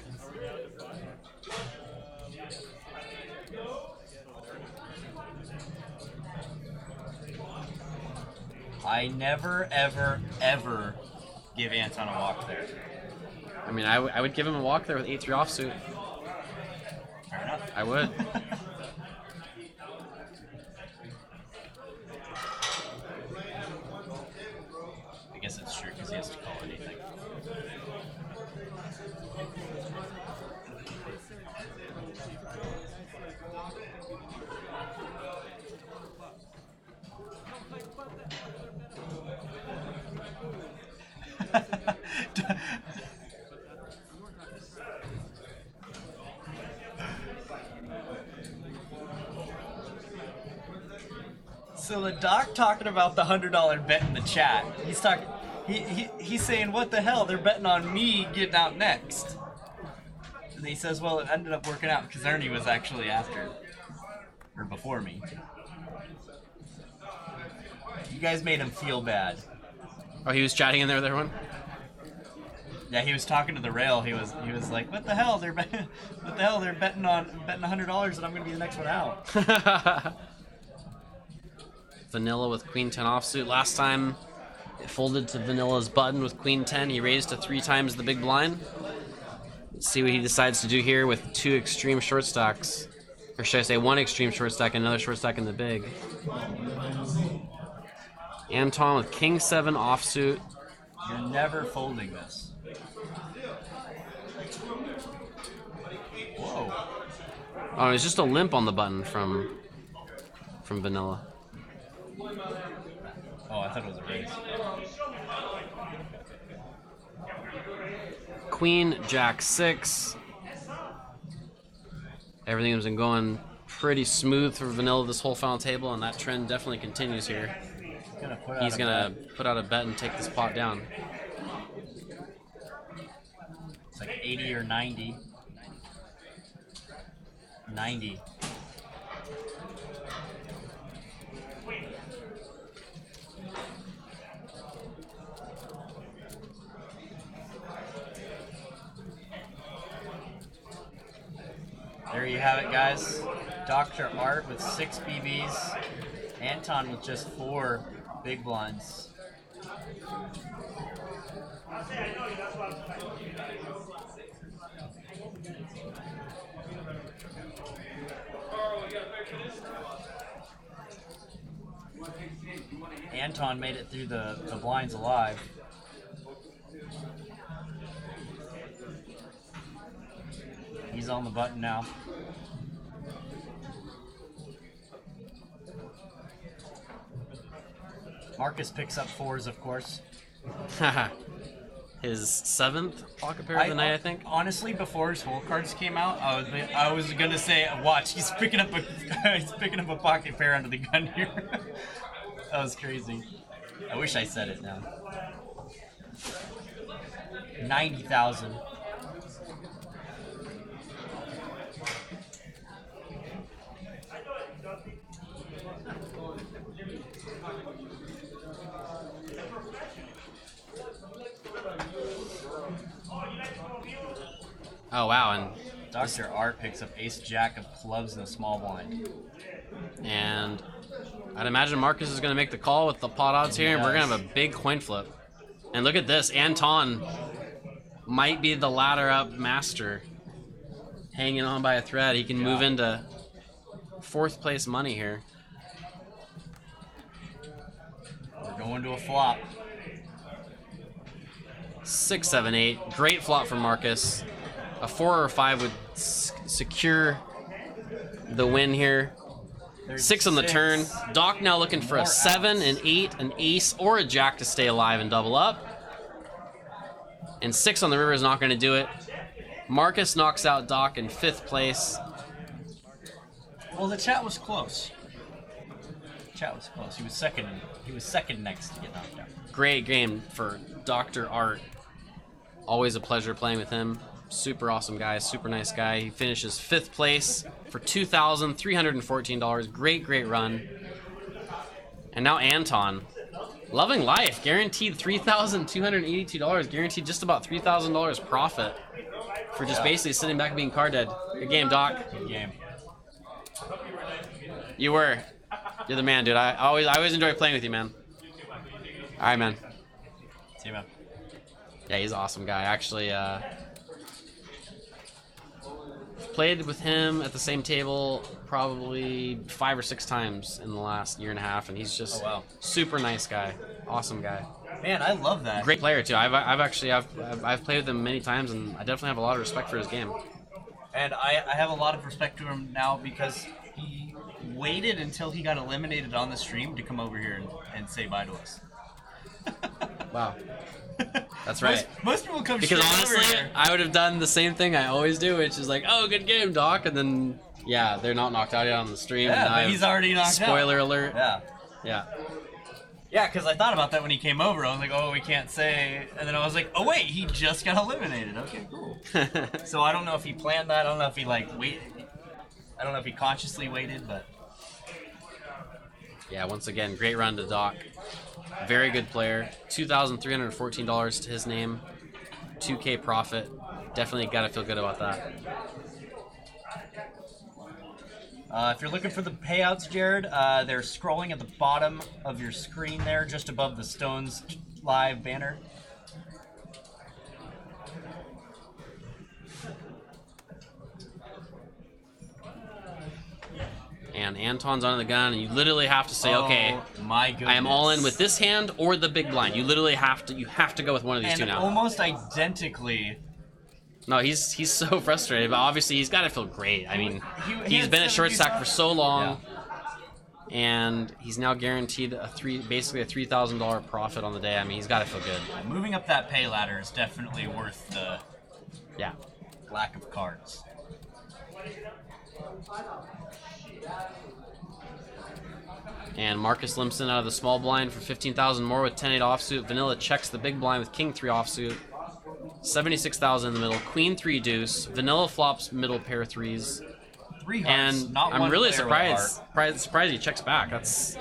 I never, ever, ever give Anton a walk there. I mean, I would give him a walk there with 8-3 offsuit. Fair enough. I would. I guess it's true because he has to call anything. So the doc talking about the $100 bet in the chat. He's talking. He's saying, "What the hell? They're betting on me getting out next." And he says, "Well, it ended up working out because Ernie was actually after or before me." You guys made him feel bad. Oh, he was chatting in there with everyone? Yeah, he was talking to the rail. He was like, "What the hell? They're betting $100 that I'm gonna be the next one out." Vanilla with Queen 10 offsuit. Last time it folded to Vanilla's button with Queen 10. He raised to 3 times the big blind. Let's see what he decides to do here with 2 extreme short stacks. Or should I say 1 extreme short stack and another short stack in the big. Anton with King 7 offsuit. You're never folding this. Whoa. Oh, it's just a limp on the button from Vanilla. Oh, I thought it was a raise. Queen, Jack 6. Everything has been going pretty smooth for Vanilla this whole final table, and that trend definitely continues here. He's gonna put out a bet and take this pot down. It's like 80 or 90. 90. There you have it, guys. Dr. Art with 6 BBs. Anton with just 4 big blinds. Anton made it through the blinds alive. He's on the button now. Marcus picks up 4s, of course. His 7th pocket pair of the night, I think. Honestly, before his hole cards came out, I was gonna say, watch, he's picking up a pocket pair under the gun here. That was crazy. I wish I said it now. 90,000. Oh, wow, and Dr. Art picks up Ace Jack of clubs in the small blind. And I'd imagine Marcus is going to make the call with the pot odds here, and we're going to have a big coin flip. And look at this, Anton might be the ladder up master. hanging on by a thread. He can move into 4th place money here. We're going to a flop. 6, 7, 8. Great flop from Marcus. A 4 or a 5 would secure the win here. There's 6 on the turn. Doc now looking for a 7, an 8, an ace, or a jack to stay alive and double up. And 6 on the river is not going to do it. Marcus knocks out Doc in 5th place. Well, the chat was close. Chat was close. He was second. He was second next to get knocked out. Great game for Dr. Art. Always a pleasure playing with him. Super awesome guy, super nice guy. He finishes 5th place for $2,314. Great, great run. And now Anton. Loving life. Guaranteed $3,282. Guaranteed just about $3,000 profit for just basically sitting back and being card dead. Good game, Doc. Good game. You were. You're the man, dude. I always enjoy playing with you, man. All right, man. See you, man. Yeah, he's an awesome guy. Actually, played with him at the same table probably 5 or 6 times in the last year and a half, and he's just super nice guy, awesome guy. Man, I love that. Great player too. I've played with him many times, and I definitely have a lot of respect for his game. And I have a lot of respect to him now because he waited until he got eliminated on the stream to come over here and say bye to us. Wow. That's right. Most people come because straight over honestly, here. I would have done the same thing I always do, which is like, oh, good game, Doc, and then yeah, they're not knocked out yet on the stream. Yeah, and but he's already knocked out. Spoiler alert. Yeah. Yeah. Yeah, because I thought about that when he came over. I was like, oh, we can't say. And then I was like, oh, wait, he just got eliminated. Okay, cool. So I don't know if he planned that. I don't know if he, waited. I don't know if he consciously waited, but. Yeah, once again, great run to Doc. Very good player. $2,314 to his name. 2K profit. Definitely got to feel good about that. If you're looking for the payouts, Jared, they're scrolling at the bottom of your screen there, just above the Stones Live banner. And Anton's on the gun, and you literally have to say, okay, my goodness. I am all in with this hand or the big blind. You literally have to go with one of these two now. Almost identically. No, he's so frustrated, but obviously he's got to feel great. I mean, he's been at short stack for so long, and he's now guaranteed basically a $3,000 profit on the day. I mean, he's got to feel good. Moving up that pay ladder is definitely worth the lack of cards. And Marcus Limson out of the small blind for 15,000 more with 10-8 offsuit. Vanilla checks the big blind with King 3 offsuit. 76,000 in the middle. Queen 3 deuce. Vanilla flops middle pair 3s. 3 hearts. And not I'm one really player surprised he checks back. That's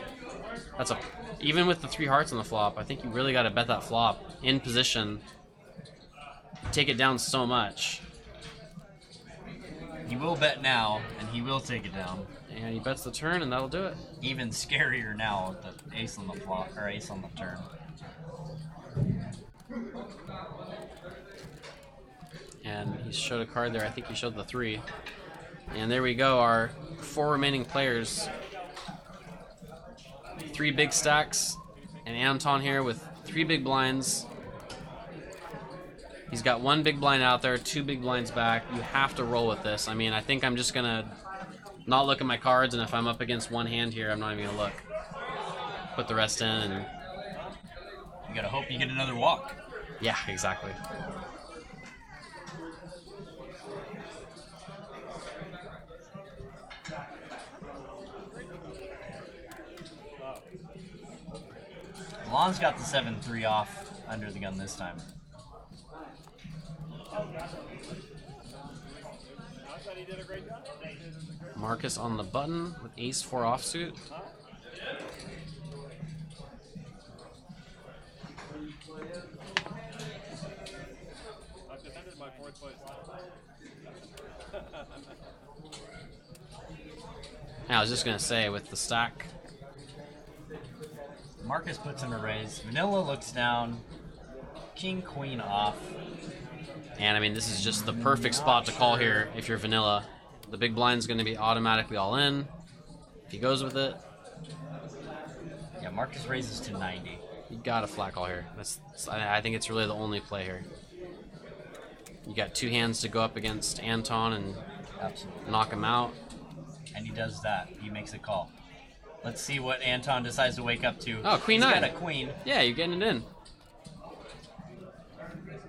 a even with the 3 hearts on the flop. I think you really got to bet that flop in position. Take it down so much. He will bet now, and he will take it down. And he bets the turn, and that'll do it. Even scarier now with the ace on the flop or ace on the turn. And he showed a card there. I think he showed the 3. And there we go. Our 4 remaining players. 3 big stacks, and Anton here with 3 big blinds. He's got 1 big blind out there, 2 big blinds back. You have to roll with this. I mean, I think I'm just gonna not look at my cards, and if I'm up against one hand here, I'm not even gonna look. Put the rest in, and you gotta hope you get another walk. Yeah, exactly. Lon's got the 7-3 off under the gun this time. Marcus on the button with ace 4 offsuit. I was just gonna say with the stack. Marcus puts in a raise. Vanilla looks down. King, queen off. And I mean, this is just the perfect spot to call here if you're vanilla. The big blind's going to be automatically all in if he goes with it. Yeah, Marcus raises to 90. You got a flat call here. I think it's really the only play here. You got 2 hands to go up against Anton and Absolutely. knock him out. And he does that. He makes a call. Let's see what Anton decides to wake up to. Oh, queen He's 9. got a queen. Yeah, you're getting it in.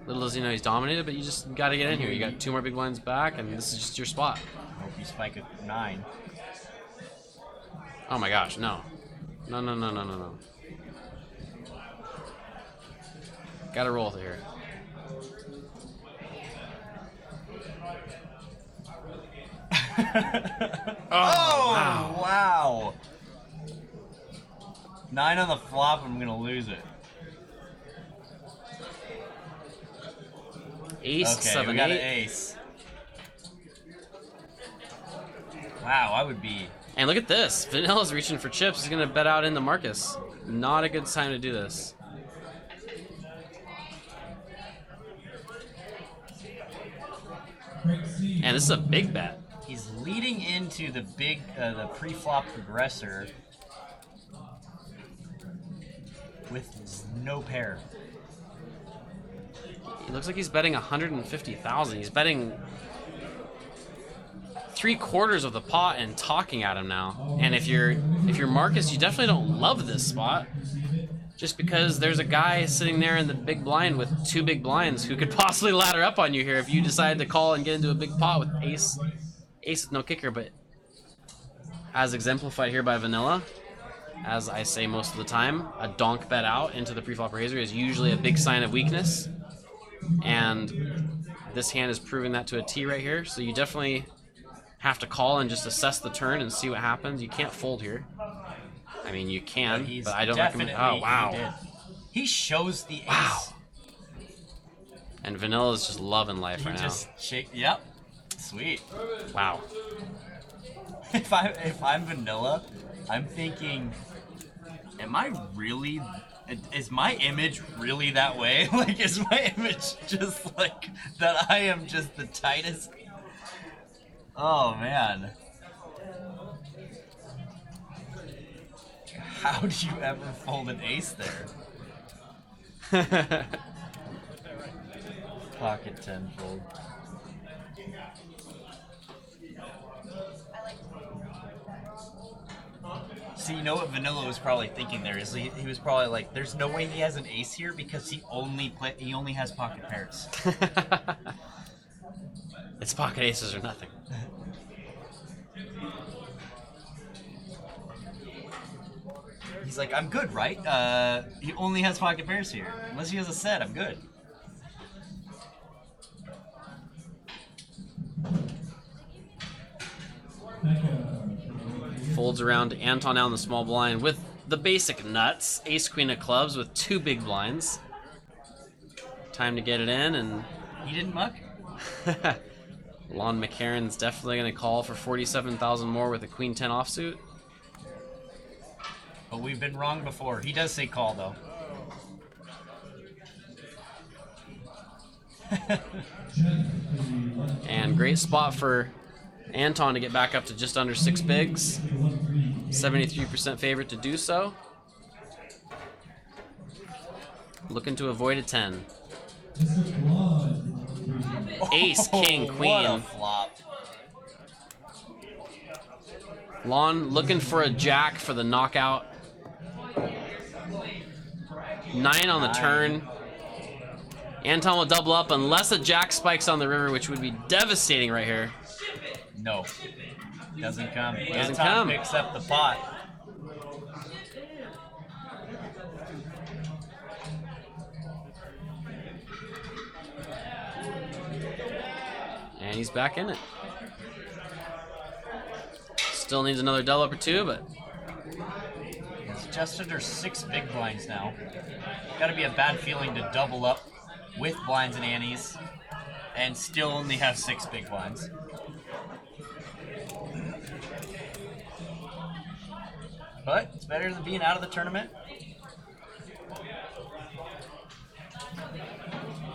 Little does he know he's dominated, but you just got to get in here. You got 2 more big blinds back, and this is just your spot. Hope you spike a 9. Oh my gosh, no. No, no, no, no, no, no. Gotta roll with it here. Oh, wow. 9 on the flop, I'm gonna lose it. Ace, Okay, 7, we got 8. an ace. Wow, I would be... And look at this. Vanilla's reaching for chips. He's gonna bet out into Marcus. Not a good time to do this. And this is a big bet. He's leading into the big, the pre-flop progressor with no pair. He looks like he's betting 150,000. He's betting 3/4 of the pot and talking at him now. And if you're Marcus, you definitely don't love this spot, just because there's a guy sitting there in the big blind with 2 big blinds who could possibly ladder up on you here if you decide to call and get into a big pot with ace with no kicker. But as exemplified here by Vanilla, as I say most of the time, a donk bet out into the pre-flop raiser is usually a big sign of weakness, and this hand is proving that to a T right here. So you definitely have to call and just assess the turn and see what happens. You can't fold here. I mean, you can, but I don't recommend. Oh, wow. He shows the ace. Wow. And Vanilla is just loving life He right just shake. Yep. Sweet. now. Wow. If I'm Vanilla, I'm thinking, am I really? Is my image really that way? Like, is my image just like that? I am just the tightest. Oh man. How do you ever fold an ace there? Pocket 10 fold. See, you know what Vanilla was probably thinking there is he was probably like, there's no way he has an ace here because he only has pocket pairs. It's pocket aces or nothing. He's like, I'm good, right? He only has pocket pairs here. Unless he has a set, I'm good. Folds around to Anton now in the small blind with the basic nuts. Ace queen of clubs with 2 big blinds. Time to get it in, and He didn't muck? Lon McCarron's definitely going to call for 47,000 more with a queen 10 offsuit. But we've been wrong before. He does say call, though. And great spot for Anton to get back up to just under 6 bigs. 73% favorite to do so. Looking to avoid a 10. Ace, king, What a queen. flop. Lon looking for a jack for the knockout. 9 on the turn. Anton will double up unless a jack spikes on the river, which would be devastating right here. No. Doesn't come. Doesn't Anton come. picks up the pot. And he's back in it. Still needs another double up or 2, but It's just under 6 big blinds now. Gotta be a bad feeling to double up with blinds and antes and still only have 6 big blinds. But it's better than being out of the tournament.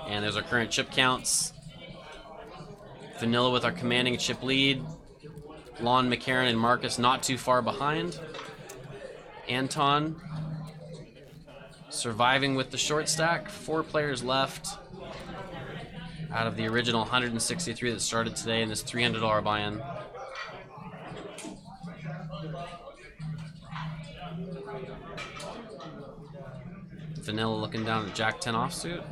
and there's our current chip counts. Vanilla with our commanding chip lead. Lon, McCarran, and Marcus not too far behind. Anton surviving with the short stack. 4 players left out of the original 163 that started today in this $300 buy-in. Vanilla looking down at Jack 10 offsuit.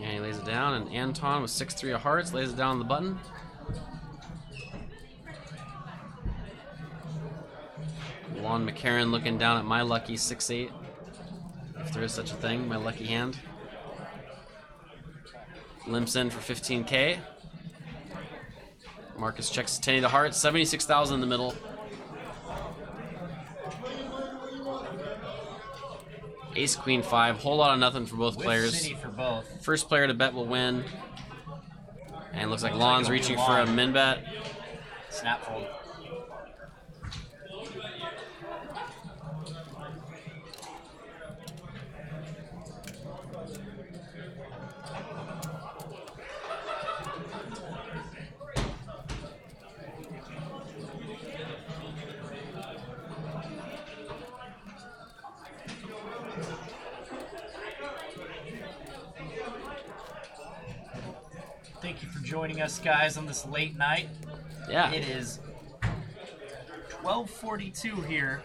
And he lays it down, and Anton with 6-3 of hearts lays it down on the button. Lon McCarran looking down at my lucky 6-8, if there is such a thing, my lucky hand. Limps in for 15K. Marcus checks 10 to hearts, 76,000 in the middle. Ace, Queen, 5, whole lot of nothing for both players. City for both. First player to bet will win. And it looks like Lon's reaching for a min bet. Snap fold. Thank you for joining us, guys, on this late night. Yeah. It is 12:42 here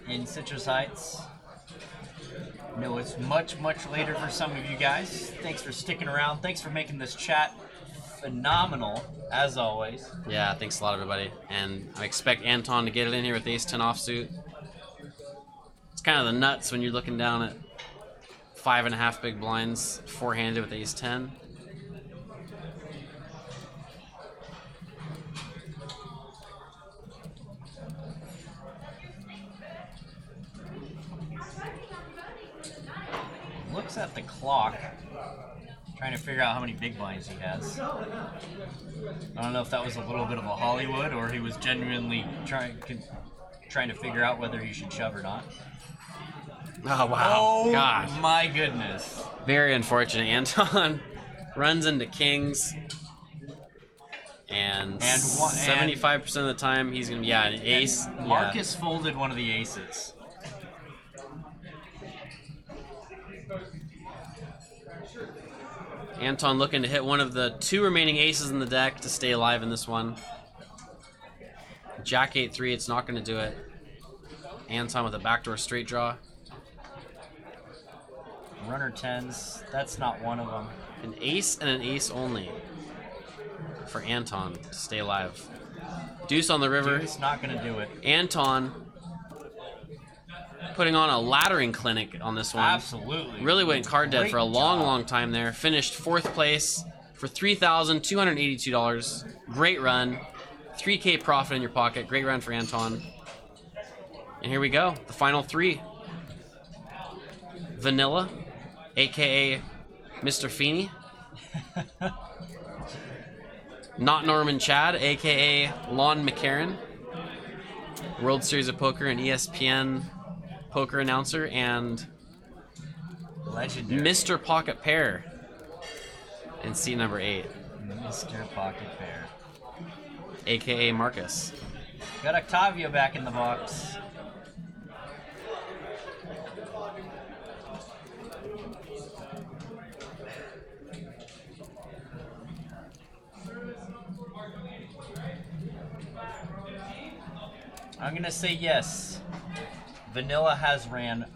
in Citrus Heights. No, it's much, much later for some of you guys. Thanks for sticking around. Thanks for making this chat phenomenal, as always. Yeah, thanks a lot, everybody. And I expect Anton to get it in here with Ace 10 offsuit. It's kind of the nuts when you're looking down at 5.5 big blinds, four-handed with Ace 10. Looks at the clock, trying to figure out how many big blinds he has. I don't know if that was a little bit of a Hollywood or he was genuinely trying to figure out whether he should shove or not. Oh, wow. Oh, God. my goodness. Very unfortunate. Anton runs into kings. And 75% of the time he's going to be, an ace. Marcus folded one of the aces. Anton looking to hit one of the 2 remaining aces in the deck to stay alive in this one. Jack 8-3, it's not going to do it. Anton with a backdoor straight draw. Runner 10s, that's not one of them. An ace and an ace only for Anton to stay alive. Deuce on the river. Deuce not going to do it. Anton putting on a laddering clinic on this one. Absolutely. Really went card dead Great for a long, job. long time there. Finished 4th place for $3,282. Great run. 3K profit in your pocket. Great run for Anton. And here we go. The final 3. Vanilla, a.k.a. Mr. Feeney. Not Norman Chad, a.k.a. Lon McCarran. World Series of Poker and ESPN poker announcer, and Legendary. Mr. Pocket Pair in seat number 8. Mr. Pocket Pair. A.k.a. Marcus. Got Octavio back in the box. I'm gonna say yes. Vanilla has ran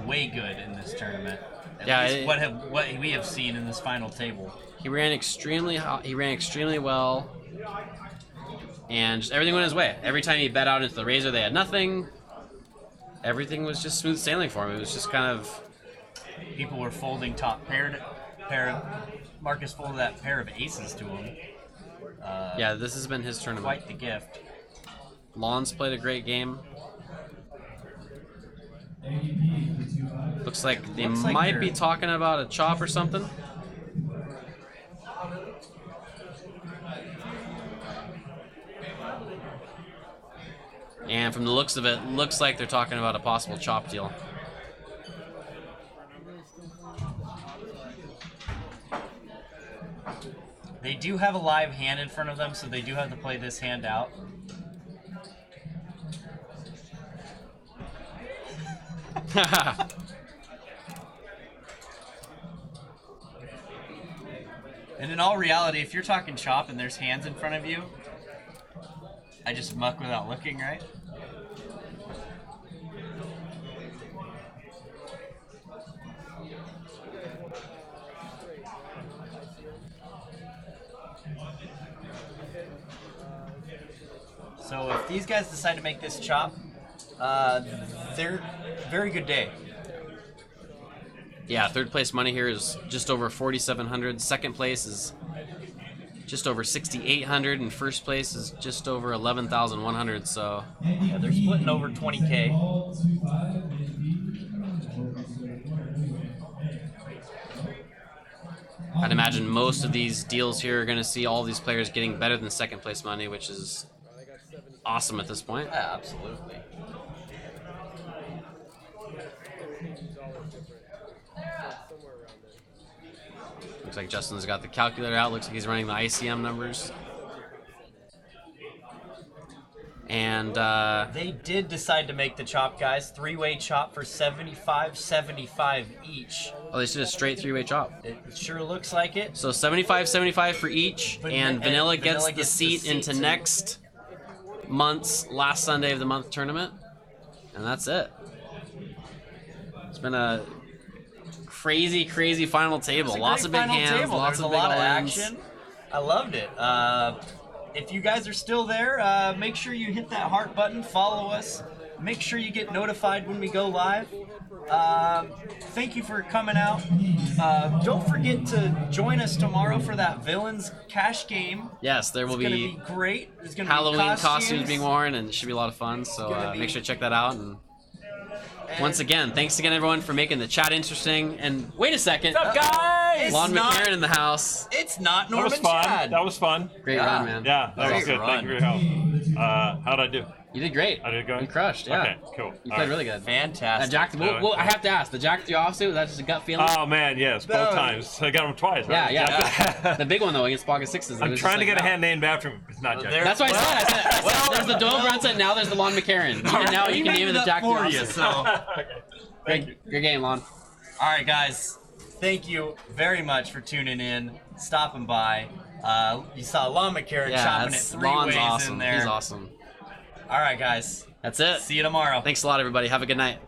way good in this tournament. At least what we have seen in this final table. He ran extremely well, and just everything went his way. Every time he bet out into the razor, they had nothing. Everything was just smooth sailing for him. It was just kind of... People were folding top pair. Marcus folded that pair of aces to him. Yeah, this has been his tournament. Quite the gift. Lon's played a great game. Looks like they might be talking about a chop or something. And from the looks of it, looks like they're talking about a possible chop deal. They do have a live hand in front of them, so they do have to play this hand out. And in all reality, if you're talking chop and there's hands in front of you, I just muck without looking, right? So if these guys decide to make this chop, they're very good day. Yeah, third place money here is just over 4,700. Second place is just over 6,800, and first place is just over 11,100. So yeah, they're splitting over 20K. I'd imagine most of these deals here are going to see all these players getting better than second place money, which is awesome at this point. Yeah, absolutely. Looks like Justin's got the calculator out. Looks like he's running the ICM numbers. And they did decide to make the chop, guys. Three-way chop for 75 each. Oh, they did a straight three-way chop. It sure looks like it. So 75 for each, and Vanilla gets the seat into next month's last Sunday of the month tournament. And that's it. It's been a crazy final table. Lots of big hands, lots of big lot of all-ins. action. I loved it. If you guys are still there, make sure you hit that heart button, follow us, make sure you get notified when we go live. Thank you for coming out. Don't forget to join us tomorrow for that Villains Cash game. Yes, there will It's gonna be great. There's gonna Halloween be costumes being worn, and it should be a lot of fun. So make sure to check that out. And once again, thanks again everyone for making the chat interesting. And wait a second, What's up, guys? Lon McCarran in the house. It's not That Norman was fun. Chad. That was fun. Great run, man. Yeah, that was good. Thank you for your help. How'd I do? You did great. I did good? You crushed, yeah. Okay, cool. You All played right. really good. Fantastic. Jack, well, I have to ask, the Jack 3 offsuit, was that just a gut feeling? Oh, man, yes, both times. I got him twice, right? Yeah. The big one, though, against Pocket Sixes. I'm trying to get a hand named after him. It's not Jack. That's what I said. I said there's the Doyle Brunson, now there's the Lon McCarran. And now you can name it the Jack 3 for you, offsuit. so. Okay. Thank you. Good game, Lon. All right, guys. Thank you very much for tuning in, stopping by. You saw Lon McCarran chopping it three Lon's ways awesome. in there. He's awesome. All right, guys. That's it. See you tomorrow. Thanks a lot, everybody. Have a good night.